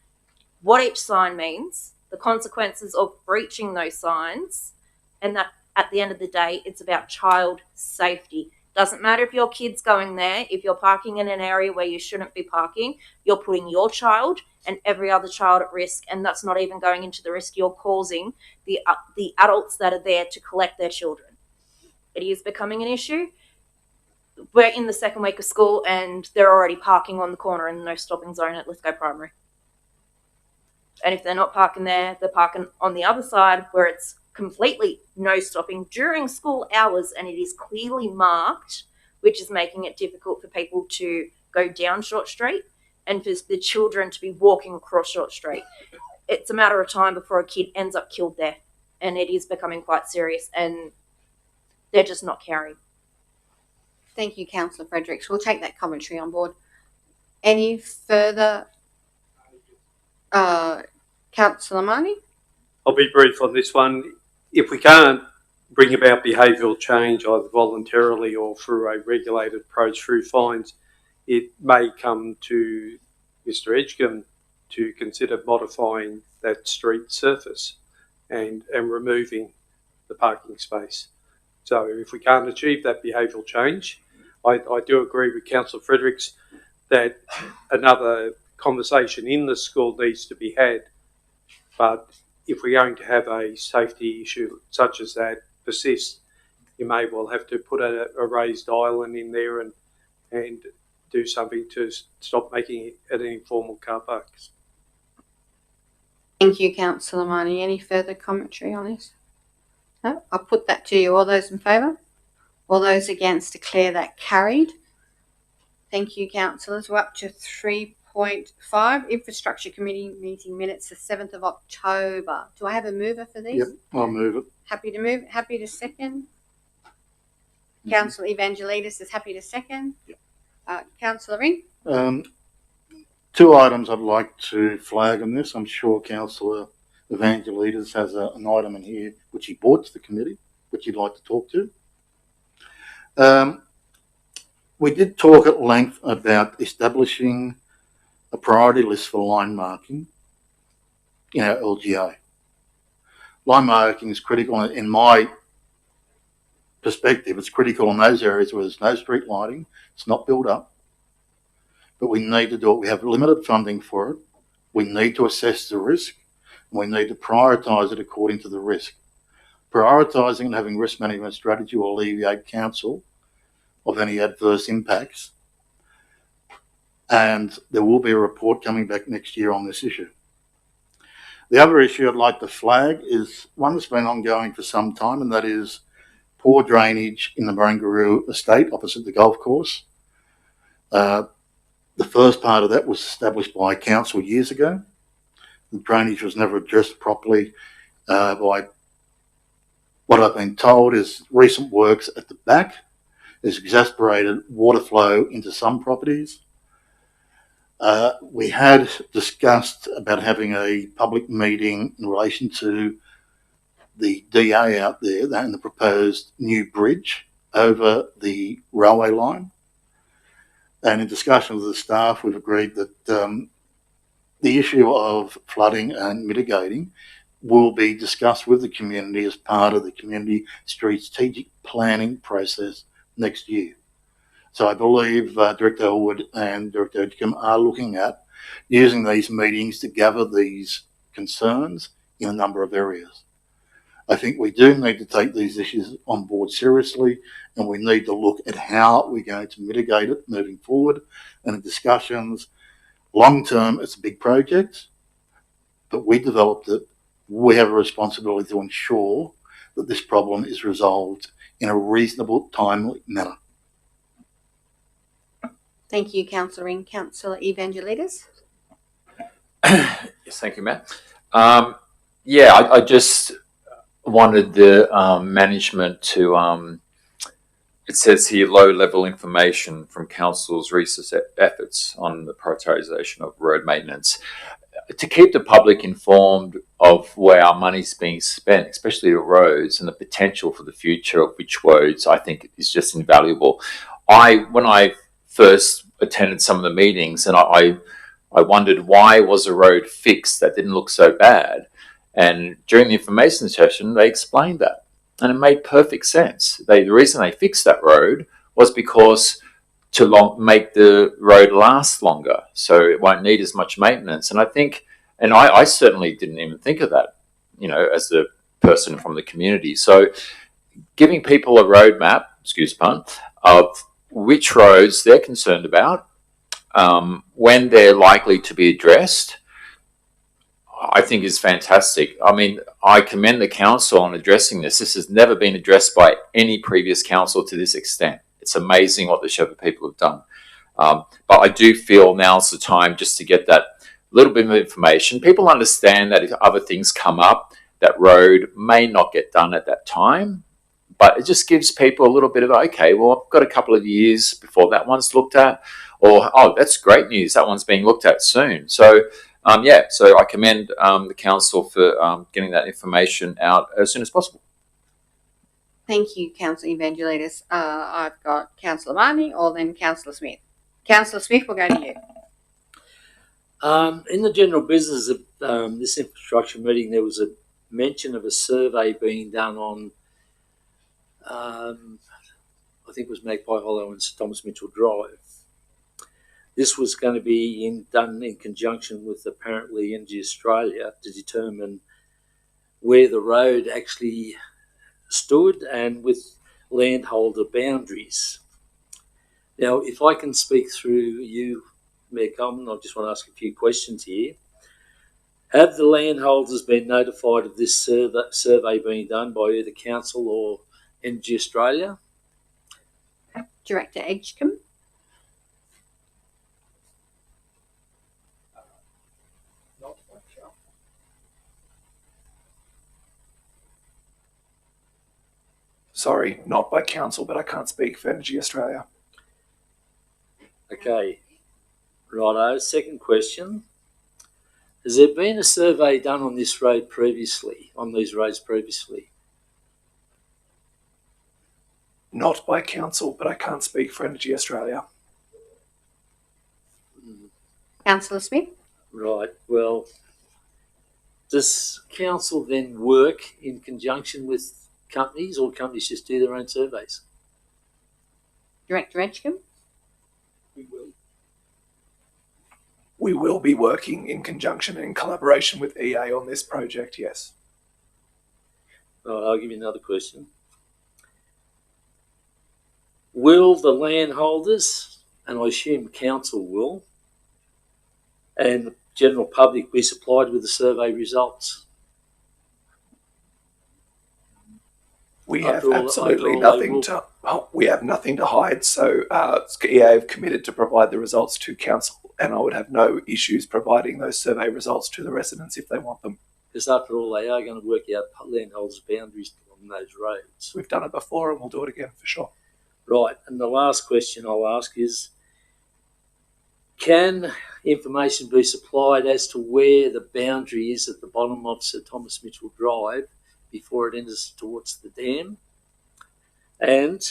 what each sign means, the consequences of breaching those signs, and that at the end of the day, it's about child safety. Doesn't matter if your kid's going there, if you're parking in an area where you shouldn't be parking, you're putting your child and every other child at risk, and that's not even going into the risk you're causing the adults that are there to collect their children. It is becoming an issue. We're in the second week of school and they're already parking on the corner in the no stopping zone at Lithgow Primary. And if they're not parking there, they're parking on the other side where it's completely no stopping during school hours, and it is clearly marked, which is making it difficult for people to go down Short Street and for the children to be walking across Short Street. It's a matter of time before a kid ends up killed there, and it is becoming quite serious, and they're just not caring. Thank you, Councillor Fredericks. We'll take that commentary on board. Any further? Councillor Marnie? I'll be brief on this one. If we can't bring about behavioural change either voluntarily or through a regulated approach through fines, it may come to Mr Edgecombe to consider modifying that street surface and removing the parking space. So if we can't achieve that behavioural change, I do agree with Councillor Fredericks that another conversation in the school needs to be had. But if we're going to have a safety issue such as that persist, you may well have to put a raised island in there and do something to stop making it an informal car park. Thank you, Councillor Marnie. Any further commentary on this? No? I'll put that to you. All those in favour? All those against? Declare that carried. Thank you, councillors. We're up to 3.5, Infrastructure Committee meeting minutes, the 7th of October. Do I have a mover for these? Yep, I'll move it. Happy to move. Happy to second. Councillor Evangelides is happy to second. Yep. Councillor Ring? 2 items I'd like to flag on this. I'm sure Councillor Evangelides has an item in here which he brought to the committee, which he'd like to talk to. We did talk at length about establishing a priority list for line marking in our LGA. Line marking is critical in my perspective. It's critical in those areas where there's no street lighting, it's not built up, but we need to do it. We have limited funding for it. We need to assess the risk, and we need to prioritise it according to the risk. Prioritising and having risk management strategy will alleviate council of any adverse impacts, and there will be a report coming back next year on this issue. The other issue I'd like to flag is one that's been ongoing for some time, and that is poor drainage in the Barangaroo estate opposite the golf course. The first part of that was established by council years ago. The drainage was never addressed properly. By what I've been told is recent works at the back has exacerbated water flow into some properties. We had discussed about having a public meeting in relation to the DA out there and the proposed new bridge over the railway line. And in discussion with the staff, we've agreed that the issue of flooding and mitigating will be discussed with the community as part of the community strategic planning process next year. So I believe Director Elwood and Director Edgecombe are looking at using these meetings to gather these concerns in a number of areas. I think we do need to take these issues on board seriously, and we need to look at how we're going to mitigate it moving forward. And in discussions, long term, it's a big project, but we developed it. We have a responsibility to ensure that this problem is resolved in a reasonable, timely manner. Thank you, Councillor Ring. Councillor Evangelides? Yes, thank you, Matt. I just wanted the management to, it says here, low-level information from Council's research efforts on the prioritisation of road maintenance. To keep the public informed of where our money's being spent, especially the roads and the potential for the future of which roads, I think is just invaluable. When I first attended some of the meetings, and I wondered why was a road fixed that didn't look so bad. And during the information session, they explained that, and it made perfect sense. The reason they fixed that road was because to make the road last longer, so it won't need as much maintenance. And I think, and I certainly didn't even think of that, as a person from the community. So giving people a roadmap, excuse pun, of which roads they're concerned about, when they're likely to be addressed, I think is fantastic. I mean, I commend the council on addressing this. This has never been addressed by any previous council to this extent. It's amazing what the Shepherd people have done. But I do feel now's the time just to get that little bit of information. People understand that if other things come up, that road may not get done at that time, but it just gives people a little bit of, okay, well, I've got a couple of years before that one's looked at, or, oh, that's great news, that one's being looked at soon. So, so I commend the council for getting that information out as soon as possible. Thank you, Councillor Evangelides. I've got Councillor Marnie or then Councillor Smith. Councillor Smith, we'll go to you. In the general business of this infrastructure meeting, there was a mention of a survey being done on, I think it was Magpie Hollow and Sir Thomas Mitchell Drive. This was going to be done in conjunction with apparently Energy Australia to determine where the road actually stood and with landholder boundaries. Now, if I can speak through you, Mayor Coleman, I just want to ask a few questions here. Have the landholders been notified of this survey being done by either council or Energy Australia? Director Edgecombe? Sorry, not by council, but I can't speak for Energy Australia. Okay, righto. Second question. Has there been a survey done on this road previously, on these roads previously? Not by council, but I can't speak for Energy Australia. Councillor Smith? Right, well, does council then work in conjunction with companies, or companies just do their own surveys? Director Edgecombe? We will be working in conjunction and in collaboration with EA on this project, yes. Right, I'll give you another question. Will the landholders, and I assume council will, and the general public be supplied with the survey results? We have absolutely nothing to hide, so EA have committed to provide the results to council and I would have no issues providing those survey results to the residents if they want them. Because after all, they are going to work out landholders' boundaries on those roads. We've done it before and we'll do it again for sure. Right, and the last question I'll ask is, can information be supplied as to where the boundary is at the bottom of Sir Thomas Mitchell Drive before it enters towards the dam? And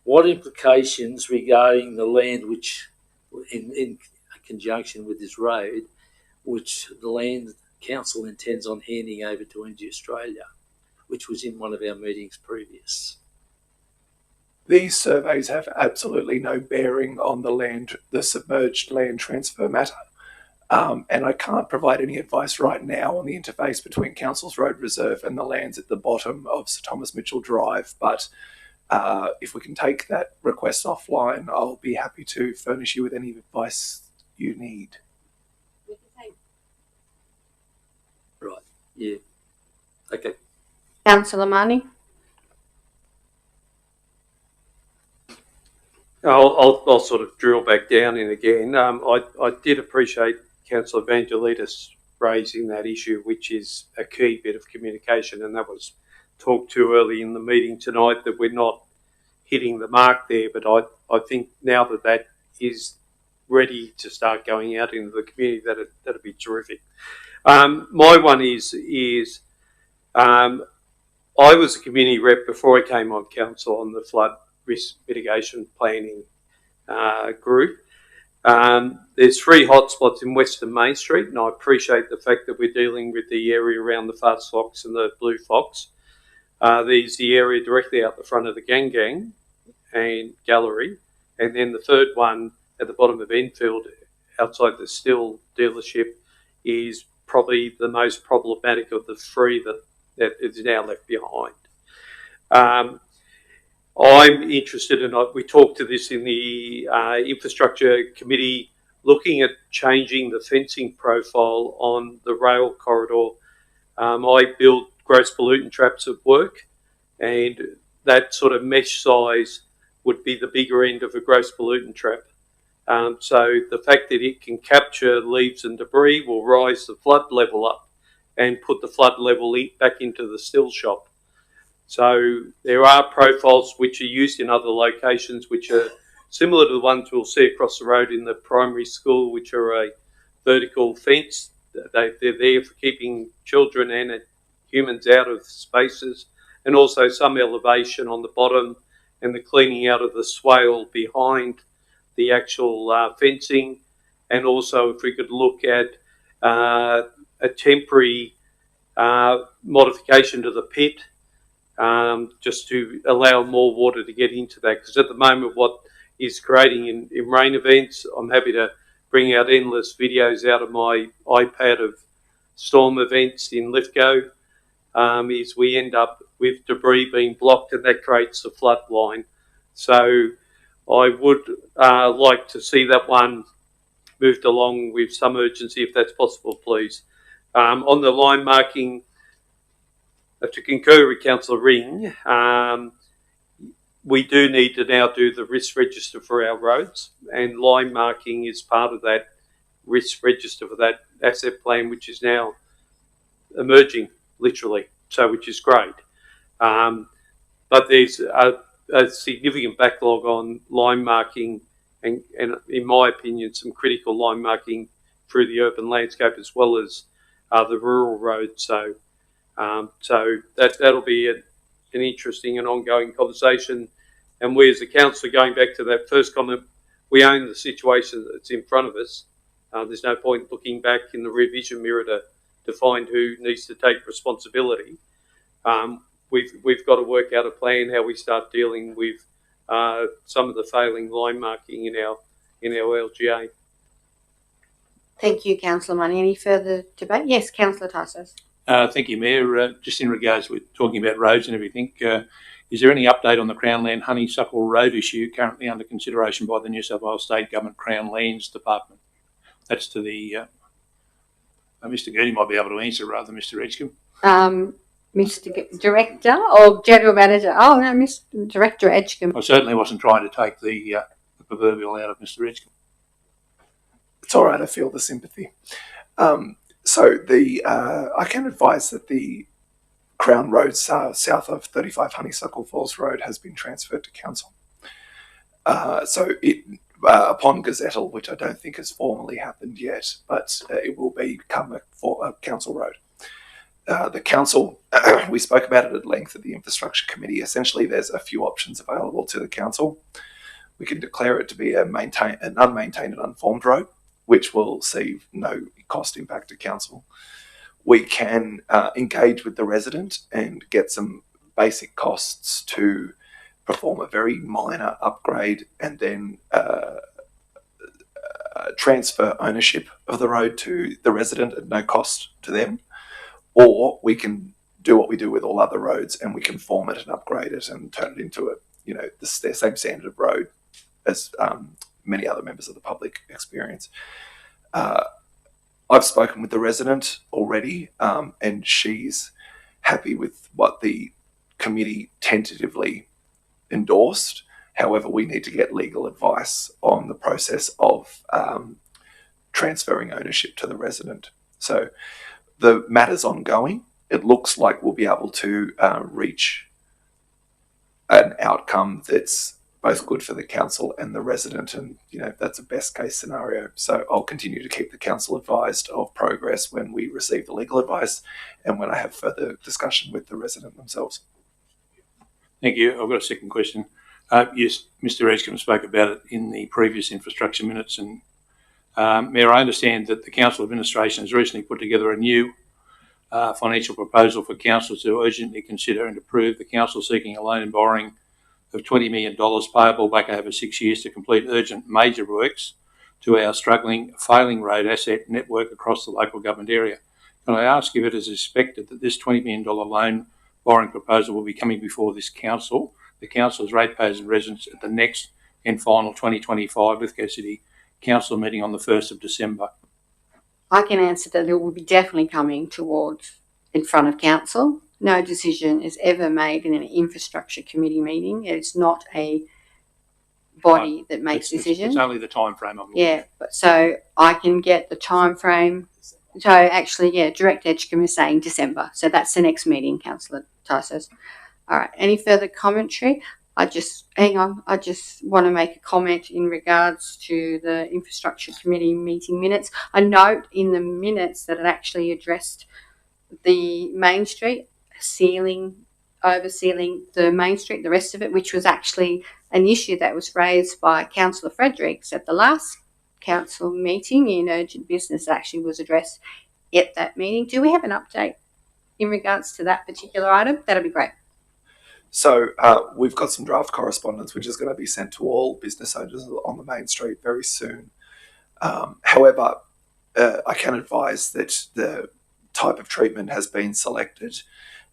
what implications regarding the land which, in conjunction with this road, which the Land Council intends on handing over to Energy Australia, which was in one of our meetings previous? These surveys have absolutely no bearing on the submerged land transfer matter. And I can't provide any advice right now on the interface between Council's Road Reserve and the lands at the bottom of Sir Thomas Mitchell Drive. But if we can take that request offline, I'll be happy to furnish you with any advice you need. Right, yeah. Okay. Councillor Marnie? I'll sort of drill back down in again. I did appreciate Councillor Evangelides raising that issue, which is a key bit of communication, and that was talked to early in the meeting tonight, that we're not hitting the mark there. But I think now that is ready to start going out into the community, that'd be terrific. My one is I was a community rep before I came on council on the flood risk mitigation planning group. There's 3 hotspots in Western Main Street, and I appreciate the fact that we're dealing with the area around the Fast Fox and the Blue Fox. There's the area directly out the front of the Gang and Gallery, and then the third one at the bottom of Enfield, outside the Still dealership, is probably the most problematic of the 3 that is now left behind. I'm interested in, we talked to this in the infrastructure committee, looking at changing the fencing profile on the rail corridor. I build gross pollutant traps at work, and that sort of mesh size would be the bigger end of a gross pollutant trap. So the fact that it can capture leaves and debris will rise the flood level up and put the flood level back into the still shop. So there are profiles which are used in other locations which are similar to the ones we'll see across the road in the primary school, which are a vertical fence. They're there for keeping children and humans out of spaces, and also some elevation on the bottom and the cleaning out of the swale behind the actual fencing. And also if we could look at a temporary modification to the pit, just to allow more water to get into that. Because at the moment what is creating in rain events, I'm happy to bring out endless videos out of my iPad of storm events in Lithgow, is we end up with debris being blocked, and that creates a flood line. So I would like to see that one moved along with some urgency, if that's possible, please. On the line marking, to concur with Councillor Ring, we do need to now do the risk register for our roads, and line marking is part of that risk register for that asset plan, which is now emerging, literally, so which is great. But there's a significant backlog on line marking and, in my opinion, some critical line marking through the urban landscape as well as the rural roads. So that'll be an interesting and ongoing conversation. And we as a council, going back to that first comment, we own the situation that's in front of us. There's no point looking back in the rear vision mirror to find who needs to take responsibility. We've got to work out a plan how we start dealing with some of the failing line marking in our LGA. Thank you, Councillor Money. Any further debate? Yes, Councillor Tassos. Thank you, Mayor. Just in regards to talking about roads and everything, is there any update on the Crownland Honeysuckle Road issue currently under consideration by the New South Wales State Government Crown Lands Department? That's to the Mr. Gurney might be able to answer rather than Mr. Edgecombe. Mr. Director or General Manager? Oh no, Mr. Director Edgecombe. I certainly wasn't trying to take the proverbial out of Mr. Edgecombe. It's all right. I feel the sympathy. I can advise that the Crown Road south of 35 Honeysuckle Falls Road has been transferred to council. Upon gazettal, which I don't think has formally happened yet, but it will become a council road. The council, we spoke about it at length at the infrastructure committee. Essentially, there's a few options available to the council. We can declare it to be an unmaintained and unformed road, which will see no cost impact to council. We can engage with the resident and get some basic costs to perform a very minor upgrade and then transfer ownership of the road to the resident at no cost to them. Or we can do what we do with all other roads, and we can form it and upgrade it and turn it into the same standard of road as many other members of the public experience. I've spoken with the resident already, and she's happy with what the committee tentatively endorsed. However, we need to get legal advice on the process of transferring ownership to the resident. So the matter's ongoing. It looks like we'll be able to reach an outcome that's both good for the council and the resident, and that's a best case scenario. So I'll continue to keep the council advised of progress when we receive the legal advice and when I have further discussion with the resident themselves. Thank you. I've got a second question. Yes, Mr. Edgecombe spoke about it in the previous infrastructure minutes, and Mayor, I understand that the council administration has recently put together a new financial proposal for council to urgently consider and approve. The council seeking a loan and borrowing of $20 million payable back over 6 years to complete urgent major works to our failing road asset network across the local government area. Can I ask if it is expected that this $20 million loan borrowing proposal will be coming before this council, the council's ratepayers and residents, at the next and final 2025 Lithgow City Council meeting on the 1st of December? I can answer that it will be definitely coming towards in front of council. No decision is ever made in an infrastructure committee meeting. It's not a body that makes decisions. It's only the time frame. But so I can get the time frame. So actually, Direct Edgecombe is saying December. So that's the next meeting, Councillor Tysos. All right. Any further commentary? I just want to make a comment in regards to the infrastructure committee meeting minutes. I note in the minutes that it actually addressed the Main Street oversealing the Main Street, the rest of it, which was actually an issue that was raised by Councillor Fredericks at the last council meeting in urgent business. Actually was addressed at that meeting. Do we have an update in regards to that particular item? That'd be great. So we've got some draft correspondence which is going to be sent to all business owners on the Main Street very soon. However, I can advise that the type of treatment has been selected.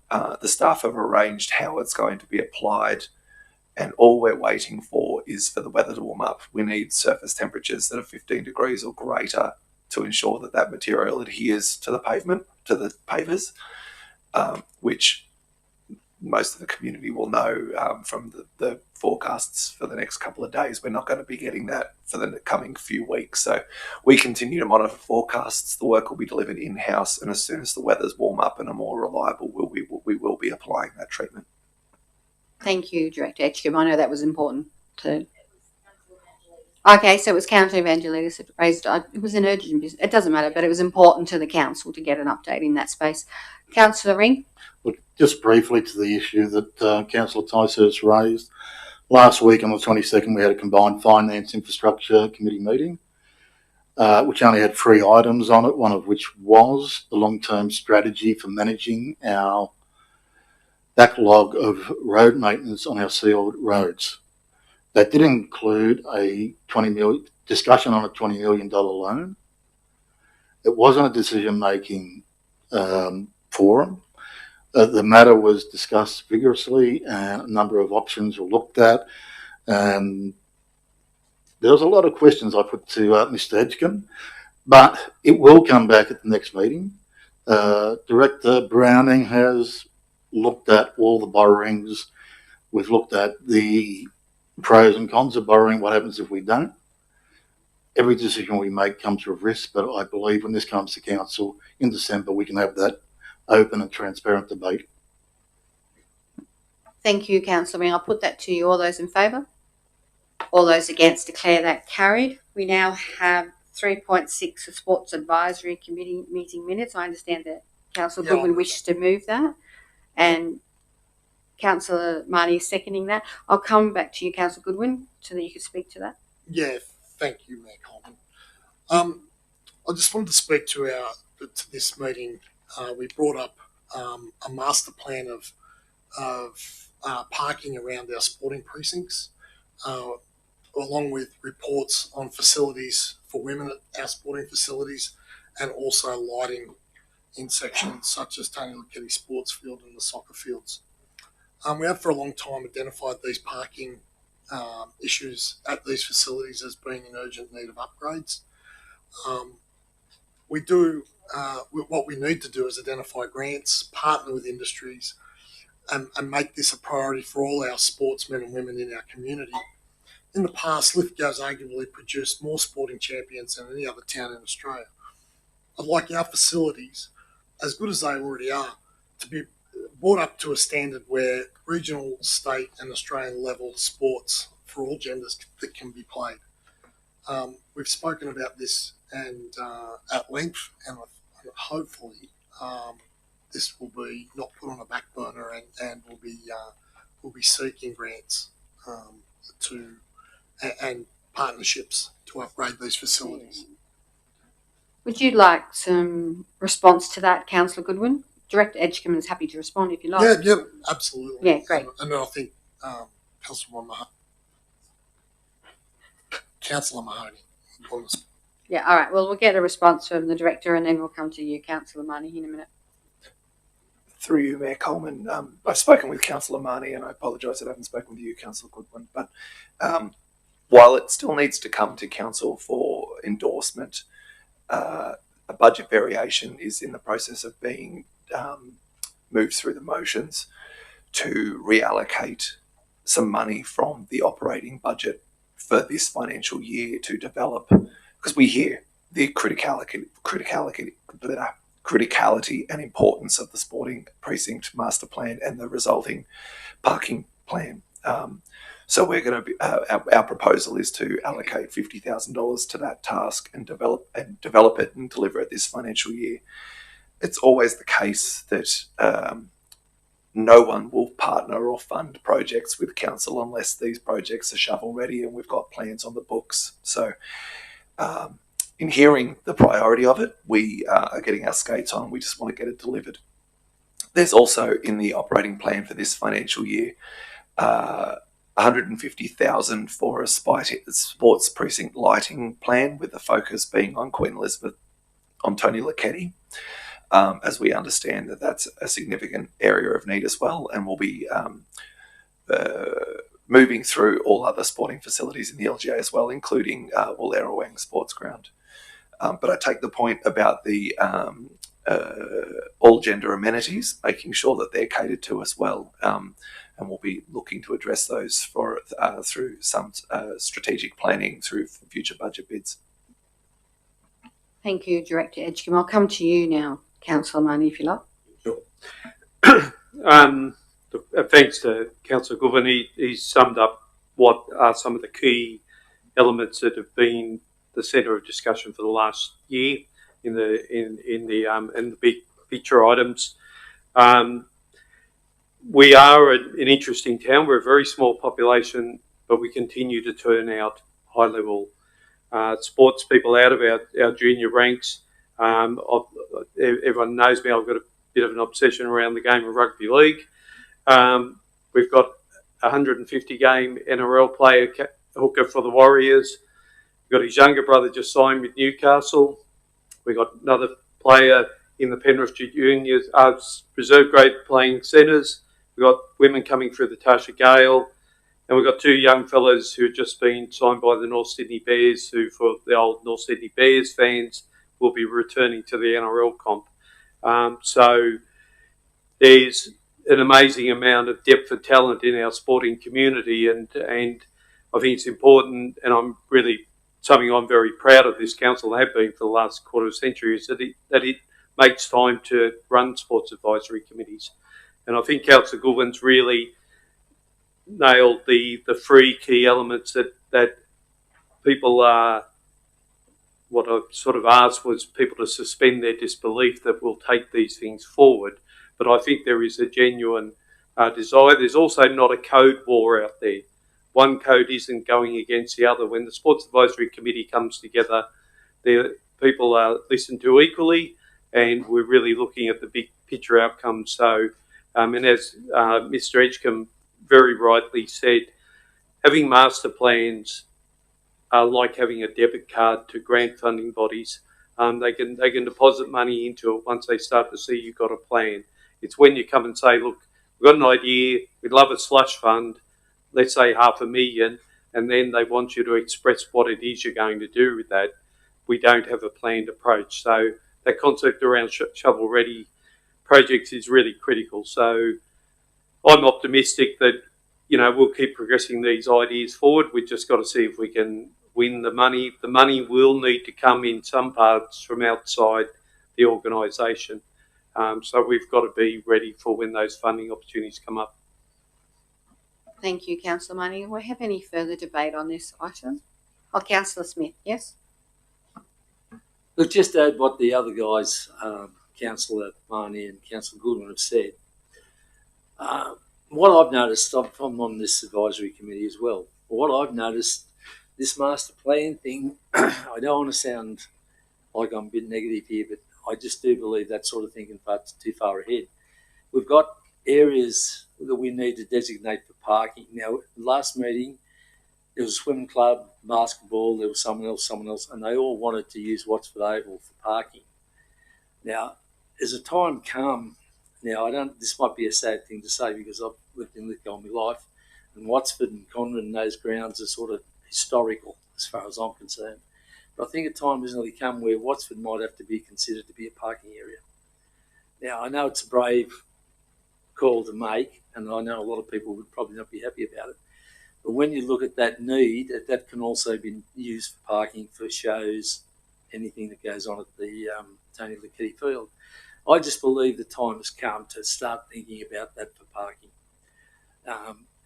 The staff have arranged how it's going to be applied, and all we're waiting for is for the weather to warm up. We need surface temperatures that are 15 degrees or greater to ensure that that material adheres to the pavement, to the pavers, which most of the community will know from the forecasts for the next couple of days. We're not going to be getting that for the coming few weeks. So we continue to monitor forecasts. The work will be delivered in-house, and as soon as the weather's warm up and are more reliable, we will be applying that treatment. Thank you, Director Edgecombe. I know that was important to... Okay, so it was Councillor Evangelides that raised it. It was an urgent business. It doesn't matter, but it was important to the council to get an update in that space. Councillor Ring? Look, just briefly to the issue that Councillor Tysos raised. Last week on the 22nd, we had a combined Finance Infrastructure Committee meeting, which only had 3 items on it, one of which was the long-term strategy for managing our backlog of road maintenance on our sealed roads. That did include a discussion on a $20 million loan. It wasn't a decision-making forum. The matter was discussed vigorously, and a number of options were looked at. And there was a lot of questions I put to Mr. Edgecombe, but it will come back at the next meeting. Director Browning has looked at all the borrowings. We've looked at the pros and cons of borrowing. What happens if we don't? every decision we make comes with risk, but I believe when this comes to council in December, we can have that open and transparent debate. Thank you, Councillor Ring. I'll put that to you. All those in favour? All those against, declare that carried. We now have 3.6, the Sports Advisory Committee meeting minutes. I understand that Councillor Goodwin wishes to move that, and Councillor Marnie is seconding that. I'll come back to you, Councillor Goodwin, so that you can speak to that. Yeah, thank you, Mayor Coleman. I just wanted to speak to this meeting. We brought up a master plan of parking around our sporting precincts, along with reports on facilities for women at our sporting facilities, and also lighting in sections such as Tony Lucchetti Sports Field and the soccer fields. We have for a long time identified these parking issues at these facilities as being in urgent need of upgrades. What we need to do is identify grants, partner with industries, and make this a priority for all our sportsmen and women in our community. In the past, Lithgow's arguably produced more sporting champions than any other town in Australia. I'd like our facilities, as good as they already are, to be brought up to a standard where regional, state and Australian level sports for all genders that can be played. We've spoken about this and at length, and hopefully this will be not put on a back burner, and we'll be seeking grants and partnerships to upgrade these facilities. Would you like some response to that, Councillor Goodwin? Director Edgecombe is happy to respond if you like. Yeah, absolutely. Yeah, great. And I think Councillor Mahoney. Yeah, all right. Well, we'll get a response from the Director and then we'll come to you, Councillor Mahoney, in a minute. Through you, Mayor Coleman, I've spoken with Councillor Mahoney, and I apologise that I haven't spoken with you, Councillor Goodwin, but while it still needs to come to Council for endorsement, a budget variation is in the process of being moved through the motions to reallocate some money from the operating budget for this financial year to develop, because we hear the criticality and importance of the sporting precinct master plan and the resulting parking plan. So we're going to be, our proposal is to allocate $50,000 to that task and develop it and deliver it this financial year. It's always the case that no one will partner or fund projects with council unless these projects are shovel ready and we've got plans on the books. So in hearing the priority of it, we are getting our skates on. We just want to get it delivered. There's also in the operating plan for this financial year, $150,000 for a sports precinct lighting plan, with the focus being on Queen Elizabeth, on Tony Lucchetti. As we understand that's a significant area of need as well, and we'll be moving through all other sporting facilities in the LGA as well, including Wallerawang Sports Ground. But I take the point about the all gender amenities, making sure that they're catered to as well, and we'll be looking to address those through some strategic planning through future budget bids. Thank you, Director Edgecombe. I'll come to you now, Councillor Mahoney, if you like. Sure. Thanks to Councillor Goodwin. He's summed up what are some of the key elements that have been the centre of discussion for the last year in the big picture items. We are an interesting town. We're a very small population, but we continue to turn out high-level sports people out of our junior ranks. Everyone knows me. I've got a bit of an obsession around the game of rugby league. We've got a 150-game NRL player hooker for the Warriors. We've got his younger brother just signed with Newcastle. We've got another player in the Penrith Juniors reserve grade playing centres. We've got women coming through the Tasha Gale. And we've got two young fellas who have just been signed by the North Sydney Bears, who, for the old North Sydney Bears fans, will be returning to the NRL comp. So there's an amazing amount of depth and talent in our sporting community, and I think it's important, and I'm really something I'm very proud of this council, have been for the last quarter of a century, is that it makes time to run sports advisory committees. And I think Councillor Goodwin's really nailed the three key elements that people are. What I sort of asked was people to suspend their disbelief that we'll take these things forward. But I think there is a genuine desire. There's also not a code war out there. One code isn't going against the other. When the Sports Advisory Committee comes together, people are listened to equally, and we're really looking at the big picture outcomes. So, and as Mr. Edgecombe very rightly said, having master plans are like having a debit card to grant funding bodies. They can deposit money into it once they start to see you've got a plan. It's when you come and say, look, we've got an idea, we'd love a slush fund, let's say $500,000, and then they want you to express what it is you're going to do with that. We don't have a planned approach. So that concept around shovel-ready projects is really critical. So I'm optimistic that, we'll keep progressing these ideas forward. We've just got to see if we can win the money. The money will need to come in some parts from outside the organisation. So we've got to be ready for when those funding opportunities come up. Thank you, Councillor Money. Do we have any further debate on this item? Oh, Councillor Smith, yes? Look, just to add what the other guys, Councillor Marnie and Councillor Goodwin have said. What I've noticed, I'm on this advisory committee as well. What I've noticed, this master plan thing, I don't want to sound like I'm a bit negative here, but I just do believe that sort of thinking too far ahead. We've got areas that we need to designate for parking. Now, last meeting, there was a swimming club, basketball, there was someone else, and they all wanted to use Watford Oval for parking. Now, as a time come, this might be a sad thing to say because I've lived in Lithgow all my life, and Watford and Conran and those grounds are sort of historical as far as I'm concerned. But I think a time has nearly come where Watford might have to be considered to be a parking area. Now, I know it's a brave call to make, and I know a lot of people would probably not be happy about it. But when you look at that need, that can also be used for parking for shows, anything that goes on at the Tony Lickety Field. I just believe the time has come to start thinking about that for parking.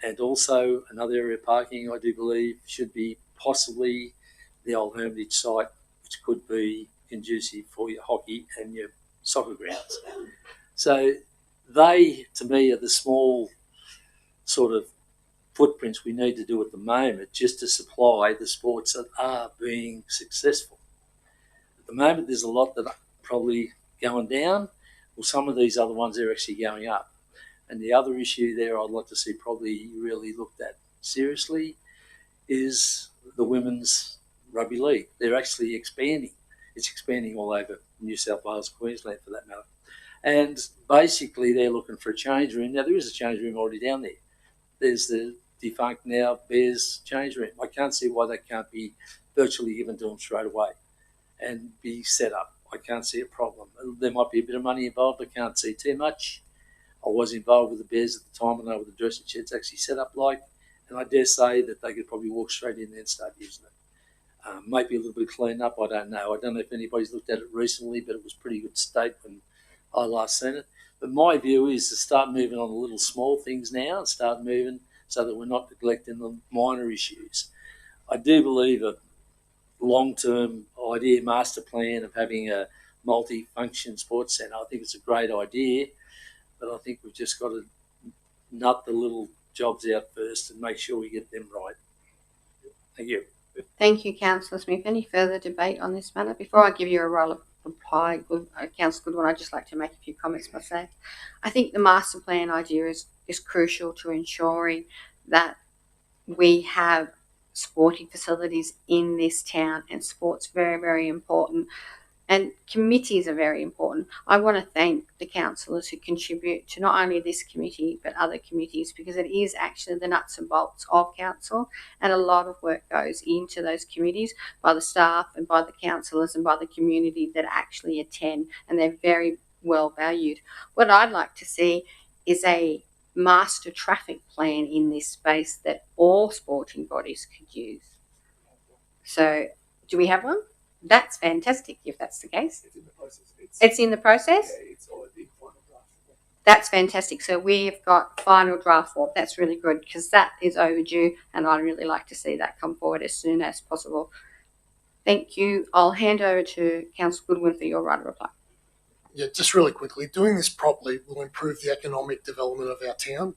And also another area of parking I do believe should be possibly the old Hermitage site, which could be conducive for your hockey and your soccer grounds. So they, to me, are the small sort of footprints we need to do at the moment just to supply the sports that are being successful. At the moment, there's a lot that are probably going down. Well, some of these other ones are actually going up. And the other issue there I'd like to see probably really looked at seriously is the women's rugby league. They're actually expanding. It's expanding all over New South Wales, Queensland for that matter. And basically they're looking for a change room. Now there is a change room already down there. There's the defunct now Bears change room. I can't see why that can't be virtually given to them straight away and be set up. I can't see a problem. There might be a bit of money involved. I can't see too much. I was involved with the Bears at the time and I know what the dressing shed's actually set up like, and I dare say that they could probably walk straight in there and start using it. Maybe a little bit cleaned up, I don't know. I don't know if anybody's looked at it recently, but it was pretty good state when I last seen it. But my view is to start moving on the little small things now and start moving so that we're not neglecting the minor issues. I do believe a long-term idea, master plan of having a multi-function sports centre. I think it's a great idea, but I think we've just got to nut the little jobs out first and make sure we get them right. Thank you. Thank you, Councillor Smith. Any further debate on this matter? Before I give you a roll of reply, Councillor Goodwin, I'd just like to make a few comments myself. I think the master plan idea is crucial to ensuring that we have sporting facilities in this town, and sport's very, very important. And committees are very important. I want to thank the councillors who contribute to not only this committee but other committees, because it is actually the nuts and bolts of council, and a lot of work goes into those committees by the staff and by the councillors and by the community that actually attend, and they're very well valued. What I'd like to see is a master traffic plan in this space that all sporting bodies could use. So Do we have one? That's fantastic if that's the case. It's in the process. It's in the process? Yeah, it's already final draft. That's fantastic. So we've got final draft form. That's really good because that is overdue and I'd really like to see that come forward as soon as possible. Thank you. I'll hand over to Councillor Goodwin for your right of reply. Yeah, just really quickly, doing this properly will improve the economic development of our town.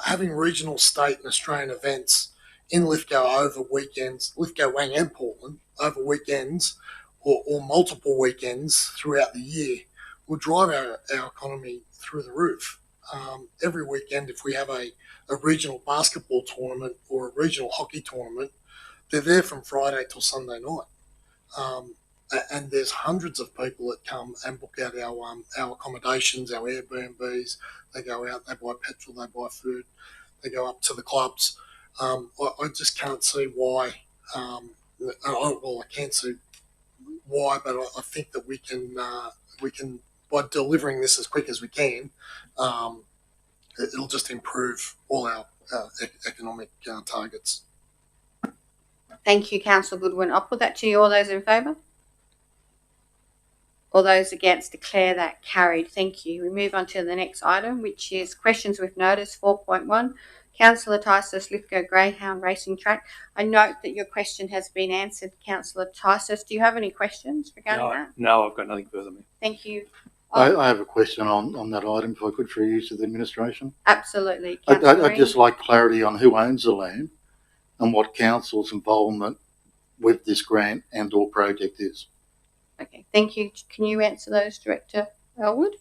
Having regional, state and Australian events in Lithgow over weekends, Lithgow, Wang and Portland, over weekends or multiple weekends throughout the year will drive our economy through the roof. Every weekend, if we have a regional basketball tournament or a regional hockey tournament, they're there from Friday till Sunday night. And there's hundreds of people that come and book out our accommodations, our Airbnbs. They go out, they buy petrol, they buy food, they go up to the clubs. I just can't see why. I can't see why, but I think that we can by delivering this as quick as we can, it'll just improve all our economic targets. Thank you, Councillor Goodwin. I'll put that to you. All those in favour? All those against, declare that carried. Thank you. We move on to the next item, which is questions with notice 4.1. Councillor Tysus, Lithgow Greyhound Racing Track. I note that your question has been answered, Councillor Tysus. Do you have any questions regarding that? No, I've got nothing further. Thank you. I have a question on that item, if I could, for use of the administration. Absolutely. I'd just like clarity on who owns the land and what council's involvement with this grant and or project is. Okay, thank you. Can you answer those, Director Elwood?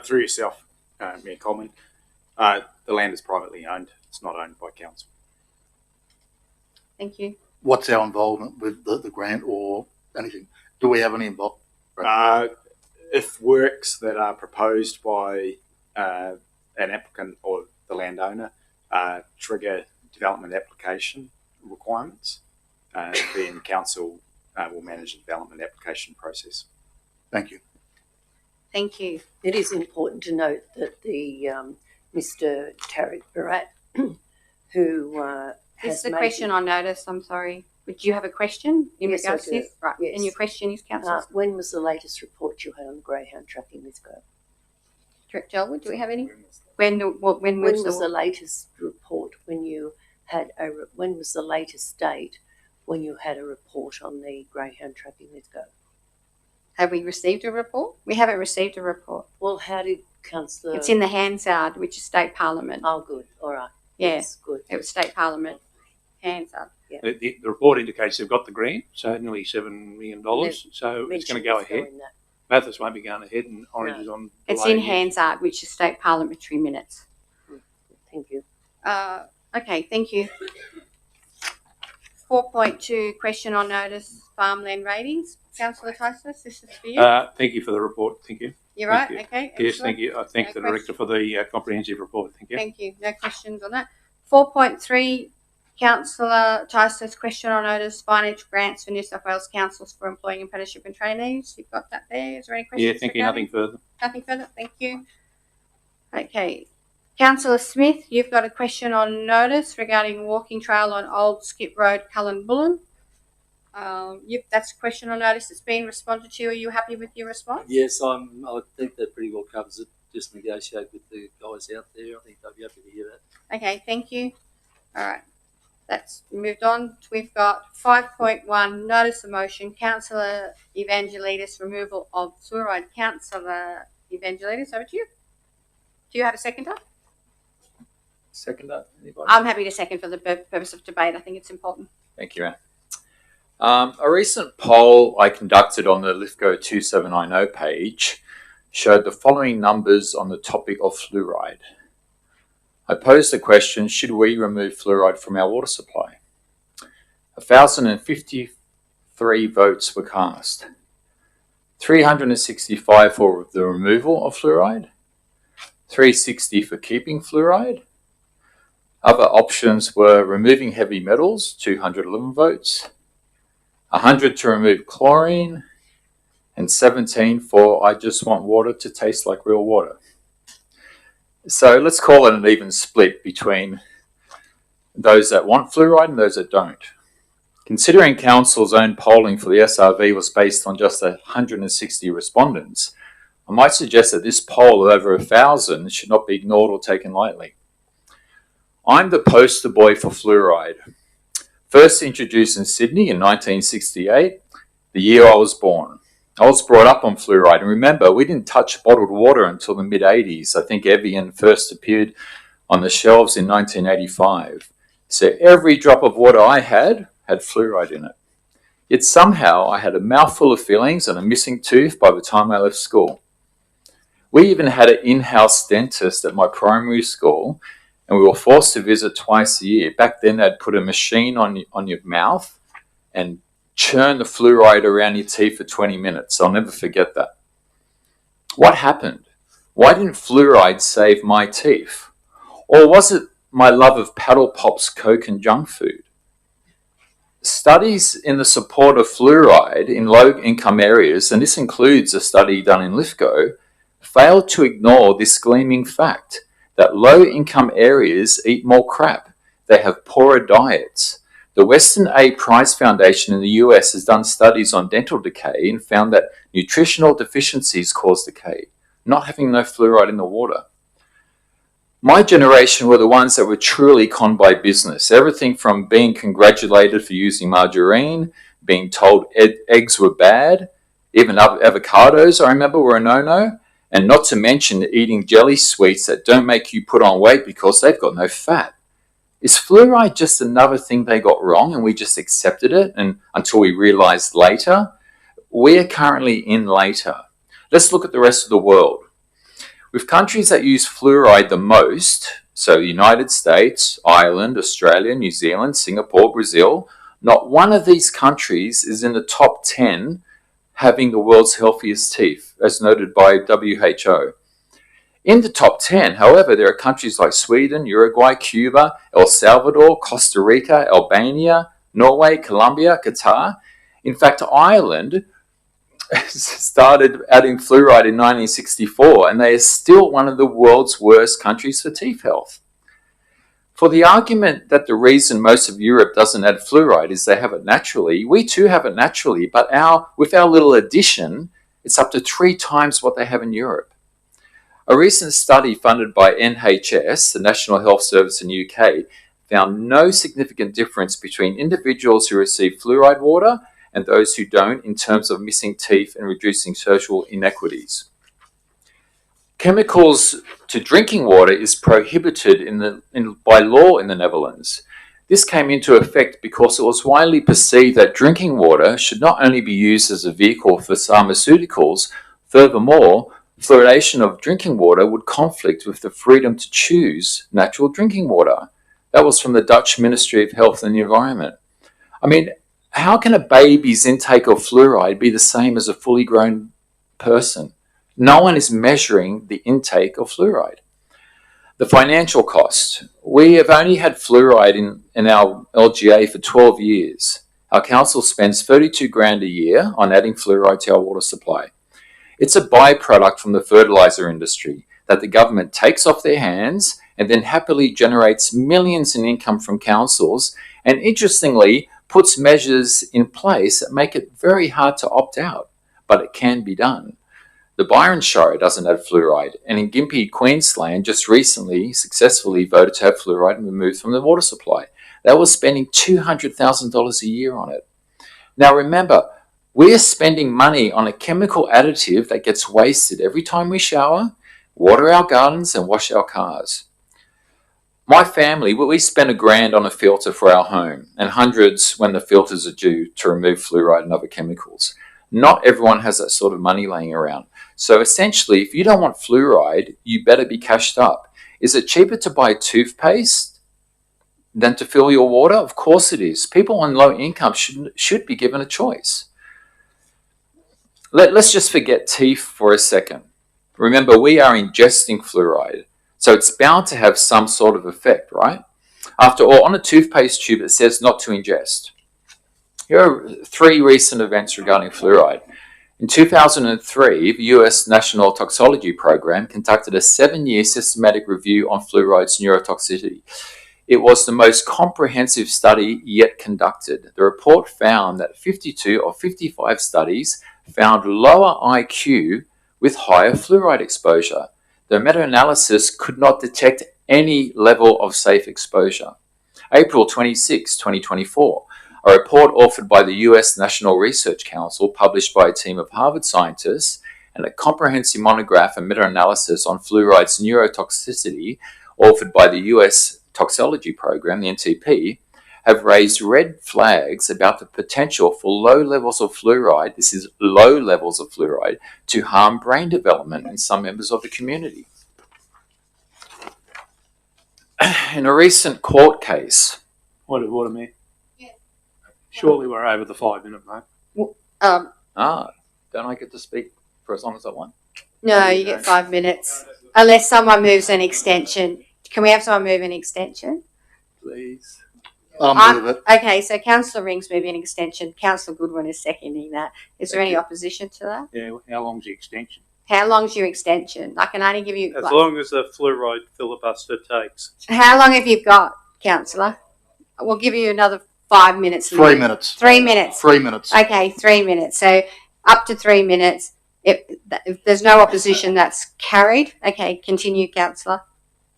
Through yourself, Mayor Coleman. The land is privately owned. It's not owned by council. Thank you. What's our involvement with the grant or anything? Do we have any involvement? If works that are proposed by an applicant or the landowner trigger development application requirements, then council will manage the development application process. Thank you. Thank you. It is important to note that the Mr. Tarek Barat, who This is a question on notice. I'm sorry. Would you have a question in Yes, regards I to do. this? Right. Yes. And your question is, Councillor? when was the latest report you had on the greyhound track in Lithgow? Director Elwood, do we have any? When was the latest report when you had when was the latest date when you had a report on the greyhound track in Lithgow? Have we received a report? We haven't received a report. Well, how did Councillor... It's in the Hansard, which is State Parliament. Oh, good. All right. Yeah. Yes, good. It was State Parliament. Hansard. Yeah. The report indicates they've got the grant, so nearly $7 million. So it's going to go ahead. Mathis won't be going ahead, and Orange is on. It's in Hansard, which is State Parliamentary minutes. Thank you. Okay, thank you. 4.2, question on notice, farmland ratings. Councillor Tysus, this is for you. Thank you for the report. Thank you. You're right. Thank you. Okay. Yes, excellent. thank you. I thank the director for the comprehensive report. Thank you. Thank you. No questions on that. 4.3, Councillor Tysus, question on notice, financial grants for New South Wales councils for employing apprenticeship and trainees. You've got that there. Is there any questions? Yeah, thank you. Nothing further. Nothing further. Thank you. Okay. Councillor Smith, you've got a question on notice regarding walking trail on Old Skip Road, Cullen-Bullen. That's a question on notice that's been responded to. Are you happy with your response? Yes, I think that pretty well covers it. Just negotiate with the guys out there. I think they'll be happy to hear that. Okay, thank you. All right. That's moved on. We've got 5.1, notice of motion. Councillor Evangelidis, removal of fluoride. Councillor Evangelidis, over to you. Do you have a seconder? Seconder, anybody? I'm happy to second for the purpose of debate. I think it's important. Thank you, Anne. A recent poll I conducted on the Lithgow 2790 page showed the following numbers on the topic of fluoride. I posed the question, should we remove fluoride from our water supply? 1,053 votes were cast. 365 for the removal of fluoride, 360 for keeping fluoride. Other options were removing heavy metals, 211 votes, 100 to remove chlorine, and 17 for I just want water to taste like real water. So let's call it an even split between those that want fluoride and those that don't. Considering Council's own polling for the SRV was based on just 160 respondents, I might suggest that this poll of over 1,000 should not be ignored or taken lightly. I'm the poster boy for fluoride. First introduced in Sydney in 1968, the year I was born. I was brought up on fluoride, and remember, we didn't touch bottled water until the mid-80s. I think Evian first appeared on the shelves in 1985. So every drop of water I had fluoride in it. Yet somehow I had a mouthful of fillings and a missing tooth by the time I left school. We even had an in-house dentist at my primary school, and we were forced to visit twice a year. Back then, they'd put a machine on your mouth and churn the fluoride around your teeth for 20 minutes. I'll never forget that. What happened? Why didn't fluoride save my teeth? Or was it my love of paddle pops, Coke, and junk food? Studies in the support of fluoride in low-income areas, and this includes a study done in Lithgow, failed to ignore this gleaming fact that low-income areas eat more crap. They have poorer diets. The Weston A. Price Foundation in the US has done studies on dental decay and found that nutritional deficiencies cause decay, not having no fluoride in the water. My generation were the ones that were truly conned by business. Everything from being congratulated for using margarine, being told eggs were bad, even avocados, I remember, were a no-no, and not to mention eating jelly sweets that don't make you put on weight because they've got no fat. Is fluoride just another thing they got wrong and we just accepted it and until we realized later? We are currently in later. Let's look at the rest of the world. With countries that use fluoride the most, so the United States, Ireland, Australia, New Zealand, Singapore, Brazil, not one of these countries is in the top 10 having the world's healthiest teeth, as noted by WHO. In the top 10, however, there are countries like Sweden, Uruguay, Cuba, El Salvador, Costa Rica, Albania, Norway, Colombia, Qatar. In fact, Ireland started adding fluoride in 1964, and they are still one of the world's worst countries for teeth health. For the argument that the reason most of Europe doesn't add fluoride is they have it naturally, we too have it naturally, but with our little addition, it's up to 3 times what they have in Europe. A recent study funded by NHS, the National Health Service in the UK, found no significant difference between individuals who receive fluoride water and those who don't in terms of missing teeth and reducing social inequities. Chemicals to drinking water is prohibited by law in the Netherlands. This came into effect because it was widely perceived that drinking water should not only be used as a vehicle for pharmaceuticals, furthermore, fluoridation of drinking water would conflict with the freedom to choose natural drinking water. That was from the Dutch Ministry of Health and the Environment. I mean, how can a baby's intake of fluoride be the same as a fully grown person? No one is measuring the intake of fluoride. The financial cost. We have only had fluoride in our LGA for 12 years. Our council spends 32 grand a year on adding fluoride to our water supply. It's a byproduct from the fertilizer industry that the government takes off their hands and then happily generates millions in income from councils and, interestingly, puts measures in place that make it very hard to opt out, but it can be done. The Byron Shire doesn't have fluoride, and in Gympie, Queensland, just recently successfully voted to have fluoride removed from the water supply. They were spending $200,000 a year on it. Now remember, we're spending money on a chemical additive that gets wasted every time we shower, water our gardens, and wash our cars. My family, we spend $1 grand on a filter for our home and hundreds when the filters are due to remove fluoride and other chemicals. Not everyone has that sort of money laying around. So essentially, if you don't want fluoride, you better be cashed up. Is it cheaper to buy toothpaste than to fill your water? Of course it is. People on low income should be given a choice. Let's just forget teeth for a second. Remember, we are ingesting fluoride. So it's bound to have some sort of effect, right? After all, on a toothpaste tube, it says not to ingest. Here are 3 recent events regarding fluoride. In 2003, the US National Toxicology Program conducted a 7-year systematic review on fluoride's neurotoxicity. It was the most comprehensive study yet conducted. The report found that 52 of 55 studies found lower IQ with higher fluoride exposure. The meta-analysis could not detect any level of safe exposure. April 26, 2024, a report authored by the US National Research Council, published by a team of Harvard scientists, and a comprehensive monograph and meta-analysis on fluoride's neurotoxicity, authored by the US Toxicology Program, the NTP, have raised red flags about the potential for low levels of fluoride, this is low levels of fluoride, to harm brain development in some members of the community. In a recent court case... What a man. Surely we're over the 5-minute mark. don't I get to speak for as long as I want? No, you get 5 minutes. Unless someone moves an extension. Can we have someone move an extension? Please. I'll move it. Okay, so Councillor Ring's moving an extension. Councillor Goodwin is seconding that. Is there any opposition to that? Yeah, how long's the extension? How long's your extension? I can only give you... As long as the fluoride filibuster takes. How long have you got, Councillor? We'll give you another 5 minutes. 3 minutes. 3 minutes. 3 minutes. Okay, 3 minutes. So up to 3 minutes. If there's no opposition, that's carried. Okay, continue, Councillor.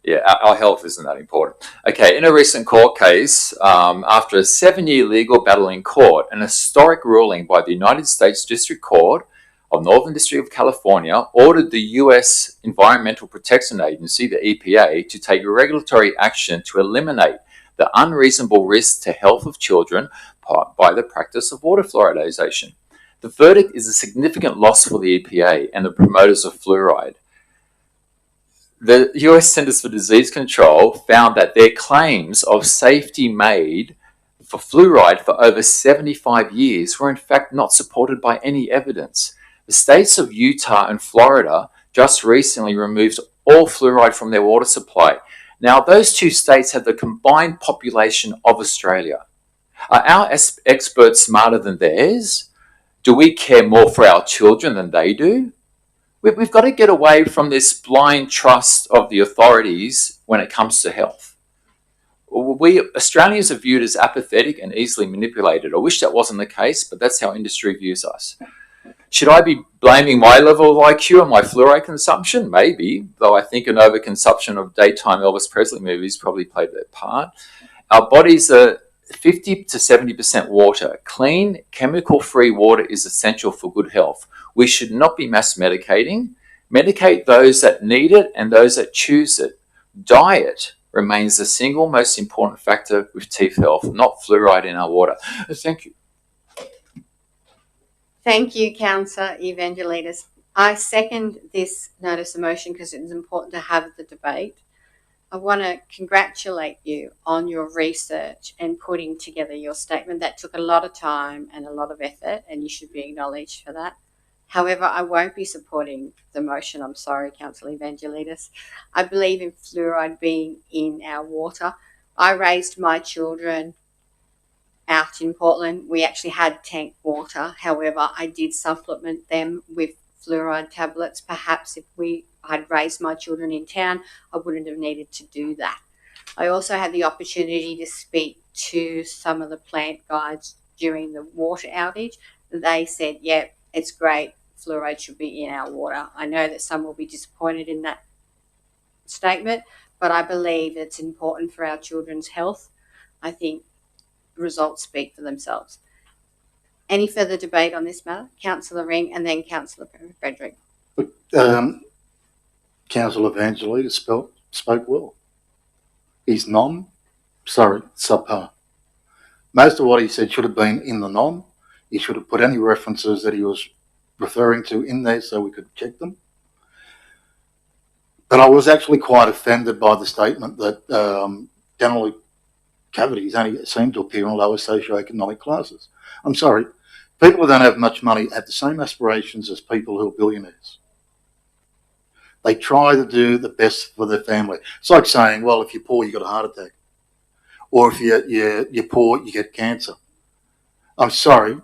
Yeah, our health isn't that important. Okay, in a recent court case, after a 7-year legal battle in court, an historic ruling by the United States District Court of Northern District of California ordered the U.S. Environmental Protection Agency, the EPA, to take regulatory action to eliminate the unreasonable risk to health of children by the practice of water fluoridization. The verdict is a significant loss for the EPA and the promoters of fluoride. The US Centers for Disease Control found that their claims of safety made for fluoride for over 75 years were in fact not supported by any evidence. The states of Utah and Florida just recently removed all fluoride from their water supply. Now, those two states have the combined population of Australia. Are our experts smarter than theirs? Do we care more for our children than they do? We've got to get away from this blind trust of the authorities when it comes to health. We Australians are viewed as apathetic and easily manipulated. I wish that wasn't the case, but that's how industry views us. Should I be blaming my level of IQ on my fluoride consumption? Maybe, though I think an overconsumption of daytime Elvis Presley movies probably played their part. Our bodies are 50 to 70% water. Clean, chemical-free water is essential for good health. We should not be mass medicating. Medicate those that need it and those that choose it. Diet remains the single most important factor with teeth health, not fluoride in our water. Thank you. Thank you, Councillor Evangelides. I second this notice of motion because it is important to have the debate. I want to congratulate you on your research and putting together your statement. That took a lot of time and a lot of effort, and you should be acknowledged for that. However, I won't be supporting the motion. I'm sorry, Councillor Evangelides. I believe in fluoride being in our water. I raised my children out in Portland. We actually had tank water. However, I did supplement them with fluoride tablets. Perhaps if I'd raised my children in town, I wouldn't have needed to do that. I also had the opportunity to speak to some of the plant guides during the water outage. They said, yeah, it's great. Fluoride should be in our water. I know that some will be disappointed in that statement, but I believe it's important for our children's health. I think results speak for themselves. Any further debate on this matter? Councillor Ring and then Councillor Frederick. Councillor Evangelides spoke well. He's subpar. Most of what he said should have been in the nom. He should have put any references that he was referring to in there so we could check them. But I was actually quite offended by the statement that dental cavities only seem to appear in lower socioeconomic classes. I'm sorry, people who don't have much money have the same aspirations as people who are billionaires. They try to do the best for their family. It's like saying, well, if you're poor, you got a heart attack. Or if you're poor, you get cancer. I'm sorry,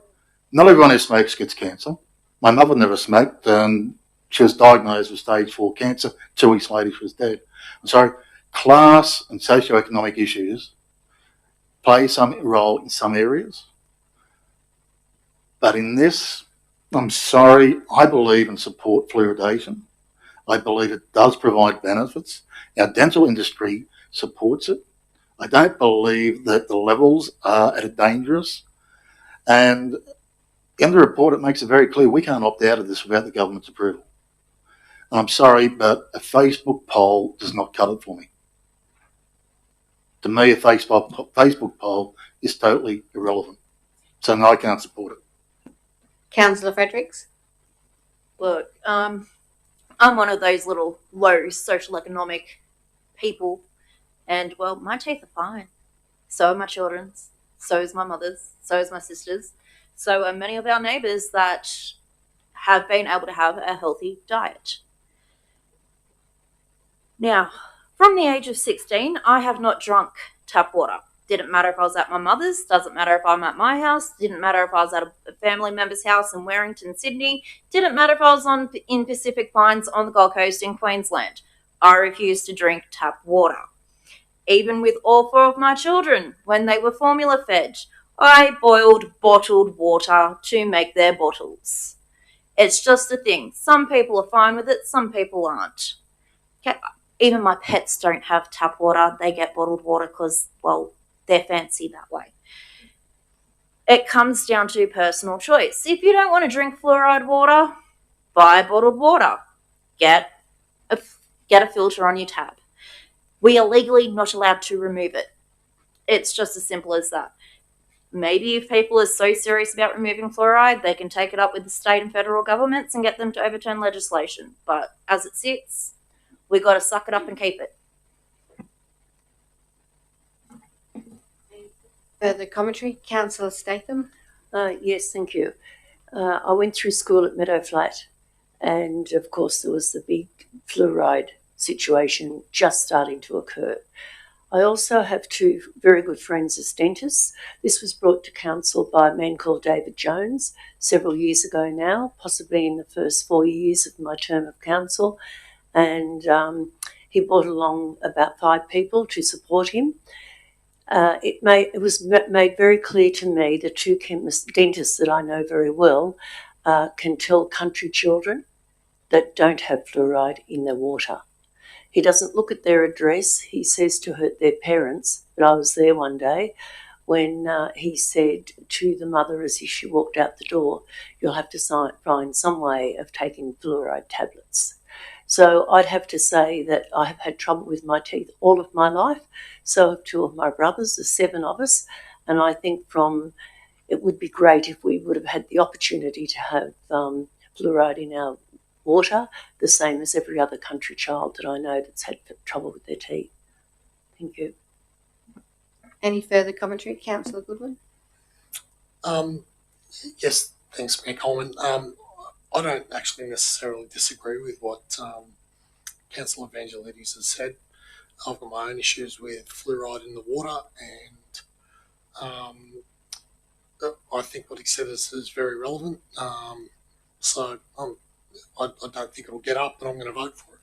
not everyone who smokes gets cancer. My mother never smoked and she was diagnosed with stage 4 cancer. 2 weeks later, she was dead. I'm sorry, class and socioeconomic issues play some role in some areas. But in this, I'm sorry, I believe and support fluoridation. I believe it does provide benefits. Our dental industry supports it. I don't believe that the levels are dangerous. And in the report, it makes it very clear we can't opt out of this without the government's approval. And I'm sorry, but a Facebook poll does not cut it for me. To me, a Facebook poll is totally irrelevant. So no, I can't support it. Councillor Fredericks? Look, I'm one of those little low social economic people, and well, my teeth are fine. So are my children's. So is my mother's. So is my sister's. So are many of our neighbours that have been able to have a healthy diet. Now, from the age of 16, I have not drunk tap water. Didn't matter if I was at my mother's, doesn't matter if I'm at my house, didn't matter if I was at a family member's house in Warrington, Sydney, didn't matter if I was in Pacific Pines on the Gold Coast in Queensland. I refused to drink tap water. Even with all 4 of my children, when they were formula fed, I boiled bottled water to make their bottles. It's just a thing. Some people are fine with it, some people aren't. Okay. Even my pets don't have tap water. They get bottled water because, well, they're fancy that way. It comes down to personal choice. If you don't want to drink fluoride water, buy bottled water. Get a filter on your tap. We are legally not allowed to remove it. It's just as simple as that. Maybe if people are so serious about removing fluoride, they can take it up with the state and federal governments and get them to overturn legislation. But as it sits, we got to suck it up and keep it. Further commentary? Councillor Statham? Yes, thank you. I went through school at Meadow Flat, and of course there was the big fluoride situation just starting to occur. I also have 2 very good friends as dentists. This was brought to council by a man called David Jones several years ago now, possibly in the first 4 years of my term of council, and he brought along about 5 people to support him. It was made very clear to me, the 2 dentists that I know very well can tell country children that don't have fluoride in their water. He doesn't look at their address. He says to their parents, but I was there one day when he said to the mother as she walked out the door, you'll have to find some way of taking fluoride tablets. So I'd have to say that I have had trouble with my teeth all of my life. So have 2 of my brothers, there's 7 of us. And I think it would be great if we would have had the opportunity to have fluoride in our water, the same as every other country child that I know that's had trouble with their teeth. Thank you. Any further commentary? Councillor Goodwin? Yes, thanks, Mayor Coleman. I don't actually necessarily disagree with what Councillor Evangelides has said. I've got my own issues with fluoride in the water, and I think what he said is very relevant. So I don't think it'll get up, but I'm going to vote for it.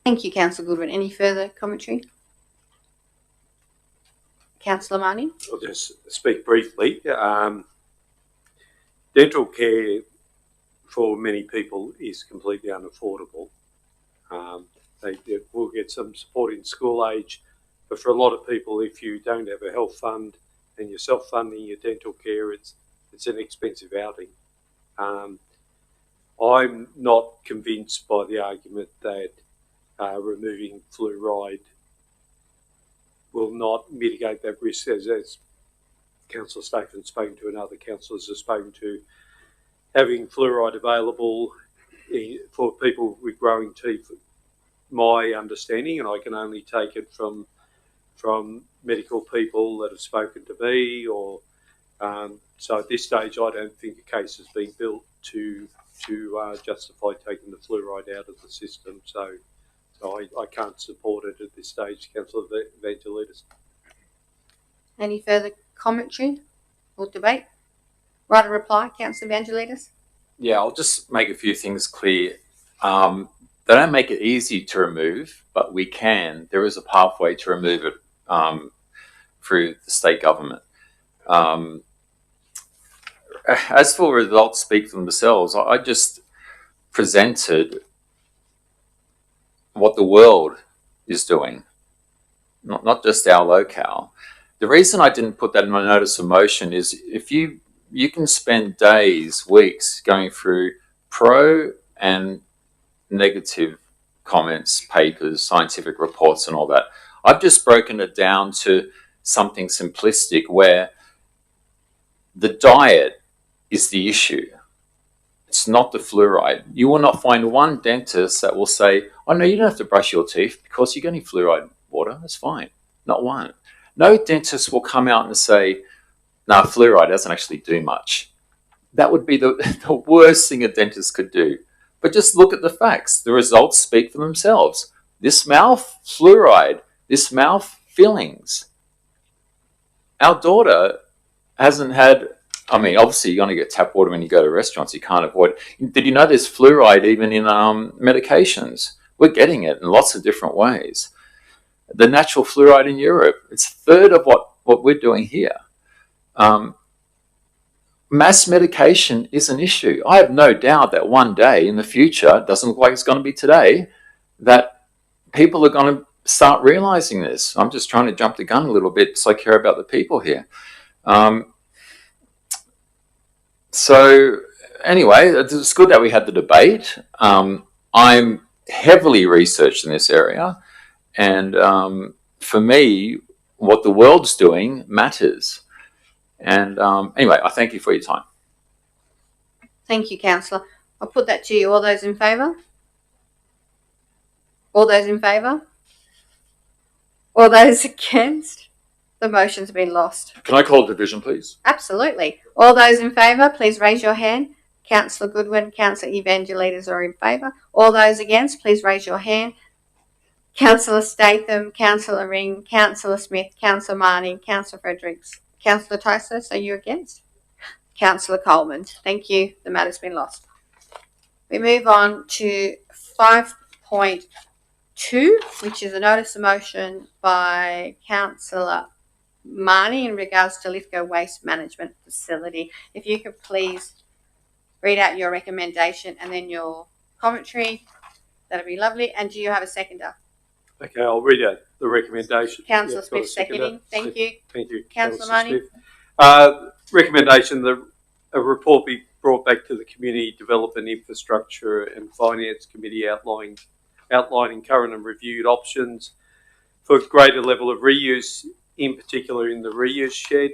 Thank you, Councillor Goodwin. Any further commentary? Councillor Marnie? I'll just speak briefly. Dental care for many people is completely unaffordable. They will get some support in school age, but for a lot of people, if you don't have a health fund and you're self-funding your dental care, it's an expensive outing. I'm not convinced by the argument that removing fluoride will not mitigate that risk, as Councillor Statham's spoken to and other councillors have spoken to. Having fluoride available for people with growing teeth, my understanding, and I can only take it from medical people that have spoken to me, or so at this stage I don't think a case has been built to justify taking the fluoride out of the system. So I can't support it at this stage, Councillor Evangelides. Any further commentary or debate? Right, a reply, Councillor Evangelides? Yeah, I'll just make a few things clear. they don't make it easy to remove, but we can. There is a pathway to remove it through the state government. As for results speak for themselves, I just presented what the world is doing, not just our locale. The reason I didn't put that in my notice of motion is if you can spend days, weeks going through pro and negative comments, papers, scientific reports and all that. I've just broken it down to something simplistic where the diet is the issue. It's not the fluoride. You will not find one dentist that will say, oh no, you don't have to brush your teeth because you're getting fluoride water. That's fine. Not one. No dentist will come out and say, no, fluoride doesn't actually do much. That would be the worst thing a dentist could do. But just look at the facts. The results speak for themselves. This mouth, fluoride. This mouth, fillings. Our daughter hasn't had, I mean, obviously you're going to get tap water when you go to restaurants. You can't avoid it. Did you know there's fluoride even in medications? We're getting it in lots of different ways. The natural fluoride in Europe, it's a third of what we're doing here. Mass medication is an issue. I have no doubt that one day in the future, it doesn't look like it's going to be today, that people are going to start realizing this. I'm just trying to jump the gun a little bit because I care about the people here. So anyway, it's good that we had the debate. I'm heavily researched in this area, and for me, what the world's doing matters. And anyway, I thank you for your time. Thank you, Councillor. I'll put that to you. All those in favour? All those in favour? All those against? The motion's been lost. Can I call a division, please? Absolutely. All those in favour, please raise your hand. Councillor Goodwin, Councillor Evangelides are in favour. All those against, please raise your hand. Councillor Statham, Councillor Ring, Councillor Smith, Councillor Marnie, Councillor Fredericks. Councillor Tysos, are you against? Councillor Coleman. Thank you. The matter's been lost. We move on to 5.2, which is a notice of motion by Councillor Marnie in regards to Lithgow Waste Management Facility. If you could please read out your recommendation and then your commentary, that'd be lovely. And do you have a seconder? Okay, I'll read out the recommendation. Councillor Smith seconding. Thank you. Thank you, Councillor Smith. Marnie. Recommendation that a report be brought back to the Community Development, Infrastructure and Finance Committee outlining current and reviewed options for greater level of reuse, in particular in the reuse shed.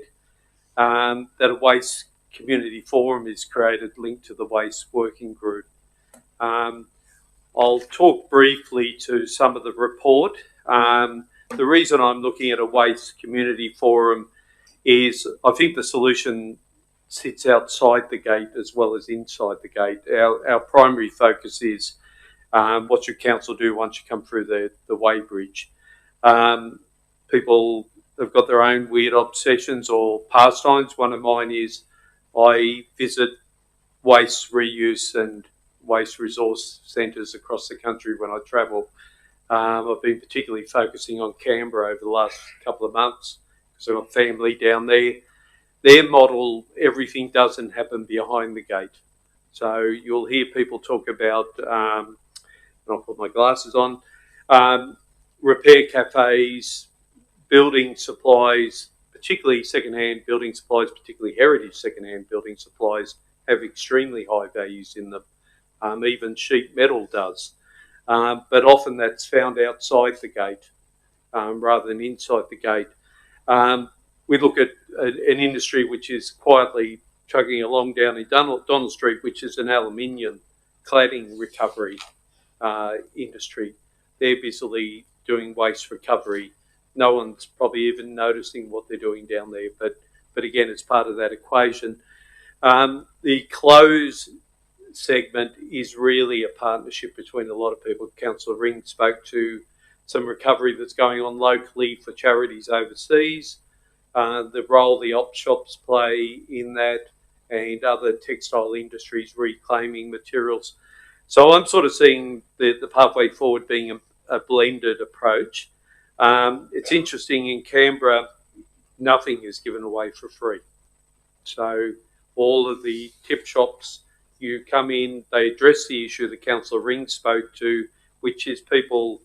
That a waste community forum is created linked to the waste working group. I'll talk briefly to some of the report. The reason I'm looking at a waste community forum is I think the solution sits outside the gate as well as inside the gate. Our primary focus is what should council do once you come through the weighbridge. People have got their own weird obsessions or pastimes. One of mine is I visit waste reuse and waste resource centres across the country when I travel. I've been particularly focusing on Canberra over the last couple of months because I've got family down there. Their model, everything doesn't happen behind the gate. So you'll hear people talk about, and I'll put my glasses on, repair cafes, building supplies, particularly second-hand building supplies, particularly heritage second-hand building supplies, have extremely high values in them. Even sheet metal does. But often that's found outside the gate rather than inside the gate. We look at an industry which is quietly chugging along down in Donald Street, which is an aluminium cladding recovery industry. They're busily doing waste recovery. No one's probably even noticing what they're doing down there, but again, it's part of that equation. The close segment is really a partnership between a lot of people. Councillor Ring spoke to some recovery that's going on locally for charities overseas, the role the op shops play in that, and other textile industries reclaiming materials. So I'm sort of seeing the pathway forward being a blended approach. It's interesting, in Canberra, nothing is given away for free. So all of the tip shops, you come in, they address the issue that Councillor Ring spoke to, which is people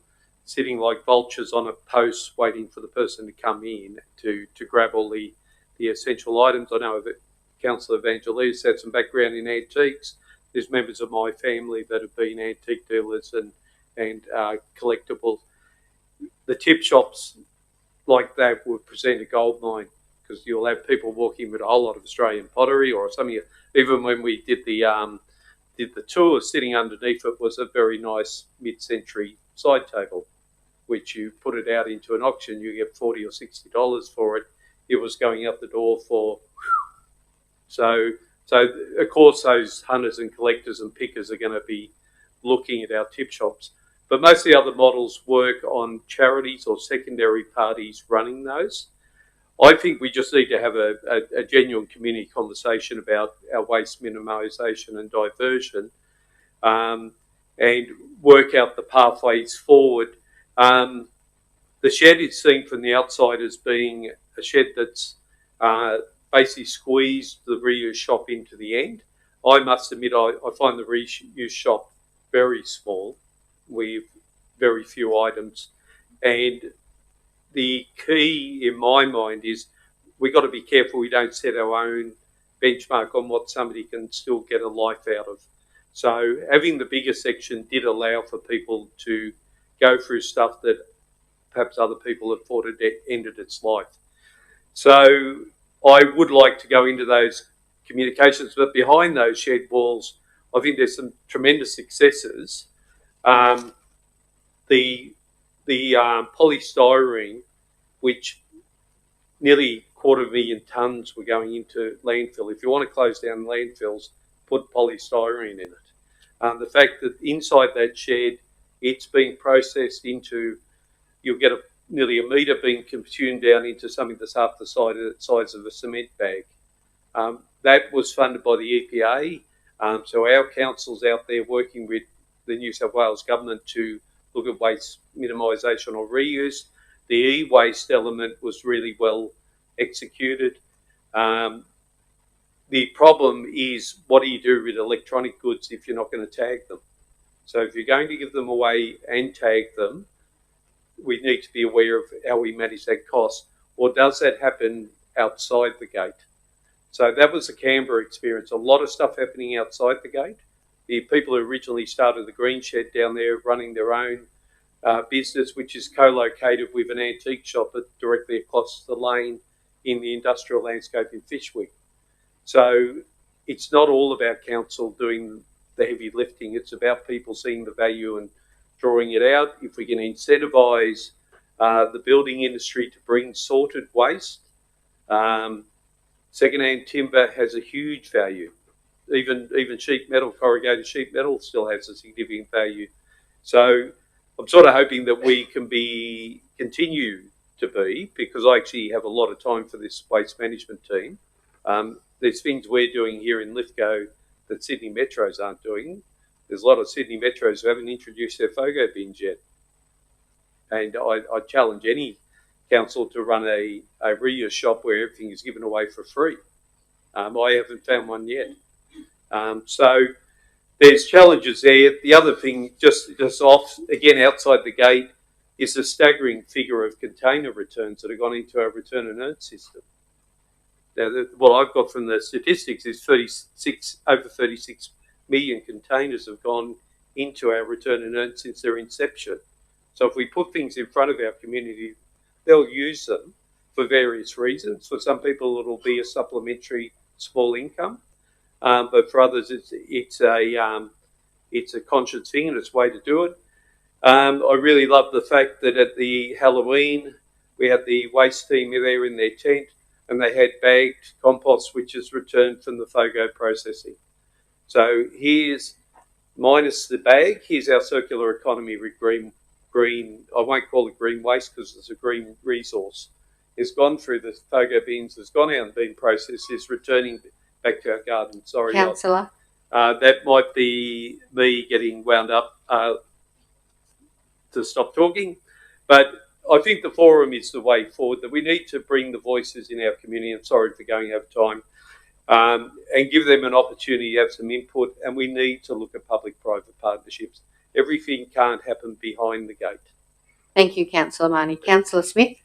sitting like vultures on a post waiting for the person to come in to grab all the essential items. I know that Councillor Evangelista had some background in antiques. There's members of my family that have been antique dealers and collectibles. The tip shops like that would present a gold mine, because you'll have people walking with a whole lot of Australian pottery or something. Even when we did the tour, sitting underneath it was a very nice mid-century side table, which you put it out into an auction, you get $40 or $60 for it. It was going out the door for. So of course those hunters and collectors and pickers are going to be looking at our tip shops. But most of the other models work on charities or secondary parties running those. I think we just need to have a genuine community conversation about our waste minimisation and diversion, and work out the pathways forward. The shed is seen from the outside as being a shed that's basically squeezed the reuse shop into the end. I must admit, I find the reuse shop very small, with very few items. And the key in my mind is we've got to be careful we don't set our own benchmark on what somebody can still get a life out of. So having the bigger section did allow for people to go through stuff that perhaps other people have thought it ended its life. So I would like to go into those communications, but behind those shed walls, I think there's some tremendous successes. The polystyrene, which nearly 250,000 tonnes were going into landfill. If you want to close down landfills, put polystyrene in it. The fact that inside that shed, it's being processed into, you'll get nearly a metre being consumed down into something that's half the size of a cement bag. That was funded by the EPA. So our council's out there working with the New South Wales government to look at waste minimisation or reuse. The e-waste element was really well executed. The problem is, what do you do with electronic goods if you're not going to tag them? So if you're going to give them away and tag them, we need to be aware of how we manage that cost. Or does that happen outside the gate? So that was the Canberra experience. A lot of stuff happening outside the gate. The people who originally started the Green Shed down there running their own business, which is co-located with an antique shop directly across the lane in the industrial landscape in Fishwick. So it's not all about council doing the heavy lifting. It's about people seeing the value and drawing it out. If we can incentivise the building industry to bring sorted waste, second-hand timber has a huge value. Even sheet metal, corrugated sheet metal, still has a significant value. So I'm sort of hoping that we can continue to be, because I actually have a lot of time for this waste management team. There's things we're doing here in Lithgow that Sydney Metros aren't doing. There's a lot of Sydney Metros who haven't introduced their FOGO bins yet. And I challenge any council to run a reuse shop where everything is given away for free. I haven't found one yet. So there's challenges there. The other thing, just off, again, outside the gate, is the staggering figure of container returns that have gone into our return and earn system. Now, what I've got from the statistics is over 36 million containers have gone into our return and earn since their inception. So if we put things in front of our community, they'll use them for various reasons. For some people, it'll be a supplementary small income, but for others, it's a conscious thing and it's a way to do it. I really love the fact that at the Halloween, we had the waste team there in their tent, and they had bagged compost, which is returned from the FOGO processing. So here's, minus the bag, here's our circular economy with green, I won't call it green waste because it's a green resource. It's gone through the FOGO bins, it's gone out and been processed, it's returning back to our garden. Sorry, Councillor. That might be me getting wound up to stop talking, but I think the forum is the way forward, that we need to bring the voices in our community. I'm sorry for going over time. And give them an opportunity to have some input, and we need to look at public-private partnerships. Everything can't happen behind the gate. Thank you, Councillor Marnie. Councillor Smith?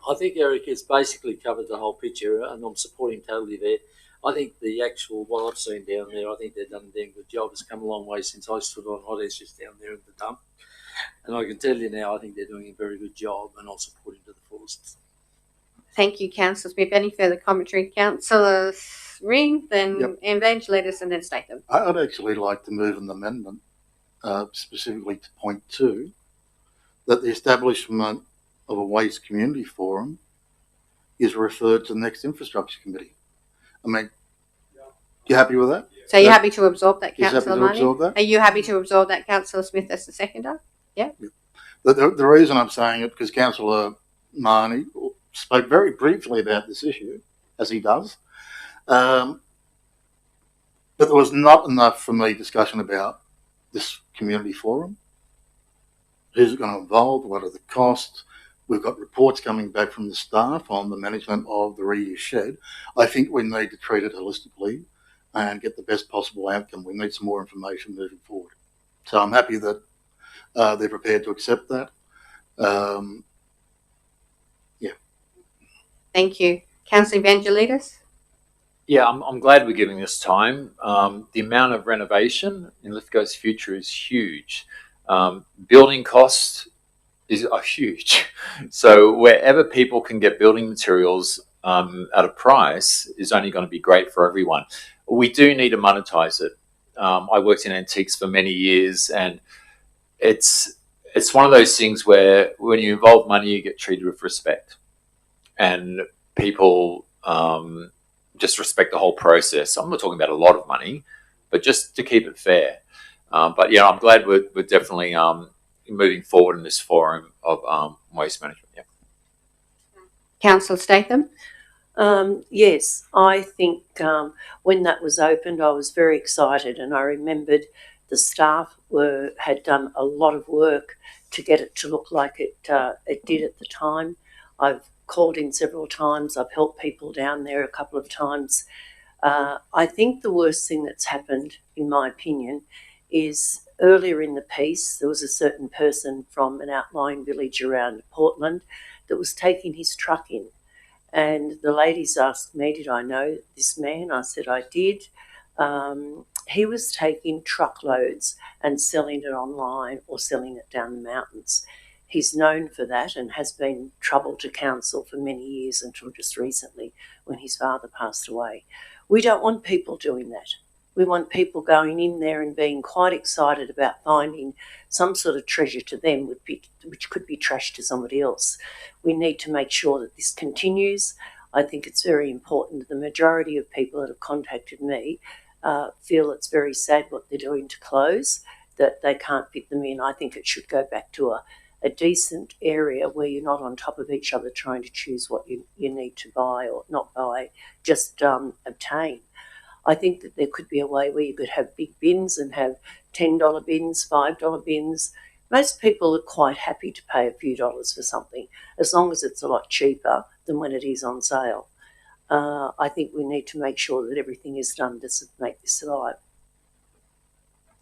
I think Eric has basically covered the whole picture, and I'm supporting totally there. I think the actual, what I've seen down there, I think they've done a damn good job. It's come a long way since I stood on hot ash just down there in the dump. And I can tell you now, I think they're doing a very good job, and I'll support him to the fullest. Thank you, Councillor Smith. Any further commentary? Councillor Ring, then Evangelitis, and then Statham. I'd actually like to move an amendment specifically to point 2, that the establishment of a waste community forum is referred to the next infrastructure committee. I mean, you happy with that? So you're happy to absorb that, Councillor Marnie? Absorb that? Are you happy to absorb that, Councillor Smith, as the seconder? Yeah. The reason I'm saying it, because Councillor Marnie spoke very briefly about this issue, as he does, but there was not enough for me discussion about this community forum. Who's it going to involve? What are the costs? We've got reports coming back from the staff on the management of the reuse shed. I think we need to treat it holistically and get the best possible outcome. We need some more information moving forward. So I'm happy that they're prepared to accept that. Thank you. Councillor Evangelitis? Yeah, I'm glad we're giving this time. The amount of renovation in Lithgow's future is huge. Building costs are huge. So wherever people can get building materials at a price is only going to be great for everyone. We do need to monetize it. I worked in antiques for many years, and it's one of those things where when you involve money, you get treated with respect. And people just respect the whole process. I'm not talking about a lot of money, but just to keep it fair. But yeah, I'm glad we're definitely moving forward in this forum of waste management. Yeah. Councillor Statham? Yes, I think when that was opened, I was very excited, and I remembered the staff had done a lot of work to get it to look like it did at the time. I've called in several times. I've helped people down there a couple of times. I think the worst thing that's happened, in my opinion, is earlier in the piece, there was a certain person from an outlying village around Portland that was taking his truck in. And the ladies asked me, did I know this man? I said I did. He was taking truckloads and selling it online or selling it down the mountains. He's known for that and has been trouble to council for many years until just recently when his father passed away. We don't want people doing that. We want people going in there and being quite excited about finding some sort of treasure to them, which could be trash to somebody else. We need to make sure that this continues. I think it's very important. The majority of people that have contacted me feel it's very sad what they're doing to clothes, that they can't fit them in. I think it should go back to a decent area where you're not on top of each other trying to choose what you need to buy or not buy, just obtain. I think that there could be a way where you could have big bins and have $10 bins, $5 bins. Most people are quite happy to pay a few dollars for something, as long as it's a lot cheaper than when it is on sale. I think we need to make sure that everything is done to make this survive.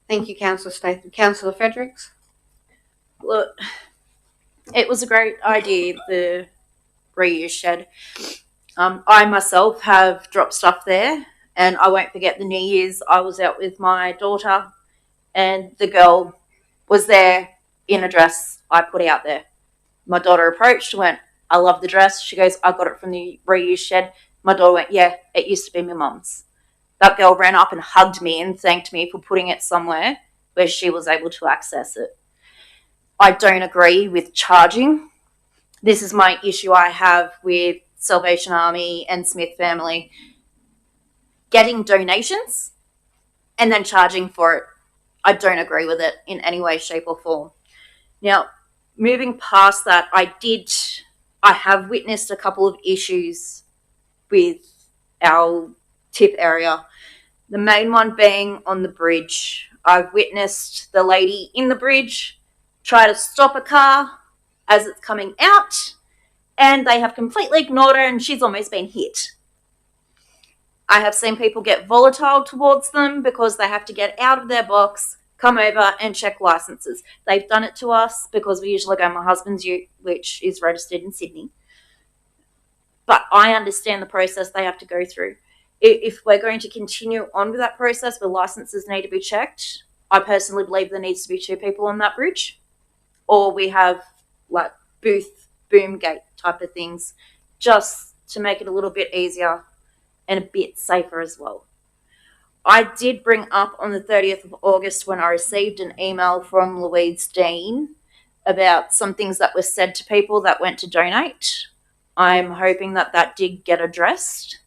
Thank you, Councillor Statham. Councillor Fredericks? Look, it was a great idea, the reuse shed. I myself have dropped stuff there, and I won't forget the New Year's. I was out with my daughter, and the girl was there in a dress I put out there. My daughter approached, went, I love the dress. She goes, I got it from the reuse shed. My daughter went, yeah, it used to be my mum's. That girl ran up and hugged me and thanked me for putting it somewhere where she was able to access it. I don't agree with charging. This is my issue I have with Salvation Army and Smith family. Getting donations and then charging for it. I don't agree with it in any way, shape or form. Now, moving past that, I have witnessed a couple of issues with our tip area. The main one being on the bridge. I've witnessed the lady in the bridge try to stop a car as it's coming out, and they have completely ignored her, and she's almost been hit. I have seen people get volatile towards them because they have to get out of their box, come over and check licenses. They've done it to us because we usually go my husband's ute, which is registered in Sydney. But I understand the process they have to go through. If we're going to continue on with that process where licenses need to be checked, I personally believe there needs to be 2 people on that bridge, or we have like boom gate type of things, just to make it a little bit easier and a bit safer as well. I did bring up on the 30th of August when I received an email from Louise Dean about some things that were said to people that went to donate. I'm hoping that did get addressed,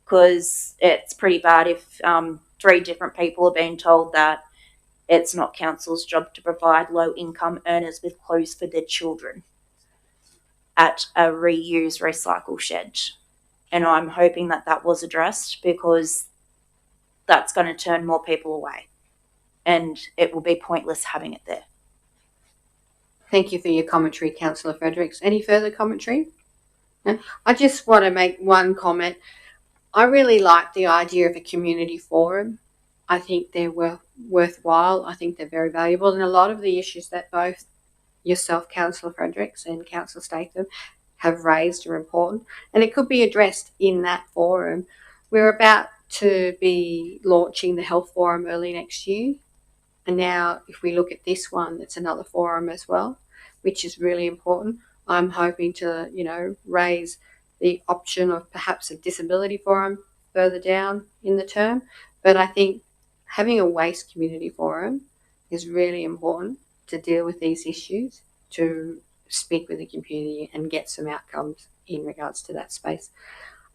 because it's pretty bad if 3 different people are being told that it's not council's job to provide low-income earners with clothes for their children at a reuse recycle shed. And I'm hoping that was addressed, because that's going to turn more people away, and it will be pointless having it there. Thank you for your commentary, Councillor Fredericks. Any further commentary? No? I just want to make one comment. I really like the idea of a community forum. I think they're worthwhile. I think they're very valuable. And a lot of the issues that both yourself, Councillor Fredericks, and Councillor Statham have raised are important. And it could be addressed in that forum. We're about to be launching the health forum early next year. And now if we look at this one, it's another forum as well, which is really important. I'm hoping to, raise the option of perhaps a disability forum further down in the term. But I think having a waste community forum is really important to deal with these issues, to speak with the community and get some outcomes in regards to that space.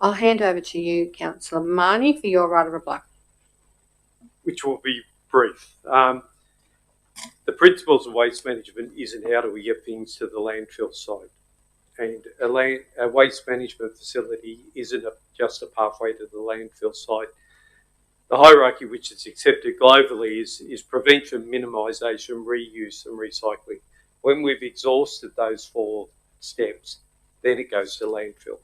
I'll hand over to you, Councillor Marnie, for your right of reply. Which will be brief. The principles of waste management isn't how do we get things to the landfill site. And a waste management facility isn't just a pathway to the landfill site. The hierarchy which is accepted globally is prevention, minimisation, reuse and recycling. When we've exhausted those 4 steps, then it goes to landfill.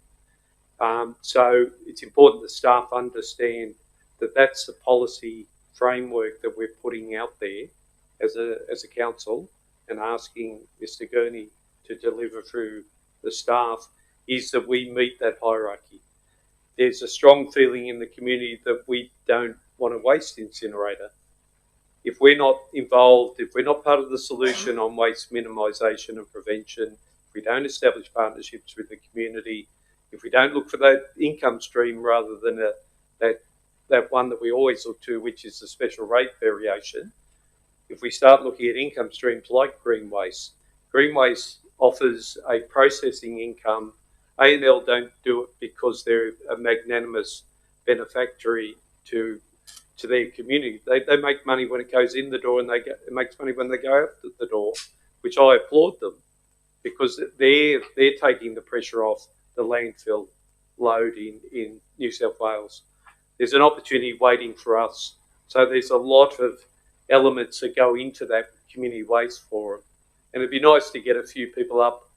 So it's important that staff understand that that's the policy framework that we're putting out there as a council, and asking Mr. Gurney to deliver through the staff, is that we meet that hierarchy. There's a strong feeling in the community that we don't want a waste incinerator. If we're not involved, if we're not part of the solution on waste minimisation and prevention, if we don't establish partnerships with the community, if we don't look for that income stream rather than that one that we always look to, which is the special rate variation, if we start looking at income streams like green waste offers a processing income. A&L don't do it because they're a magnanimous benefactory to their community. They make money when it goes in the door, and it makes money when they go out the door, which I applaud them, because they're taking the pressure off the landfill load in New South Wales. There's an opportunity waiting for us. So there's a lot of elements that go into that community waste forum. And it'd be nice to get a few people up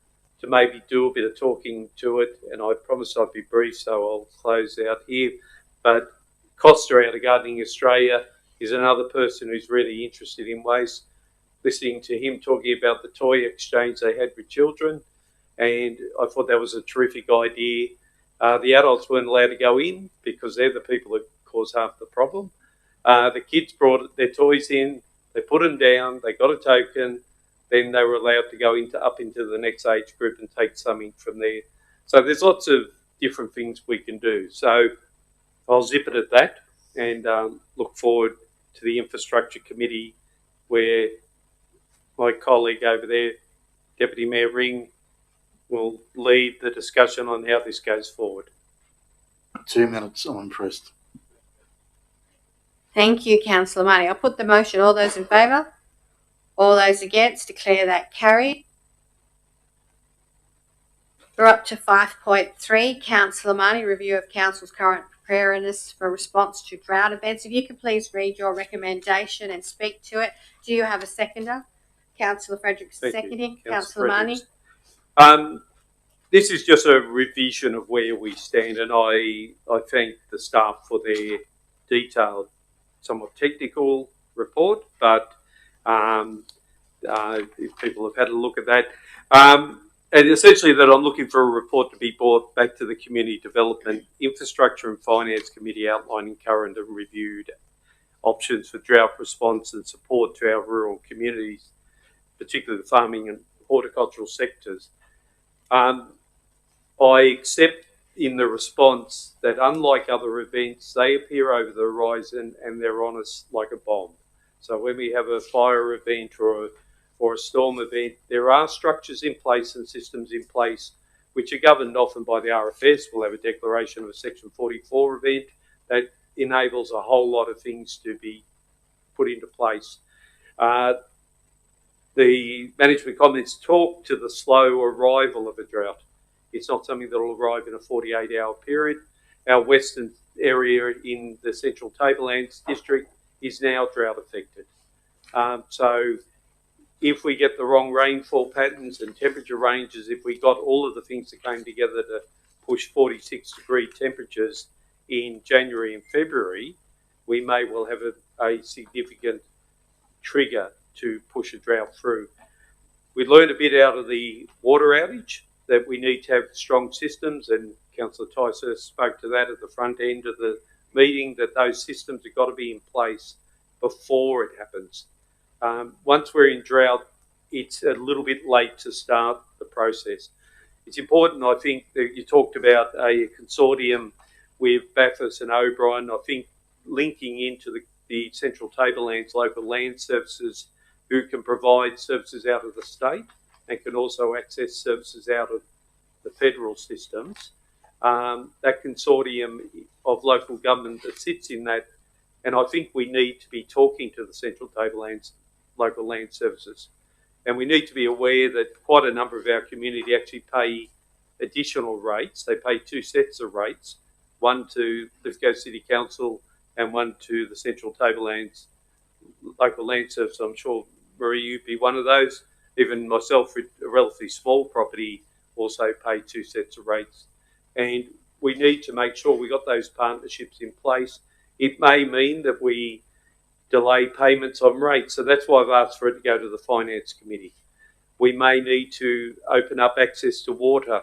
to maybe do a bit of talking to it. And I promised I'd be brief, so I'll close out here. But Costa out of Gardening Australia is another person who's really interested in waste. Listening to him talking about the toy exchange they had with children, and I thought that was a terrific idea. The adults weren't allowed to go in because they're the people that cause half the problem. The kids brought their toys in, they put them down, they got a token, then they were allowed to go up into the next age group and take something from there. So there's lots of different things we can do. So I'll zip it at that, and look forward to the infrastructure committee, where my colleague over there, Deputy Mayor Ring, will lead the discussion on how this goes forward. 2 minutes, I'm impressed. Thank you, Councillor Marnie. I'll put the motion. All those in favour? All those against? Declare that carried. We're up to 5.3. Councillor Marnie, review of Council's current preparedness for response to drought events. If you could please read your recommendation and speak to it. Do you have a seconder? Councillor Fredericks seconding. Councillor Marnie. This is just a revision of where we stand, and I thank the staff for their detailed, somewhat technical report, but if people have had a look at that. And essentially that I'm looking for a report to be brought back to the Community Development, Infrastructure and Finance Committee outlining current and reviewed options for drought response and support to our rural communities, particularly the farming and horticultural sectors. I accept in the response that unlike other events, they appear over the horizon and they're on us like a bomb. So when we have a fire event or a storm event, there are structures in place and systems in place which are governed often by the RFS. We'll have a declaration of a Section 44 event that enables a whole lot of things to be put into place. The management comments talk to the slow arrival of a drought. It's not something that will arrive in a 48-hour period. Our western area in the Central Tablelands district is now drought affected. So if we get the wrong rainfall patterns and temperature ranges, if we got all of the things that came together to push 46-degree temperatures in January and February, we may well have a significant trigger to push a drought through. We learned a bit out of the water outage that we need to have strong systems, and Councillor Tyser spoke to that at the front end of the meeting, that those systems have got to be in place before it happens. Once we're in drought, it's a little bit late to start the process. It's important, I think, that you talked about a consortium with Bathurst and O'Brien. I think linking into the Central Tablelands Local Land Services, who can provide services out of the state and can also access services out of the federal systems. That consortium of local government that sits in that, and I think we need to be talking to the Central Tablelands Local Land Services. And we need to be aware that quite a number of our community actually pay additional rates. They pay two sets of rates, one to Lithgow City Council and one to the Central Tablelands Local Land Service. I'm sure, Marie, you'd be one of those. Even myself, with a relatively small property, also pay two sets of rates. And we need to make sure we got those partnerships in place. It may mean that we delay payments on rates. So that's why I've asked for it to go to the Finance Committee. We may need to open up access to water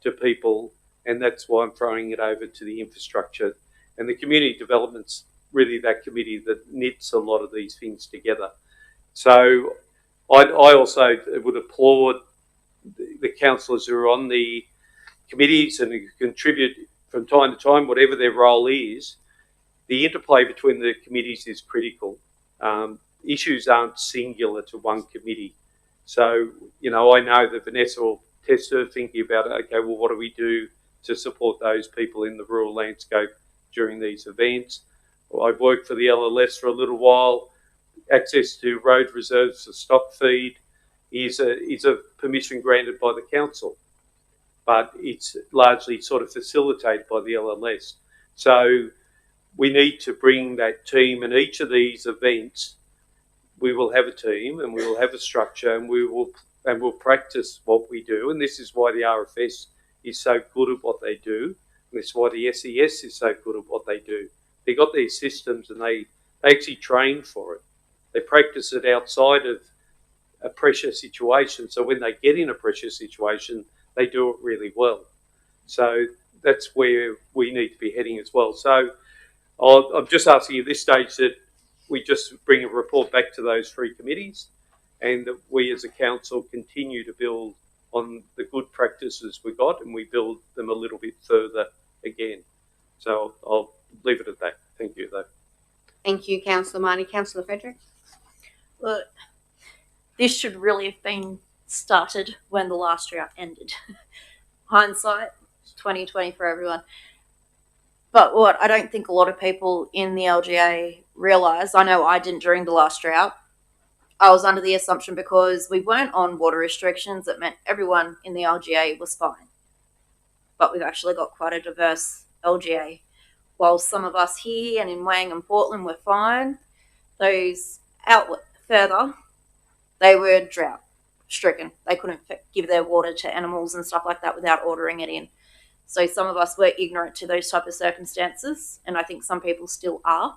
to people, and that's why I'm throwing it over to the infrastructure. And the community development's really that committee that knits a lot of these things together. So I also would applaud the councillors who are on the committees and who contribute from time to time, whatever their role is. The interplay between the committees is critical. Issues aren't singular to one committee. So, I know that Vanessa will test her thinking about, okay, well, what do we do to support those people in the rural landscape during these events? Well, I've worked for the LLS for a little while. Access to road reserves for stock feed is a permission granted by the council, but it's largely sort of facilitated by the LLS. So we need to bring that team, and each of these events, we will have a team and we will have a structure, and we'll practice what we do. And this is why the RFS is so good at what they do. And this is why the SES is so good at what they do. They got these systems and they actually train for it. They practice it outside of a pressure situation. So when they get in a pressure situation, they do it really well. So that's where we need to be heading as well. So I'm just asking at this stage that we just bring a report back to those three committees, and that we as a council continue to build on the good practices we got, and we build them a little bit further again. So I'll leave it at that. Thank you, though. Thank you, Councillor Marnie. Councillor Frederick? Look, this should really have been started when the last drought ended. Hindsight, 2020 for everyone. But what I don't think a lot of people in the LGA realise, I know I didn't during the last drought, I was under the assumption because we weren't on water restrictions, it meant everyone in the LGA was fine. But we've actually got quite a diverse LGA. while some of us here and in Wang and Portland were fine, those out further, they were drought stricken. They couldn't give their water to animals and stuff like that without ordering it in. So some of us were ignorant to those type of circumstances, and I think some people still are.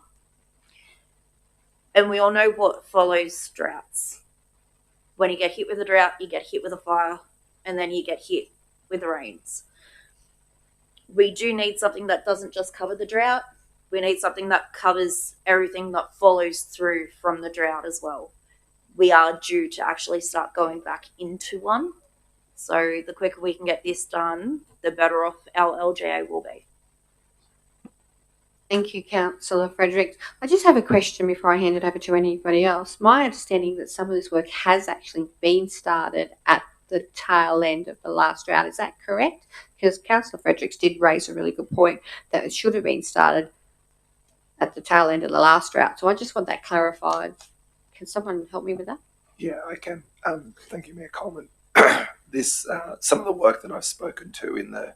And we all know what follows droughts. When you get hit with a drought, you get hit with a fire, and then you get hit with the rains. We do need something that doesn't just cover the drought. We need something that covers everything that follows through from the drought as well. We are due to actually start going back into one. So the quicker we can get this done, the better off our LGA will be. Thank you, Councillor Fredericks. I just have a question before I hand it over to anybody else. My understanding that some of this work has actually been started at the tail end of the last drought. Is that correct? Because Councillor Fredericks did raise a really good point that it should have been started at the tail end of the last drought. So I just want that clarified. Can someone help me with that? Yeah, I can. Thank you, Mayor Coleman. This some of the work that I've spoken to in the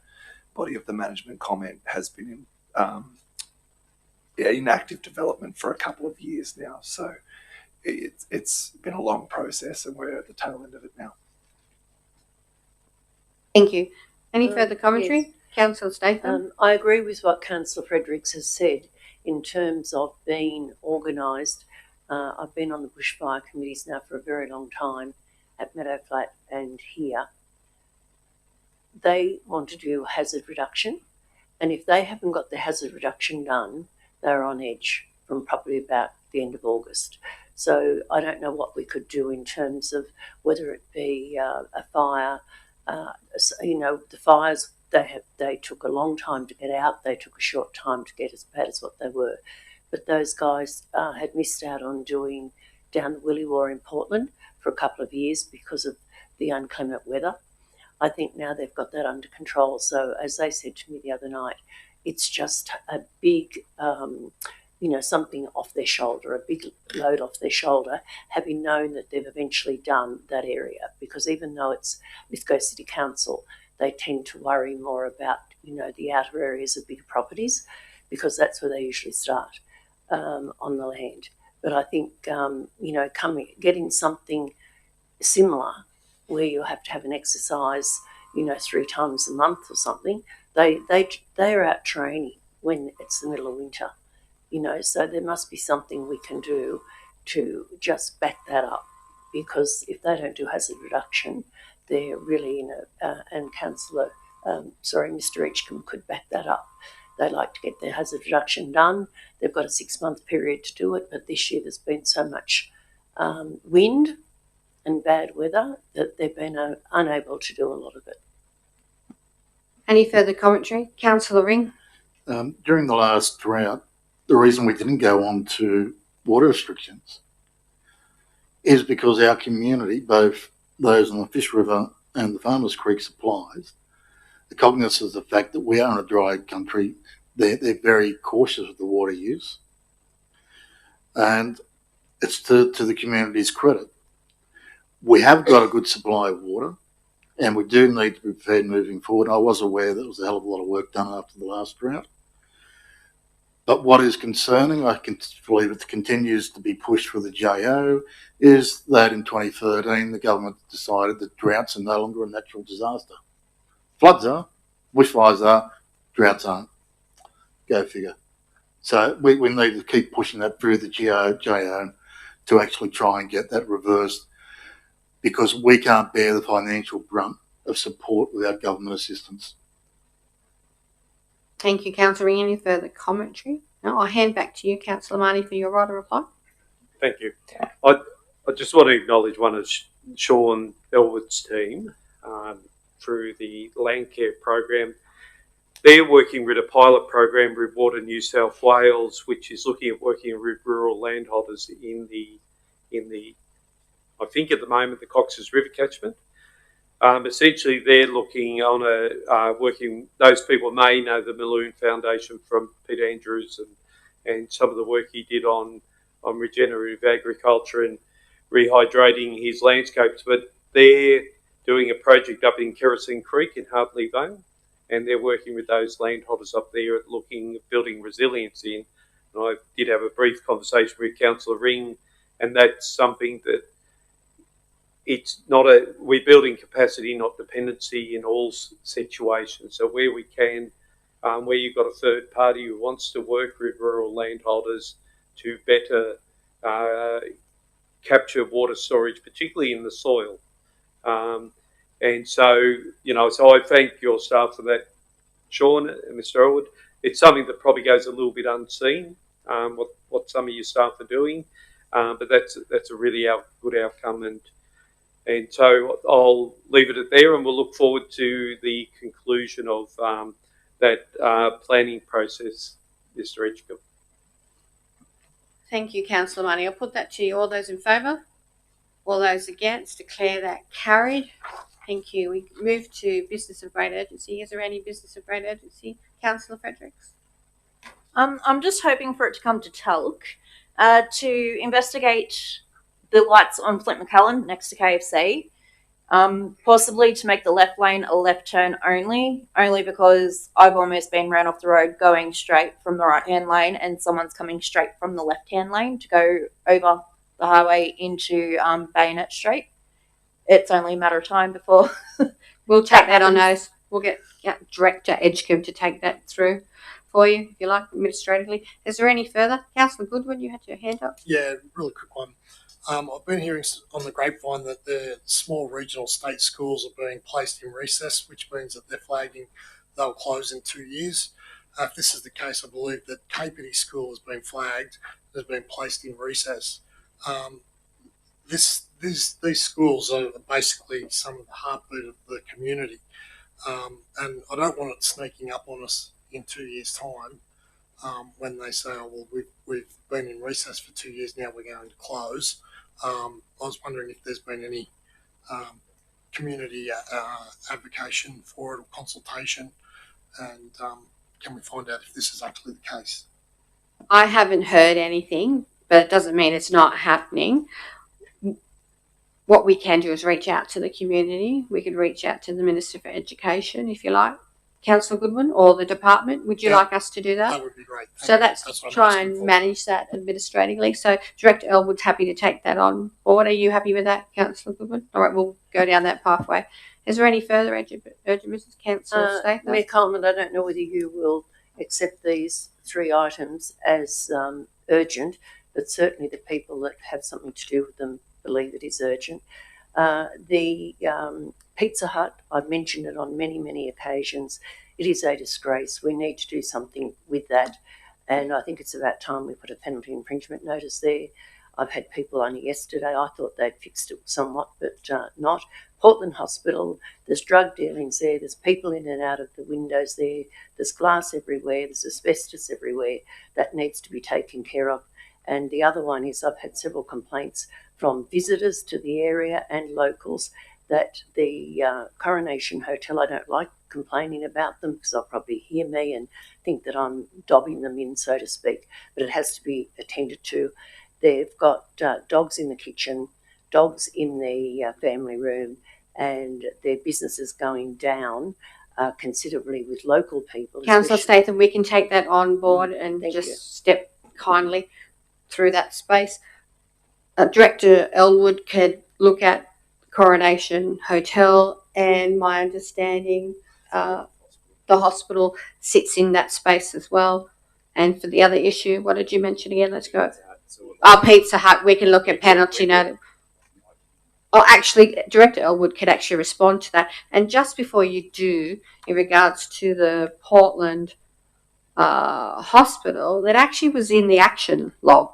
body of the management comment has been in active development for a couple of years now. So it's been a long process, and we're at the tail end of it now. Thank you. Any further commentary? Yes. Councillor Statham? I agree with what Councillor Fredericks has said in terms of being organised. I've been on the bushfire committees now for a very long time at Meadow Flat and here. They want to do hazard reduction, and if they haven't got the hazard reduction done, they're on edge from probably about the end of August. So I don't know what we could do in terms of whether it be a fire. The fires, they took a long time to get out. They took a short time to get as bad as what they were. But those guys had missed out on doing down the Williwaw in Portland for a couple of years because of the inclement weather. I think now they've got that under control. So as they said to me the other night, it's just a big, something off their shoulder, a big load off their shoulder, having known that they've eventually done that area. Because even though it's Lithgow City Council, they tend to worry more about, the outer areas of bigger properties, because that's where they usually start on the land. But I think, getting something similar where you have to have an exercise, 3 times a month or something, they are out training when it's the middle of winter, so there must be something we can do to just back that up, because if they don't do hazard reduction, they're really and Councillor, Mr. Edgecombe could back that up. They like to get their hazard reduction done. They've got a 6-month period to do it, but this year there's been so much wind and bad weather that they've been unable to do a lot of it. Any further commentary? Councillor Ring? During the last drought, the reason we didn't go on to water restrictions is because our community, both those on the Fish River and the Farmers Creek supplies, are cognizant of the fact that we are in a dry country. They're very cautious of the water use, and it's to the community's credit. We have got a good supply of water, and we do need to be prepared moving forward. I was aware that there was a hell of a lot of work done after the last drought. But what is concerning, I can believe it continues to be pushed for the JO, is that in 2013 the government decided that droughts are no longer a natural disaster. Floods are, bushfires are, droughts aren't. Go figure. So we need to keep pushing that through the JO to actually try and get that reversed, because we can't bear the financial brunt of support without government assistance. Thank you, Councillor Ring. Any further commentary? No, I'll hand back to you, Councillor Marnie, for your right to reply. Thank you. I just want to acknowledge one of Sean Elwood's team through the Land Care program. They're working with a pilot program with Water New South Wales, which is looking at working with rural landholders in the I think at the moment the Cox's River catchment. Essentially, they're looking on working. Those people may know the Malloon Foundation from Peter Andrews and some of the work he did on regenerative agriculture and rehydrating his landscapes. But they're doing a project up in Kerosene Creek in Hartley Vale, and they're working with those landholders up there at building resilience in. And I did have a brief conversation with Councillor Ring, and that's something that we're building capacity, not dependency in all situations. So where we can, where you've got a third party who wants to work with rural landholders to better capture water storage, particularly in the soil. And so, so I thank your staff for that, Sean and Mr. Elwood. It's something that probably goes a little bit unseen, what some of your staff are doing, but that's a really good outcome. And so I'll leave it at there, and we'll look forward to the conclusion of that planning process, Mr. Edgecombe. Thank you, Councillor Money. I'll put that to you. All those in favour? All those against? Declare that carried. Thank you. We move to business of great urgency. Is there any business of great urgency? Councillor Fredericks? I'm just hoping for it to come to Talc to investigate the lights on Flint McCullen next to KFC. Possibly to make the left lane a left turn only because I've almost been ran off the road going straight from the right-hand lane, and someone's coming straight from the left-hand lane to go over the highway into Bayonet Street. It's only a matter of time before we'll take that on notice. We'll get Director Edgecombe to take that through for you, if you like, administratively. Is there any further? Councillor Goodwin, you had your hand up. Yeah, really quick one. I've been hearing on the grapevine that the small regional state schools are being placed in recess, which means that they're flagging they'll close in 2 years. If this is the case, I believe that Capity School has been flagged, has been placed in recess. These schools are basically some of the heartbeat of the community, and I don't want it sneaking up on us in 2 years' time when they say, "Oh well, we've been in recess for 2 years now. We're going to close." I was wondering if there's been any community advocation for it or consultation, and can we find out if this is actually the case? I haven't heard anything, but it doesn't mean it's not happening. What we can do is reach out to the community. We could reach out to the Minister for Education, if you like, Councillor Goodwin, or the department. Would you like us to do that? That would be great. So that's try and manage that administratively. So Director Elwood's happy to take that on board. Are you happy with that, Councillor Goodwin? All right, we'll go down that pathway. Is there any further urgent business, Councillor Statham? Mayor Coleman, I don't know whether you will accept these 3 items as urgent, but certainly the people that have something to do with them believe it is urgent. The Pizza Hut, I've mentioned it on many, many occasions. It is a disgrace. We need to do something with that, and I think it's about time we put a penalty infringement notice there. I've had people only yesterday, I thought they'd fixed it somewhat, but not. Portland Hospital, there's drug dealings there, there's people in and out of the windows there, there's glass everywhere, there's asbestos everywhere. That needs to be taken care of. And the other one is I've had several complaints from visitors to the area and locals that the Coronation Hotel, I don't like complaining about them because they'll probably hear me and think that I'm dobbing them in, so to speak, but it has to be attended to. They've got dogs in the kitchen, dogs in the family room, and their business is going down considerably with local people. Councillor Statham, we can take that on board and step kindly through that space. Director Elwood could look at Coronation Hotel, and my understanding the hospital sits in that space as well. And for the other issue, what did you mention again? Let's go. Pizza Hut, we can look at penalty notice. Oh, actually, Director Elwood could actually respond to that. And just before you do, in regards to the Portland hospital, that actually was in the action log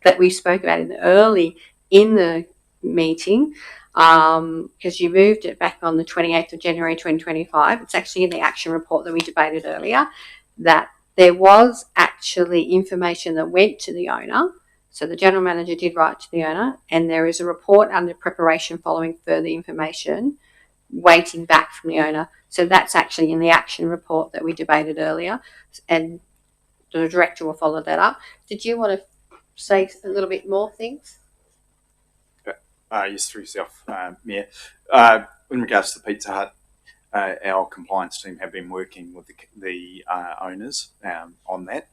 that we spoke about early in the meeting, because you moved it back on the 28th of January 2025. It's actually in the action report that we debated earlier, that there was actually information that went to the owner. So the general manager did write to the owner, and there is a report under preparation following further information waiting back from the owner. So that's actually in the action report that we debated earlier, and the director will follow that up. Did you want to say a little bit more things? Yes, through yourself, Mayor. In regards to the Pizza Hut, our compliance team have been working with the owners on that.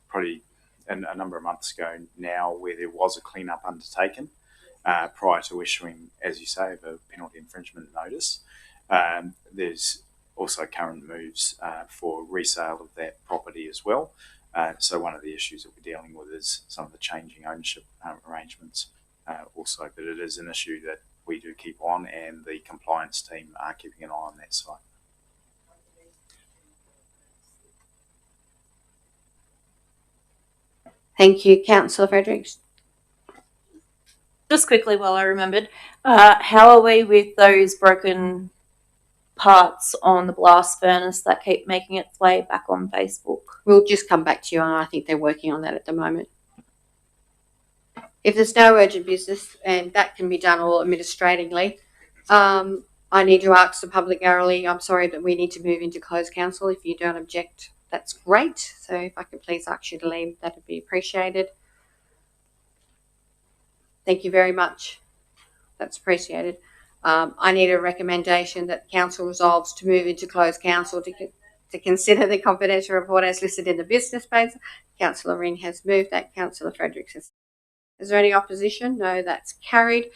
Probably a number of months ago now, where there was a clean-up undertaken prior to issuing, as you say, of a penalty infringement notice. There's also current moves for resale of that property as well. So one of the issues that we're dealing with is some of the changing ownership arrangements also, but it is an issue that we do keep on, and the compliance team are keeping an eye on that side. Thank you, Councillor Fredericks. Just quickly, while I remembered, how are we with those broken parts on the blast furnace that keep making its way back on Facebook? We'll just come back to you, and I think they're working on that at the moment. If there's no urgent business, and that can be done all administratively, I need to ask the public narrowly, I'm sorry, but we need to move into closed council. If you don't object, that's great. So if I could please ask you to leave, that would be appreciated. Thank you very much. That's appreciated. I need a recommendation that council resolves to move into closed council to consider the confidential report as listed in the business space. Councillor Ring has moved that. Councillor Fredericks has. Is there any opposition? No, that's carried.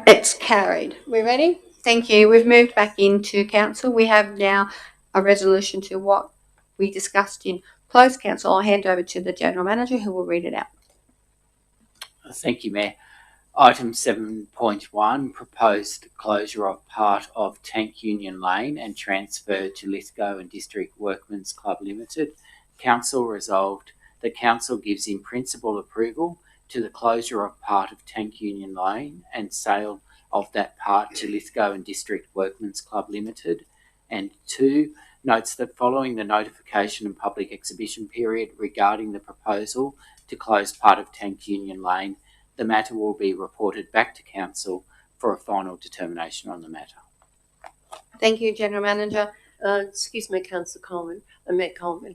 It's carried. We ready? Thank you. We've moved back into council. We have now a resolution to what we discussed in closed council. I'll hand over to the General Manager who will read it out. Thank you, Mayor. Item 7.1, proposed closure of part of Tank Union Lane and transfer to Lithgow and District Workmen's Club Limited. Council resolved that Council gives in principle approval to the closure of part of Tank Union Lane and sale of that part to Lithgow and District Workmen's Club Limited. And 2, notes that following the notification and public exhibition period regarding the proposal to close part of Tank Union Lane, the matter will be reported back to Council for a final determination on the matter. Thank you, General Manager. Excuse me, Councillor Coleman, Mayor Coleman,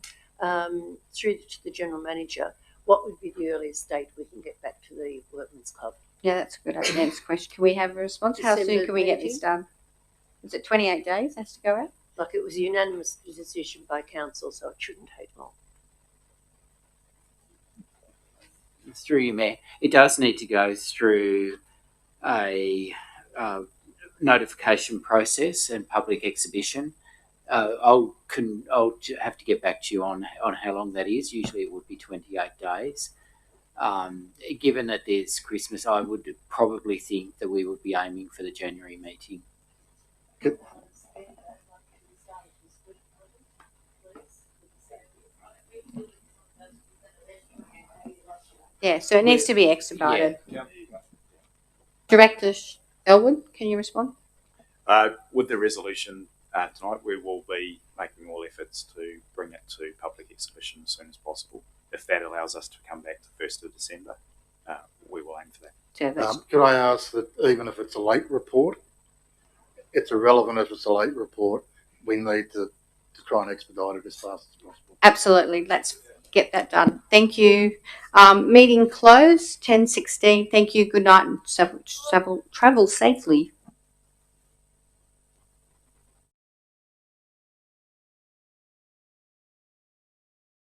through to the General Manager, what would be the earliest date we can get back to the Workmen's Club? Yeah, that's a good next question. Can we have a response? How soon December can we get 20? this done? Is it 28 days has to go out? Like, it was a unanimous decision by Council, so it shouldn't take long. Through you, Mayor, it does need to go through a notification process and public exhibition. I'll have to get back to you on how long that is. Usually it would be 28 days. Given that there's Christmas, I would probably think that we would be aiming for the January meeting. Yeah, so it needs to be expedited. Yeah. Director Elwood, can you respond? With the resolution tonight, we will be making all efforts to bring it to public exhibition as soon as possible. If that allows us to come back to 1st of December, we will aim for that. Could I ask that even if it's a late report, it's irrelevant if it's a late report, we need to try and expedite it as fast as possible. Absolutely. Let's get that done. Thank you. Meeting closed, 10:16. Thank you. Good night and travel safely.